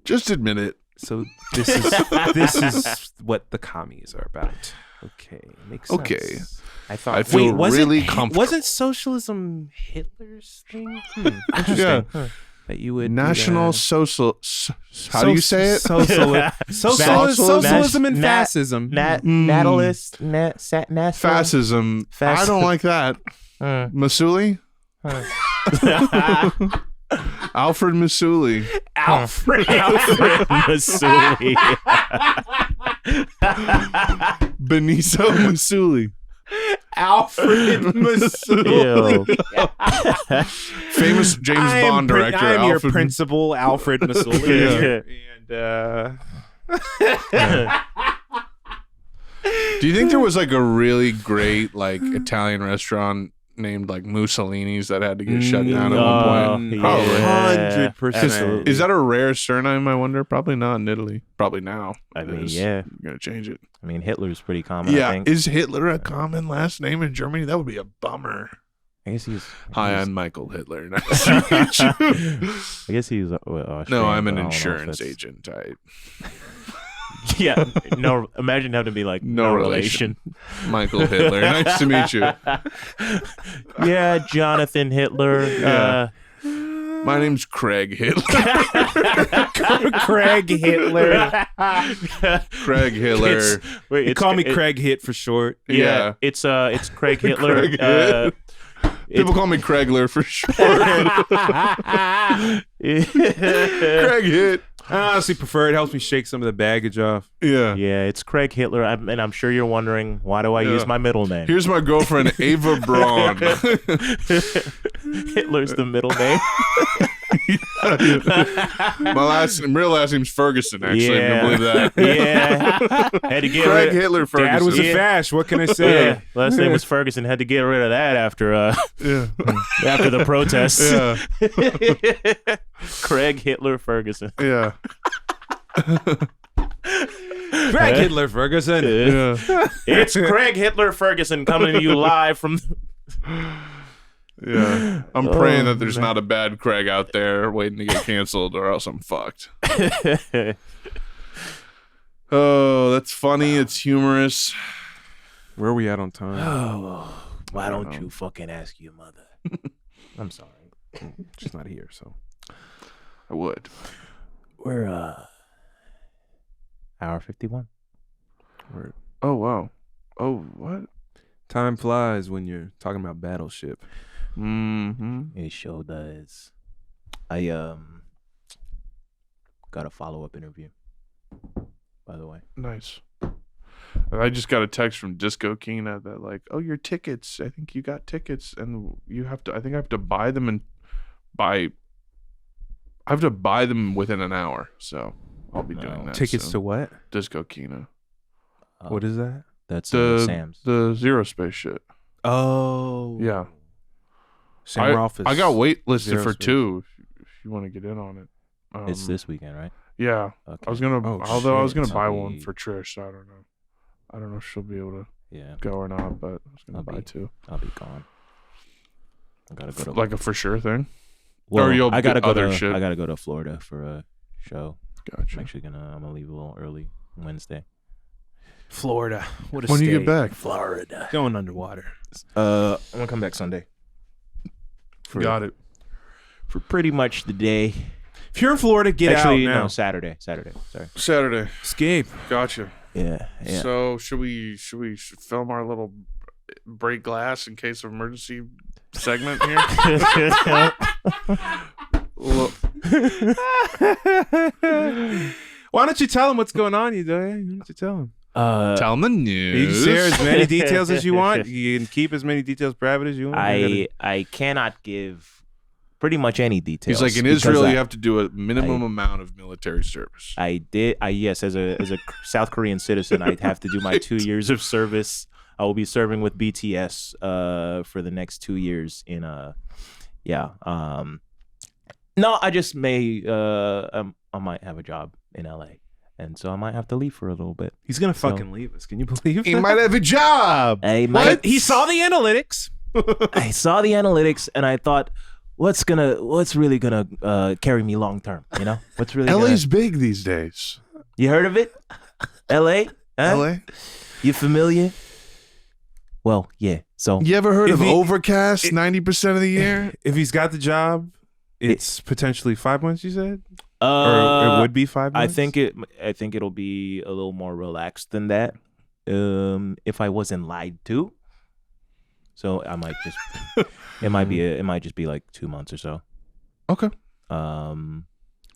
Just admit it. So this is what the commies are about. Okay, makes sense. Okay. I thought. I feel really comfortable. Wasn't socialism Hitler's thing? Interesting. Yeah. That you would National Social. How do you say it? Socialism and fascism. Natalist. Fascism. I don't like that. Masuli? Alfred Masuli. Alfred Masuli. Benito Masuli. Alfred Masuli. Famous James Bond director. I'm Alfred. your principal, Alfred Masuli. And do you think there was like a really great like Italian restaurant named like Mussolini's that had to get shut down at one point? Probably. 100%. Is that a rare surname, I wonder? Probably not in Italy. Probably now. I mean, yeah. I'm going to change it. I mean, Hitler's pretty common, I Yeah. think. Is Hitler a common last name in Germany? That would be a bummer. I guess he's... Hi, I'm Michael Hitler. Nice to meet you. I guess he's Austrian. No, I'm an but I don't know if insurance that's- agent. Yeah, no. Imagine having to be like No relation. Michael Hitler. Nice to meet you. Yeah, Jonathan Hitler. Yeah. My name's Craig Hitler. Craig Hitler. Craig Hitler. You call me Craig Hit for short. Yeah. It's Craig Hitler. Craig Hit. People call me Craigler for short. Craig Hit. I honestly prefer it. Helps me shake some of the baggage off. Yeah. Yeah, it's Craig Hitler. And I'm sure you're wondering, why do I use my middle name? Here's my girlfriend, Ava Braun. Hitler's the middle name. real last name's Ferguson. Actually, I can believe that. Yeah, had to get Craig Hitler Ferguson. Dad was a fash. What can I say? Yeah. Last name was Ferguson. Had to get rid of that after after the protests. Yeah. Craig Hitler Ferguson. Yeah. Craig Hitler Ferguson. Yeah. It's Craig Hitler Ferguson coming to you live from. Yeah. I'm praying that there's not a bad Craig out there waiting to get canceled, or else I'm fucked. Oh, that's funny. It's humorous. Where are we at on time? Oh, why don't you fucking ask your mother? I'm sorry. She's not here, so I would. We're hour 51. Oh wow. Oh what? Time flies when you're talking about Battleship. It sure does. I got a follow-up interview, by the way. Nice. I just got a text from Disco Kina that like, oh, your tickets. I think you got tickets, and you have to. I think I have to buy them I have to buy them within an hour, so I'll be doing that. Tickets soon. to what? Disco Kina. What is that? That's Sam's. The Zero Space shit. Oh. Yeah. Sam Rolfe is I got waitlisted Zero for Space. 2 if you want to get in on it. It's this weekend, right? Yeah. Okay. I was gonna I was gonna buy I'll one be- for Trish, so I don't know. I don't know if she'll be able to Yeah. go or not, but I was gonna buy 2. I'll be gone. I gotta go to Like a for sure thing. Well, or you'll I gotta get go other to shit. I gotta go to Florida for a show. Gotcha. I'm actually I'm gonna leave a little early Wednesday. Florida. What a When state. you get back? Florida. Going underwater. I'm gonna come back Sunday. Got it. For pretty much the day. If you're in Florida, get Actually, out now. no, Saturday. Sorry. Saturday. Escape. Gotcha. Yeah. So should we film our little break glass in case of emergency segment here? Well, Why don't you tell him what's going on, Yedoye? Why don't you tell him? tell them the You news. can share as many details as you want. You can keep as many details private as you want. I cannot give pretty much any details. He's like, in because Israel, you have to do a minimum amount of military service. Yes, as a South Korean citizen, I'd have to do my 2 years of service. I will be serving with BTS for the next 2 years in no, I just may I might have a job in LA. And so I might have to leave for a little bit. He's gonna fucking leave us. Can you believe He that? might have a job. He saw the analytics. I saw the analytics and I thought, what's really gonna carry me long term? You know, what's really LA's big these days. You heard of it? LA? Huh? LA? You familiar? Well, yeah. So You ever heard If of he- Overcast 90% of the year? If he's got the job, it's potentially 5 months. You said, or it would be 5 months. I think it'll be a little more relaxed than that. If I wasn't lied to. So I might just it might just be like 2 months or so. Okay. And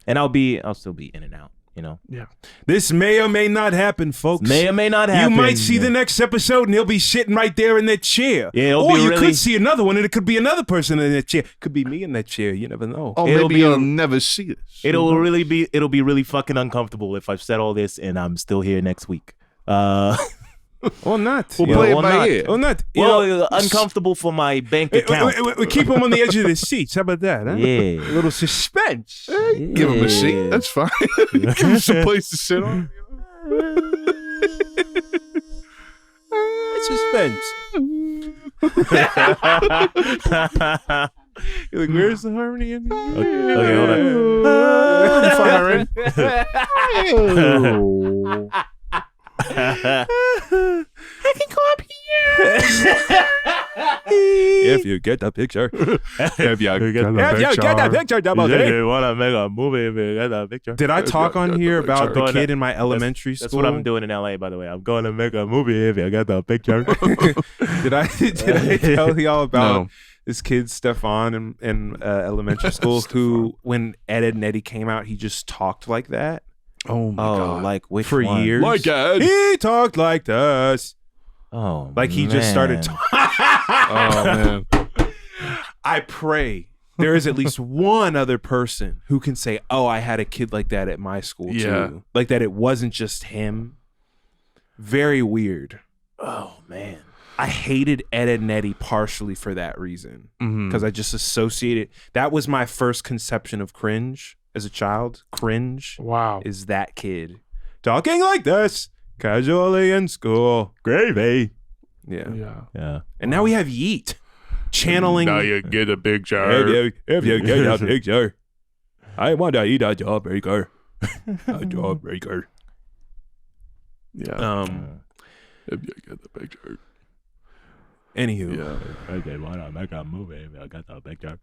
I'll still be in and out, you know. Yeah. This may or may not happen, folks. May or may not happen. You might see the next episode, and he'll be sitting right there in that chair. Yeah, it'll or be you really- could see another one, and it could be another person in that chair. Could be me in that chair. You never know. Oh, It'll maybe be you'll a- never see this. It'll be really fucking uncomfortable if I've said all this and I'm still here next week. Or not. We'll You play know, it by ear. Or not. You Well, know, uncomfortable for my bank account. we keep him on the edge of the seats. How about that? Huh? Yeah. A little suspense. Give him a seat. That's fine. Give him some place to sit on. Suspense. You're like, where's the harmony in here? Okay, hold on. I can go up here. If you get the picture. If you get the picture, double D. You wanna make a movie if you get a picture? Did I talk on here about the kid in my elementary school? That's what I'm doing in LA, by the way. I'm going to make a movie if you get the picture. Did I tell y'all about No. this kid Stefan in elementary school who, when Ed and Eddy came out, he just talked like that Oh my god. like which for one? years. Like Ed. He talked like this. Oh, Like he just started man. talking. Oh man. I pray there is at least one other person who can say, oh, I had a kid like that at my school too. Like that it wasn't just him. Very weird. Oh, man. I hated Ed and Eddy partially for that reason. Because I just associated. That was my first conception of cringe as a child. Cringe. Wow. Is that kid talking like this casually in school. Gravy. Yeah. And now we have Yeet channeling. Now you get a picture. If you get a picture, I want to eat a jawbreaker. A jawbreaker. Yeah. If you get the picture. Anywho. Yeah. I did want to make a movie. I got the picture.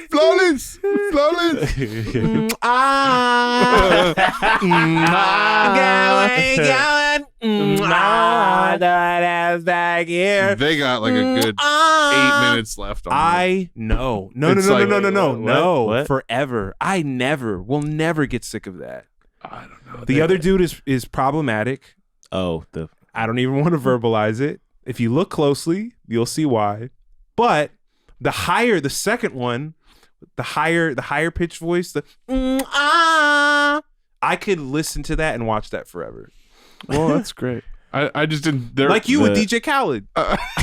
Flawless. They got like a good 8 minutes left on I know. No. Forever. I will never get sick of that. I don't know. The other dude is problematic. Oh, I don't even want to verbalize it. If you look closely, you'll see why. But the second one, the higher pitched voice, I could listen to that and watch that forever. Well, that's great. I just didn't like you with DJ Khaled.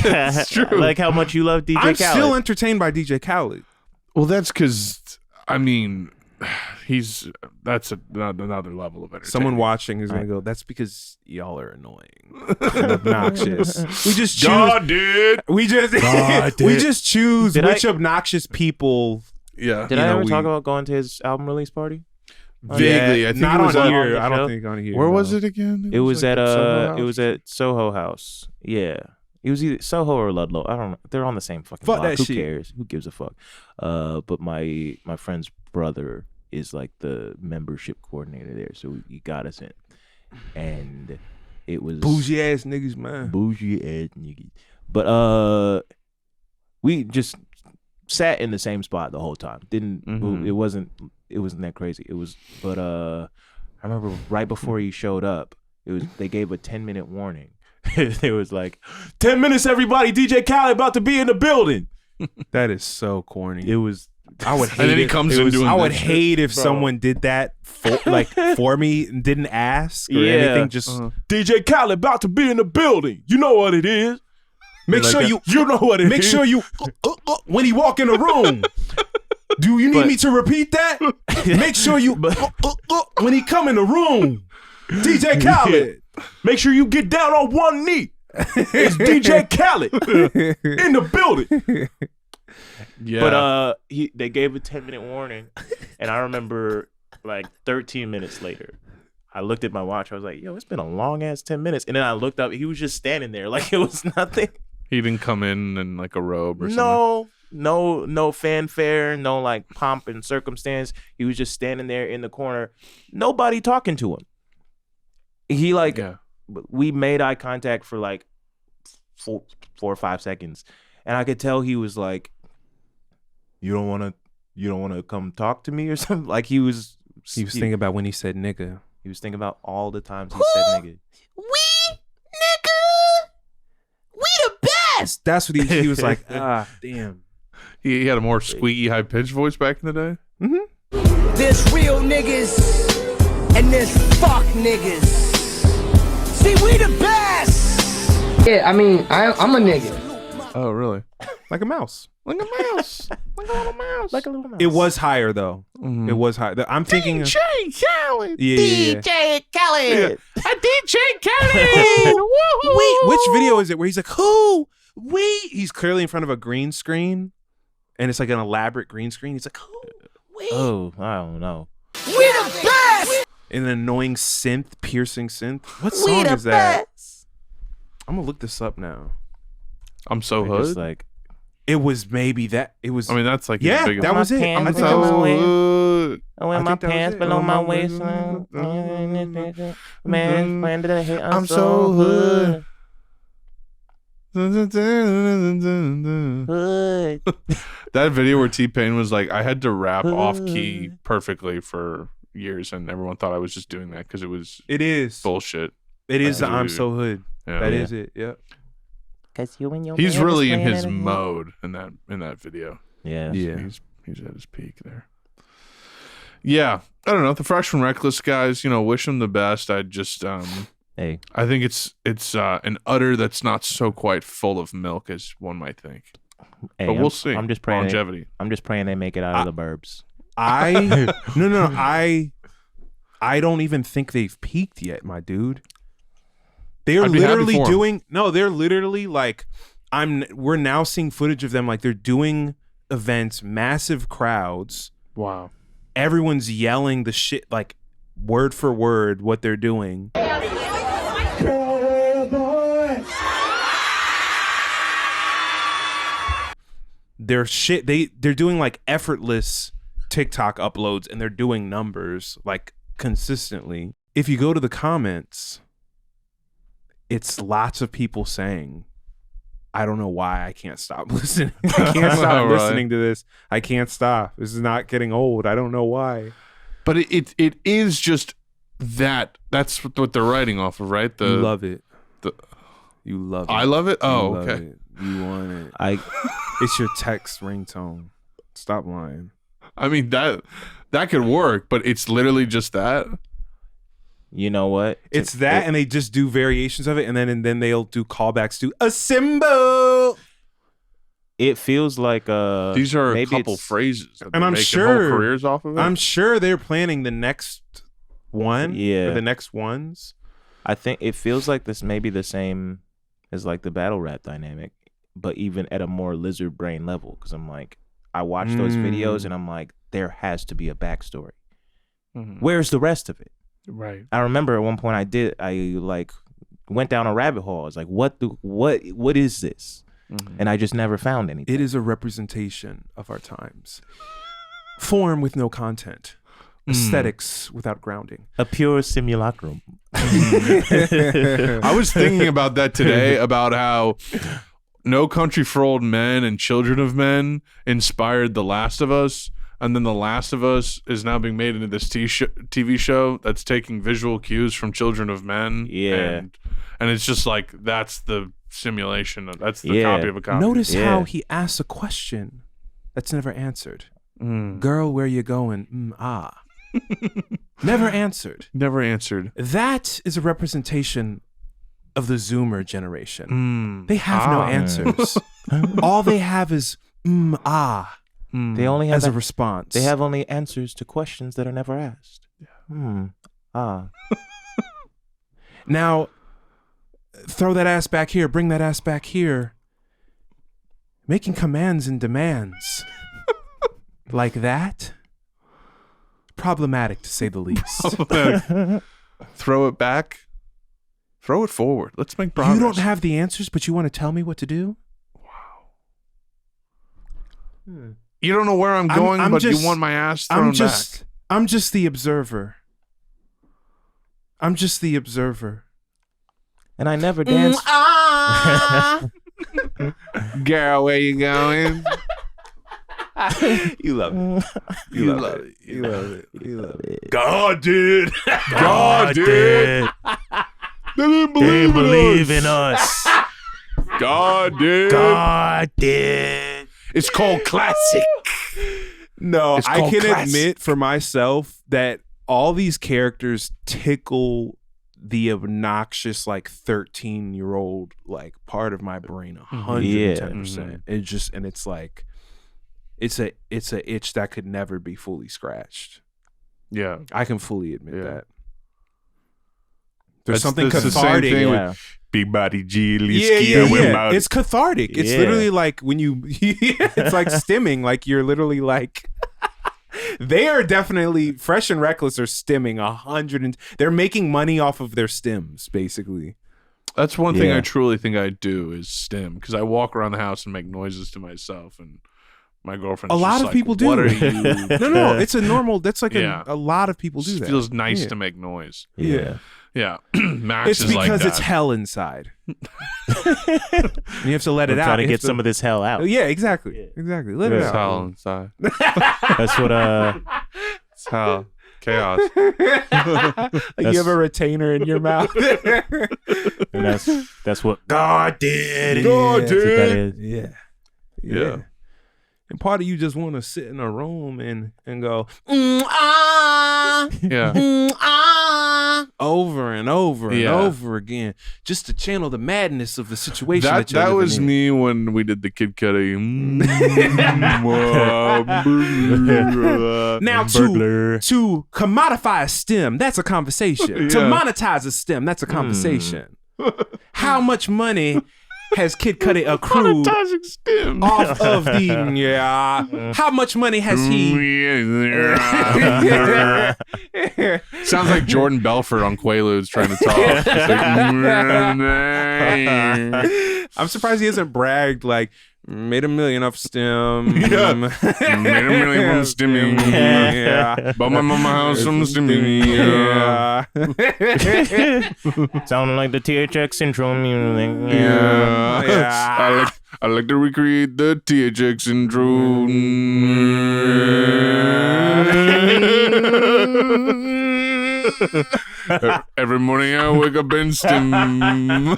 It's true. Like how much you love DJ Khaled. I'm still entertained by DJ Khaled. Well, that's because I mean, that's another level of entertainment. Someone watching is gonna go, that's because y'all are annoying and obnoxious. We just choose. We just choose which obnoxious people. Yeah. Did I ever talk about going to his album release party? Vaguely, I think not it was on here. I don't think on here. Where was it again? It was at Soho House. Yeah. It was either Soho or Ludlow. I don't know. They're on the same fucking block. That Who shit. cares? Who gives a fuck? But my friend's brother is like the membership coordinator there, so he got us in. And it was bougie ass niggas, man. Bougie ass niggas. But we just sat in the same spot the whole time. Didn't move. It wasn't that crazy. It was, but I remember right before he showed up, they gave a 10-minute warning. It was like 10 minutes, everybody. DJ Khaled about to be in the building. That is so corny. It was. I would hate and then he comes in doing I would that hate shit. if someone did that for me and didn't ask or anything. Just DJ Khaled about to be in the building. You know what it is. make like sure that. you know what it is. Make sure you when he walk in the room. Do you need me to repeat that? Make sure you when he come in the room. DJ Khaled. Make sure you get down on one knee. It's DJ Khaled in the building. Yeah. But they gave a 10-minute warning, and I remember like 13 minutes later, I looked at my watch. I was like, "Yo, it's been a long ass 10 minutes." And then I looked up. He was just standing there, like it was nothing. He didn't come in like a robe or something. No fanfare, no like pomp and circumstance. He was just standing there in the corner, nobody talking to him. He we made eye contact for like 4 or 5 seconds, and I could tell he was like, you don't want to come talk to me or something. Like he was thinking about when he said nigga. He was thinking about all the times he said nigga. We the best. That's what he was like. Damn. He had a more squeaky, high pitched voice back in the day. There's real niggas and there's fuck niggas. See, we the best. Yeah, I mean, I'm a nigga. Oh, really? Like a mouse. Like a mouse. Like a little mouse. Like a little mouse. It was higher though. It was high. I'm thinking DJ Khaled. Yeah. DJ Khaled. A DJ Khaled. Wait, which video is it where he's like, who? He's clearly in front of a green screen, and it's like an elaborate green screen. He's like, who? Oh, I don't know. We the best. An annoying piercing synth. What song is that? I'm gonna look this up now. I'm so Like, hood. just like It was maybe that. It was. I mean, that's like yeah, his biggest that was it. pants I think below that my was waist. hood. I wear I my think that was pants it. below my waist. Man, when did I hit? I'm so hood. Hood. That video where T-Pain was like, I had to rap off key perfectly for years, and everyone thought I was just doing that because it was It is bullshit. It is the Dude. I'm so hood. Yeah. That Yeah. is it. Yep. 'Cause you and your He's man really is in playing his it again. mode in that video. Yeah. He's at his peak there. Yeah, I don't know. The Fresh and Reckless guys, wish him the best. I just hey, I think it's an udder that's not so quite full of milk as one might think. Hey, but we'll see. I'm just praying. Longevity. I'm just praying they make it out of the burbs. I don't even think they've peaked yet, my dude. They're I'd be happy literally for 'em. doing they're literally like we're now seeing footage of them like they're doing events, massive crowds. Wow. Everyone's yelling the shit like word for word what they're doing. They're doing like effortless TikTok uploads and they're doing numbers like consistently. If you go to the comments, it's lots of people saying, I don't know why I can't stop listening. I can't stop listening to this. I can't stop. This is not getting old. I don't know why. But it is just that. That's what they're writing off of, right? You love it. You love it. I love it? Oh, You love okay. it. You want it. It's your text ringtone. Stop lying. I mean, that could work, but it's literally just that. You know what? It's that, and they just do variations of it, and then they'll do callbacks to a symbol. It feels like these are a couple phrases, and I'm sure whole careers off of it. I'm sure they're planning the next one. Yeah, or the next ones. I think it feels like this may be the same as like the battle rap dynamic, but even at a more lizard brain level. Because I'm like, I watch those videos, and I'm like, there has to be a backstory. Mm-hmm. Where's the rest of it? Right. I remember at one point I like went down a rabbit hole. I was like, what is this? Mm-hmm. And I just never found anything. It is a representation of our times. Form with no content. Aesthetics without grounding. A pure simulacrum. I was thinking about that today, about how No Country for Old Men and Children of Men inspired The Last of Us. And then The Last of Us is now being made into this TV show that's taking visual cues from Children of Men. Yeah. And it's just like, that's the simulation. That's the copy of a copy. Notice how he asks a question that's never answered. Girl, where you going? Never answered. Never answered. That is a representation of the Zoomer generation. They have no answers. All they have is They only have as a response. They have only answers to questions that are never asked. Now, throw that ass back here. Bring that ass back here. Making commands and demands like that. Problematic, to say the least. Throw it back. Throw it forward. Let's make progress. You don't have the answers, but you want to tell me what to do? You don't know where I'm going, but you want my ass thrown back. I'm just the observer. I'm just the observer. And I never danced. Girl, where you going? You love it. You love it. You love it. You love it. God did. God did. They didn't believe in us. God did. God did. It's called classic. No, It's I called can classic. admit for myself that all these characters tickle the obnoxious like 13-year-old like part of my brain 110%. It just, and it's like it's a itch that could never be fully scratched. Yeah, I can fully admit that. That's There's something the same cathartic. thing with Big Body G. Yeah. It's cathartic. It's literally like when you it's like stimming, like you're literally like they are definitely Fresh and Reckless are stimming 100 and they're making money off of their stems basically. That's one thing I truly think I do is stim, because I walk around the house and make noises to myself, and my girlfriend. A lot of people do. What are you? No, it's a normal. That's like a lot of people do It that. feels nice to make noise. Yeah. Max It's is like because that. it's hell inside. And you have to let it out. Trying to You get have some of this hell out. Yeah, exactly. Exactly. Let it It's out. hell inside. That's what It's hell. Chaos. Like you have a retainer in your mouth. And that's what God did. God That's what that did. is. Yeah. And part of you just want to sit in a room and go over and over and over again, just to channel the madness of the situation. That was me when we did the Kid Cudi. Now to commodify a STEM, that's a conversation. To monetize a STEM, that's a conversation. How much money has Kid Cudi accrued off of the how much money has he Sounds like Jordan Belfort on Quaaludes trying to talk. I'm surprised he hasn't bragged like made $1 million off STEM. Made $1 million from stimming. Bought my mama house from stimming. Sounding like the THX syndrome music. I like to recreate the THX syndrome. Every morning I wake up and stim. And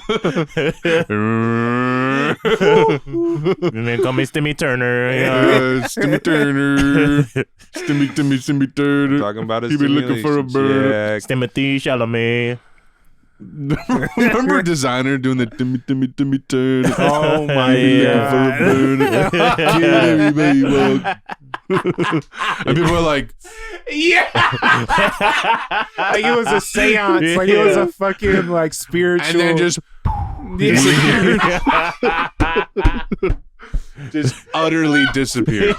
then call me Stimmy Turner. Stimmy Turner. Stimmy Turner. Talking about his He be looking for a bird. Timothy Chalamet. Remember Designer doing the Timmy Turner? Oh my God. And people were like, like it was a seance, like it was a fucking like spiritual, and then just utterly disappeared.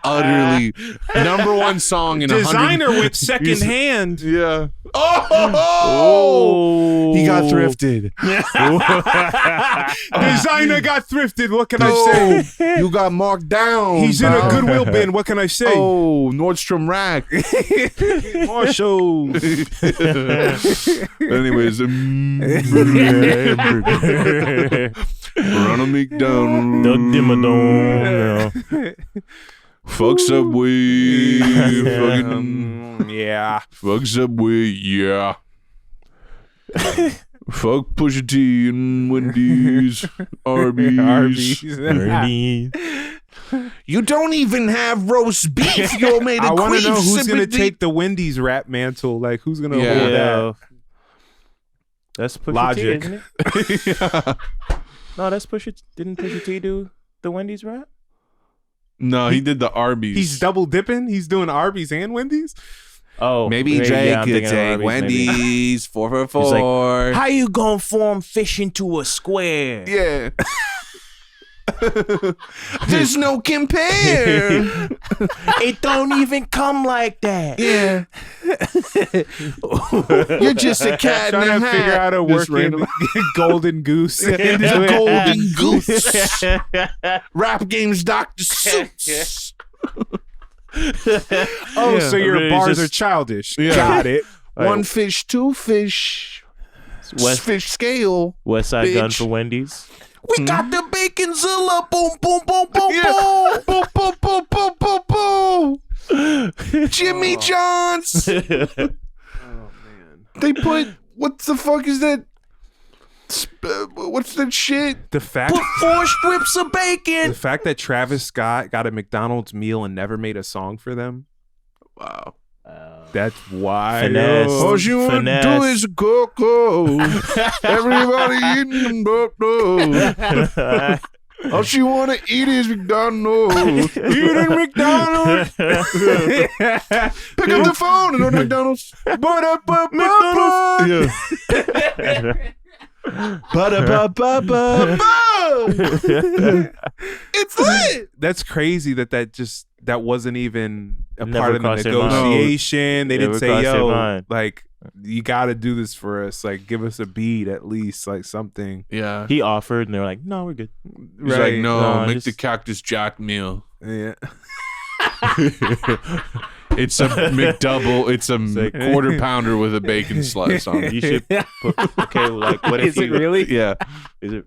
Utterly. Number one song in Designer with second hand. Yeah. Oh! He got thrifted. Designer got thrifted. What can I say? You got marked down. He's in a Goodwill bin. What can I say? Oh, Nordstrom Rack. Marshall. Anyways, Ronald McDonald. Doug Dimmadome. Fuck Subway. Fuck Subway. Yeah. Fuck Pusha T and Wendy's. Arby's. You don't even have roast beef. You made a I want to know who's going to take the Wendy's rap mantle. Like, who's going to hold that? That's Pusha Logic. T, isn't it? No, that's Pusha. Didn't Pusha T do the Wendy's rap? No, he did the Arby's. He's double dipping. He's doing Arby's and Wendy's. Oh, maybe Drake could take Wendy's 4 for 4. Like, how you gonna form fish into a square? Yeah. There's no compare. It don't even come like that. Yeah. You're just a cat in a Trying to hat. figure out a working golden goose. Golden goose. Rap games, Dr. Seuss. So your bars are childish. Yeah. Got it. One fish, two fish. Fish scale. Westside Gunn for Wendy's. We got the baconzilla. Boom, boom, boom, boom, boom. Boom, boom, boom, boom, boom, boom. Jimmy John's. They put, what the fuck is that? What's that shit? The fact Put 4 strips of bacon. The fact that Travis Scott got a McDonald's meal and never made a song for them. Wow. That's why. All you want to do is cocoa. Everybody eating them. All she want to eat is McDonald's. Eating McDonald's. Pick up the phone and go to McDonald's. McDonald's. It's lit. That's crazy that wasn't even a Never part of the crossed their mind. negotiation. They didn't Never say, crossed their yo, mind. like, you got to do this for us. Like, give us a beat at least, like something. Yeah. He offered, and they were like, "No, we're good." He's like, no, No, make just- the Cactus Jack meal. Yeah. It's a McDouble. It's a quarter pounder with a bacon slice on it. You should put, okay, like, what if Is it really? Yeah. Is it?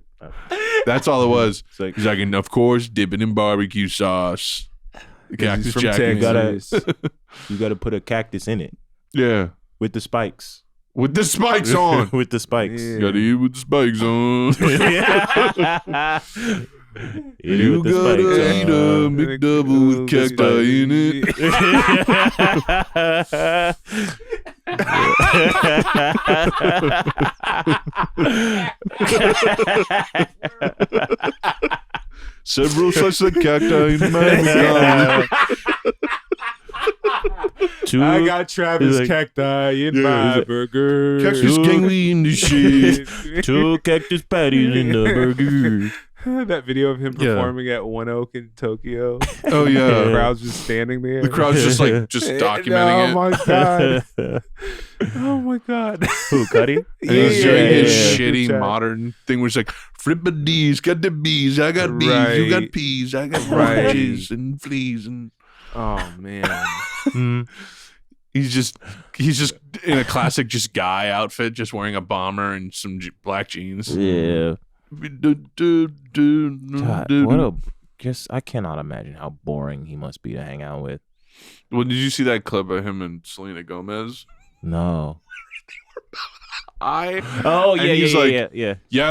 That's all it was. It's like- He's like, and of course, dip it in barbecue sauce. Cactus from Jack. Texas. You gotta put a cactus in it. Yeah. With the spikes. With the spikes on. With the spikes. Yeah. Gotta eat with the spikes on. You gotta eat a McDouble with cacti in it. Several slices of cacti in my McDouble. I got Travis cacti in my burger. Cactus kangaroo in the shit. 2 cactus patties in the burger. That video of him performing at One Oak in Tokyo. Oh yeah, the crowd's just standing there. The crowd's just documenting it. Oh my god! Oh my god! Who, Cuddy? And he's doing his shitty modern thing where it's like, Frippides, got the bees, I got bees, you got peas, I got roaches and fleas and. Oh man. He's just in a classic just guy outfit, just wearing a bomber and some black jeans. Yeah. God, I cannot imagine how boring he must be to hang out with. Well, did you see that clip of him and Selena Gomez? No. Yeah,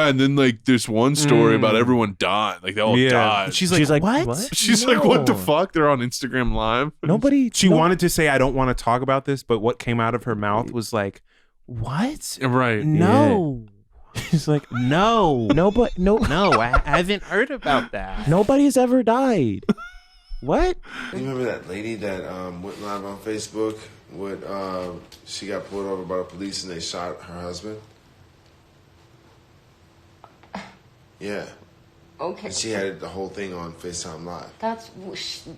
and then like there's one story about everyone dying, like they all died. She's like, what? She's like, what the fuck? They're on Instagram Live. She wanted to say, I don't want to talk about this, but what came out of her mouth was like, what? Right? No. She's like, no, I haven't heard about that. Nobody's ever died. What? You remember that lady that went live on Facebook? She got pulled over by the police and they shot her husband? Yeah. Okay. And she had the whole thing on FaceTime Live.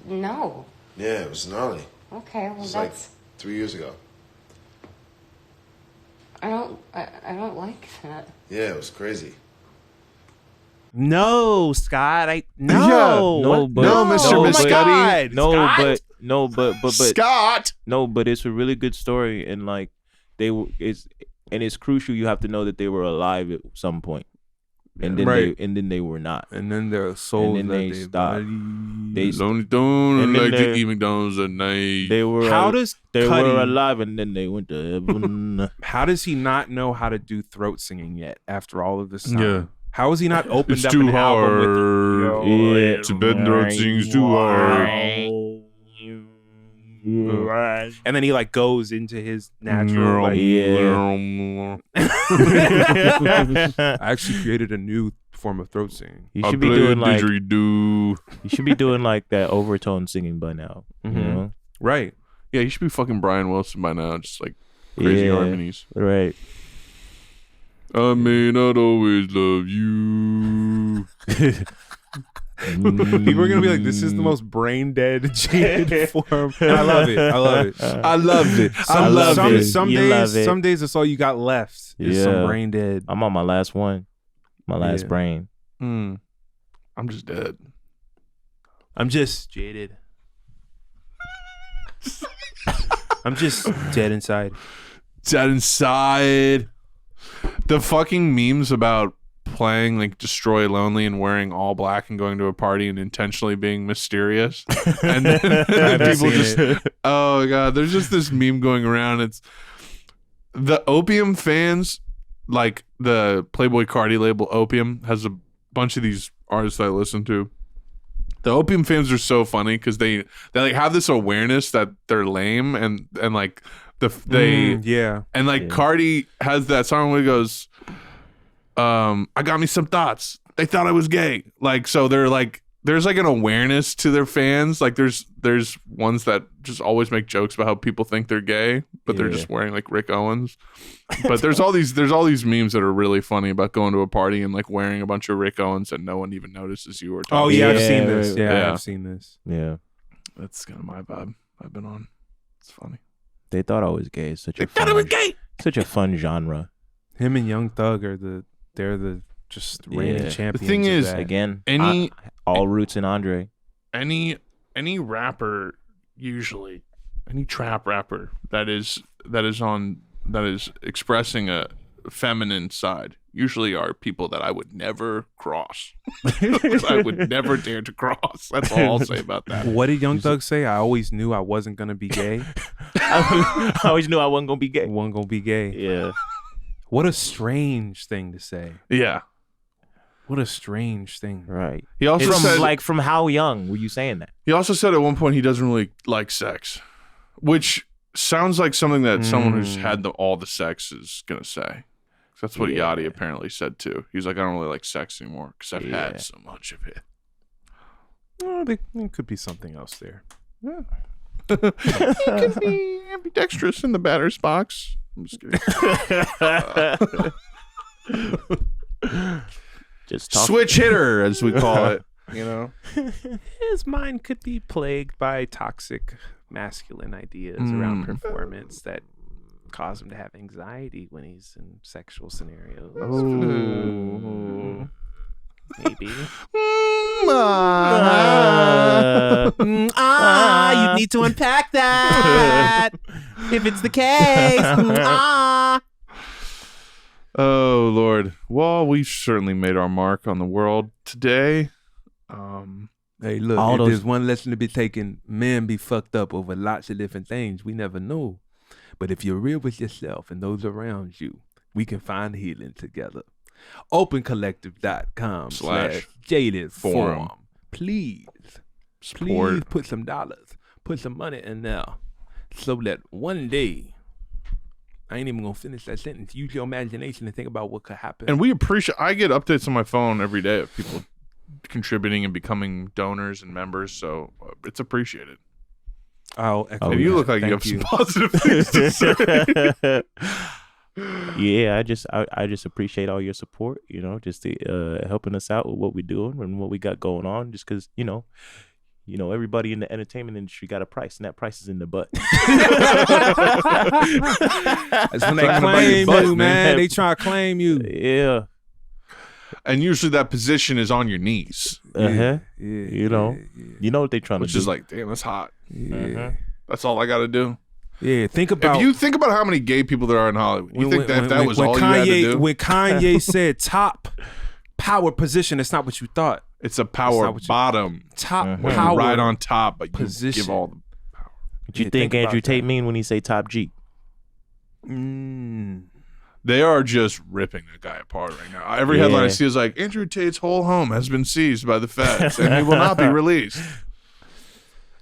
No. Yeah, it was gnarly. Okay, well It was that's... like 3 years ago. I don't like that. Yeah, it was crazy. No, Scott. No, Mr. McCudi. No, but Scott. No, but it's a really good story, and like it's crucial. You have to know that they were alive at some point, and then they were not, and then their souls and then they stopped. They don't like to eat McDonald's at night. They were. They were alive, and then they went to heaven. How does he not know how to do throat singing yet after all of this time? Yeah. How has he not opened It's up too an album with Yeah, Tibetan throat sings too hard. And then he like goes into his natural I actually created a new form of throat singing. You should be doing like you should be doing like that overtone singing by now. You know? Right. Yeah, you should be fucking Brian Wilson by now, just like crazy harmonies. Right. I may not always love you. People are gonna be like, "This is the most brain dead jaded form." And I love it. I love it. I love it. I love it. Some days that's all you got left is some brain dead. I'm on my last one. My last brain. I'm just dead. I'm just jaded. I'm just dead inside. Dead inside. The fucking memes about playing like Destroy Lonely and wearing all black and going to a party and intentionally being mysterious. And then people just, oh God, there's just this meme going around. It's the Opium fans, like the Playboy Cardi label Opium has a bunch of these artists that I listen to. The Opium fans are so funny because they like have this awareness that they're lame and like and like Cardi has that song where he goes, I got me some thoughts. They thought I was gay. Like, so they're like, there's like an awareness to their fans. Like there's ones that just always make jokes about how people think they're gay, but they're just wearing like Rick Owens. But there's all these memes that are really funny about going to a party and like wearing a bunch of Rick Owens and no one even notices you or talking. Oh yeah, I've seen this. Yeah, I've seen this. Yeah. That's kind of my vibe I've been on. It's funny. They thought I was gay. It's such they thought I was gay. Such a fun genre. Him and Young Thug are the just reigning champions. The thing is, again, all roots in Andre. Any rapper, usually any trap rapper that is expressing a feminine side usually are people that I would never cross. I would never dare to cross. That's all I'll say about that. What did Young Thug say? I always knew I wasn't gonna be gay. I always knew I wasn't gonna be gay. Wasn't gonna be gay. Yeah. What a strange thing to say. Yeah. What a strange thing. Right. He also From, said, like, from how young were you saying that? He also said at one point he doesn't really like sex, which sounds like something that someone who's had all the sex is gonna say. That's what Yachty apparently said too. He's like, I don't really like sex anymore because I've had so much of it. Well, there could be something else there. Yeah. He could be ambidextrous in the batter's box. I'm just kidding. Just switch hitter, as we call it. You know, his mind could be plagued by toxic masculine ideas around performance that cause him to have anxiety when he's in sexual scenarios. Maybe. You need to unpack that if it's the case. Oh Lord. Well, we've certainly made our mark on the world today. Hey, look, if there's one lesson to be taken, men be fucked up over lots of different things. We never know. But if you're real with yourself and those around you, we can find healing together. OpenCollective.com/JADED FORUM. Please put some dollars, put some money in there so that one day, I ain't even gonna finish that sentence. Use your imagination and think about what could happen. And we appreciate, I get updates on my phone every day of people contributing and becoming donors and members, so it's appreciated. I'll echo and you that. look like Thank you have some positive things to say. Yeah, I just appreciate all your support, you know, just helping us out with what we're doing and what we got going on, just because, you know, everybody in the entertainment industry got a price, and that price is in the butt. That's when they claim you, man. They try to claim you. Yeah. And usually that position is on your knees. You know what they trying to do. Which is like, damn, that's hot. Yeah. That's all I got to do. Yeah, think about. If you think about how many gay people there are in Hollywood, you think that if that was all you had to do? When Kanye said top power position, it's not what you thought. It's a power bottom. Top power right on top, but you position. give all the power. What you think Andrew Tate mean when he say top G? They are just ripping that guy apart right now. Every headline I see is like, Andrew Tate's whole home has been seized by the feds and he will not be released.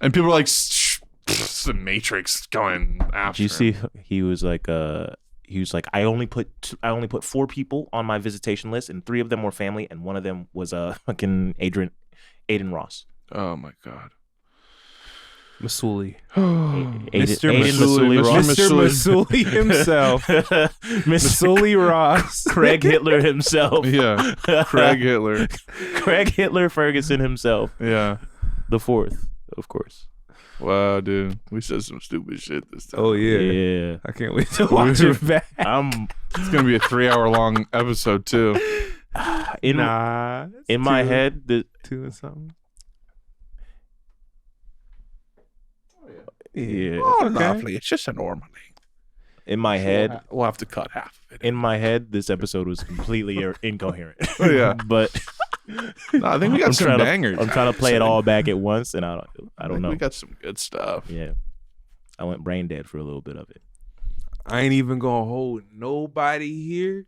And people are like, the Matrix going after Did you see he was like I only put 4 people on my visitation list, and 3 of them were family, and one of them was fucking Aiden Ross. Oh my God. Masuli. Mr. Masuli himself. Masuli Ross. Craig Hitler himself. Yeah. Craig Hitler. Craig Hitler Ferguson himself. Yeah. The 4th, of course. Wow, dude. We said some stupid shit this time. Oh, yeah. Yeah. I can't wait to watch it back. It's going to be a 3-hour long episode, too. In my head, 2 and something. Yeah. Oh, lovely. It's just a normal thing. In my head, we'll have to cut half of it. In my head, this episode was completely incoherent. Yeah. But no, I think we got some bangers. I'm trying to play it all back at once, and I don't know. We got some good stuff. Yeah. I went brain dead for a little bit of it. I ain't even gonna hold nobody here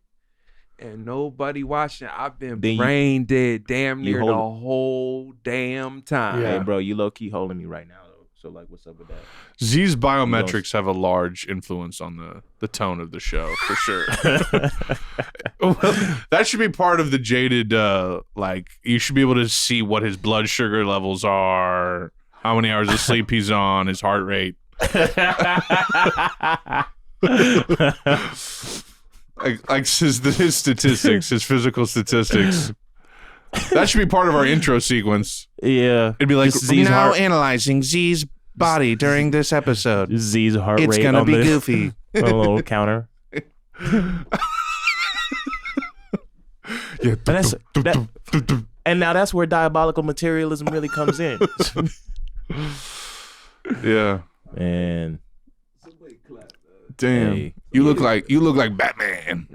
and nobody watching. I've been brain dead damn near the whole damn time. Hey, bro, you low key holding me right now. So, like, what's up with that? Z's biometrics have a large influence on the tone of the show, for sure. That should be part of the Jaded, like, you should be able to see what his blood sugar levels are, how many hours of sleep he's on, his heart rate. like his statistics, his physical statistics. That should be part of our intro sequence. Yeah. It'd be like, Z's now heart- analyzing Z's body during this episode. Z's heart It's rate. gonna on be the- goofy. on a little counter. And now that's where diabolical materialism really comes in. Yeah. And Damn. Hey. You look like Batman.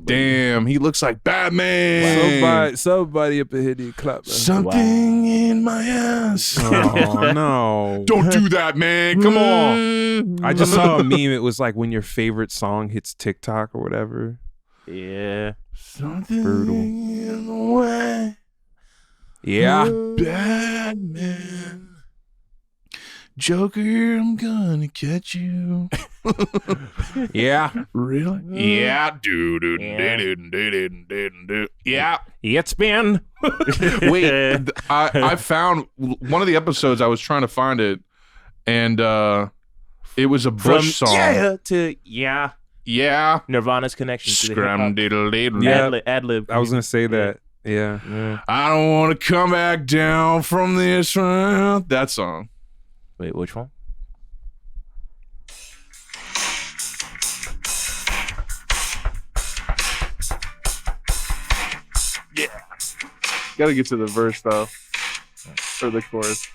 Damn, he looks like Batman. Somebody up ahead of clap. Something in my ass. Oh no. Don't do that, man. Come on. I just saw a meme. It was like when your favorite song hits TikTok or whatever. Yeah. Something Brutal. in the way. Yeah. Batman. Joker, I'm gonna catch you. Yeah. Really? Yeah. Yeah. It's been. Wait, I found one of the episodes. I was trying to find it, and it was a Bush song. Yeah to yeah. Yeah. Nirvana's connection to the Scrum diddle diddle. Yeah. Adlib. I was gonna say that. Yeah. I don't want to come back down from this round. That song. Wait, which one? Yeah. Gotta get to the verse though. Or the chorus.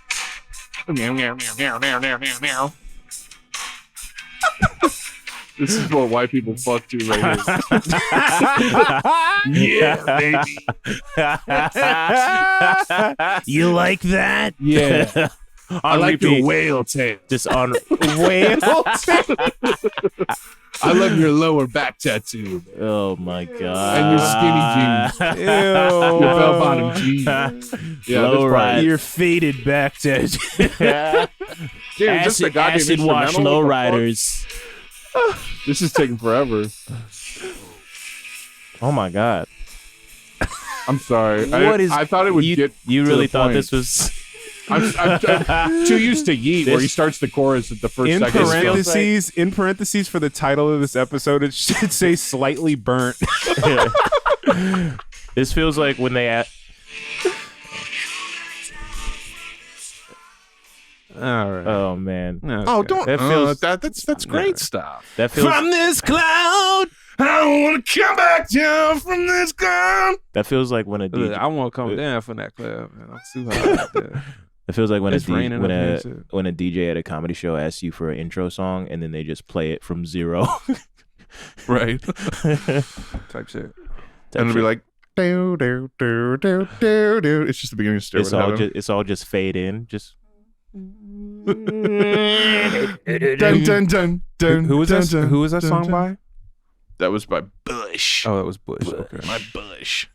This is what white people fuck to right here. Yeah, baby. You like that? Yeah. I like your whale tail. Just on whale tail. I love your lower back tattoo. Oh my god. And your skinny jeans. Ew. Your bell bottom jeans. Yeah, Low ride. Your faded back tattoo. Dude, just a goddamn acid wash instrumental? low riders. This is taking forever. Oh my god. I'm sorry. I thought it would get. You to really the thought point. this was I'm too used to Yeet, where he starts the chorus at the first in second. parentheses for the title of this episode, it should say slightly burnt. This feels like when they All right. Oh man. Oh, don't. That feels that's great stuff. that feels From this cloud, I don't want to come back down from this cloud. that feels like when a DJ I want to come down from that club, man. I'm too hot out there. It feels like when It's raining up here, when too. a DJ at a comedy show asks you for an intro song and then they just play it from zero. Right. Type shit. And it'll be like, do, do, do, do, do, do. It's just the beginning of Stairway to Heaven. It's all just fade in. Just Dun, dun, dun, dun, Who was dun, that? dun, Who was that dun, song dun. by? That was by Bush. Oh, that was Bush. Okay. My bush.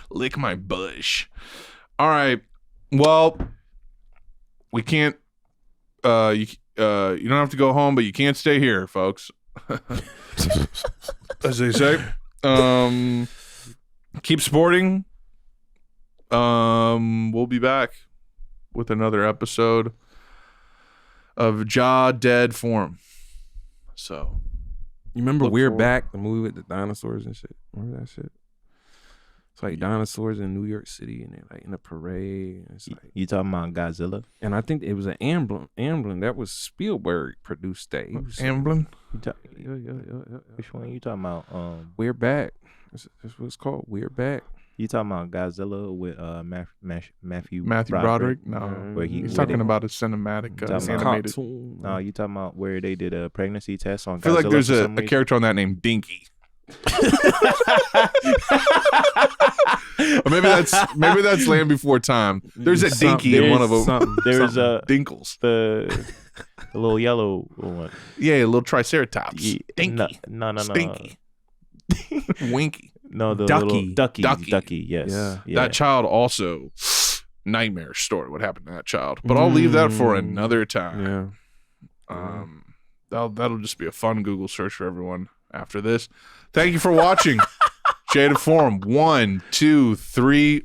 Lick my bush. All right. Well, we can't you don't have to go home, but you can't stay here, folks. As they say. Keep supporting. We'll be back with another episode of JADED FORUM. So You remember Look We're forward. Back, the movie with the dinosaurs and shit? Remember that shit? It's like dinosaurs in New York City and they're like in a parade. It's like, you talking about Godzilla? and I think it was an Amblin. That was Spielberg produced that. He was- Amblin. Yeah. Which one you talking about? We're Back. That's what it's called. We're Back. You talking about Godzilla with Matthew Broderick? No. Where He's where talking they- about a cinematic Talking about animated. Cartoon. No, you talking about where they did a pregnancy test on I feel like Godzilla there's for a some reason? character on that named Dinky. Or maybe that's Land Before Time. There's a Dinky in one of them. There's a Dinkles. The little yellow one. Yeah, a little Triceratops. Yeah, Dinky. No. Stinky. Winky. No, the Ducky. little Ducky. Yes. Yeah. That child also nightmare story. What happened to that child? But I'll leave that for another time. Yeah. That'll just be a fun Google search for everyone after this. Thank you for watching. JADED FORUM 1, 2, 3.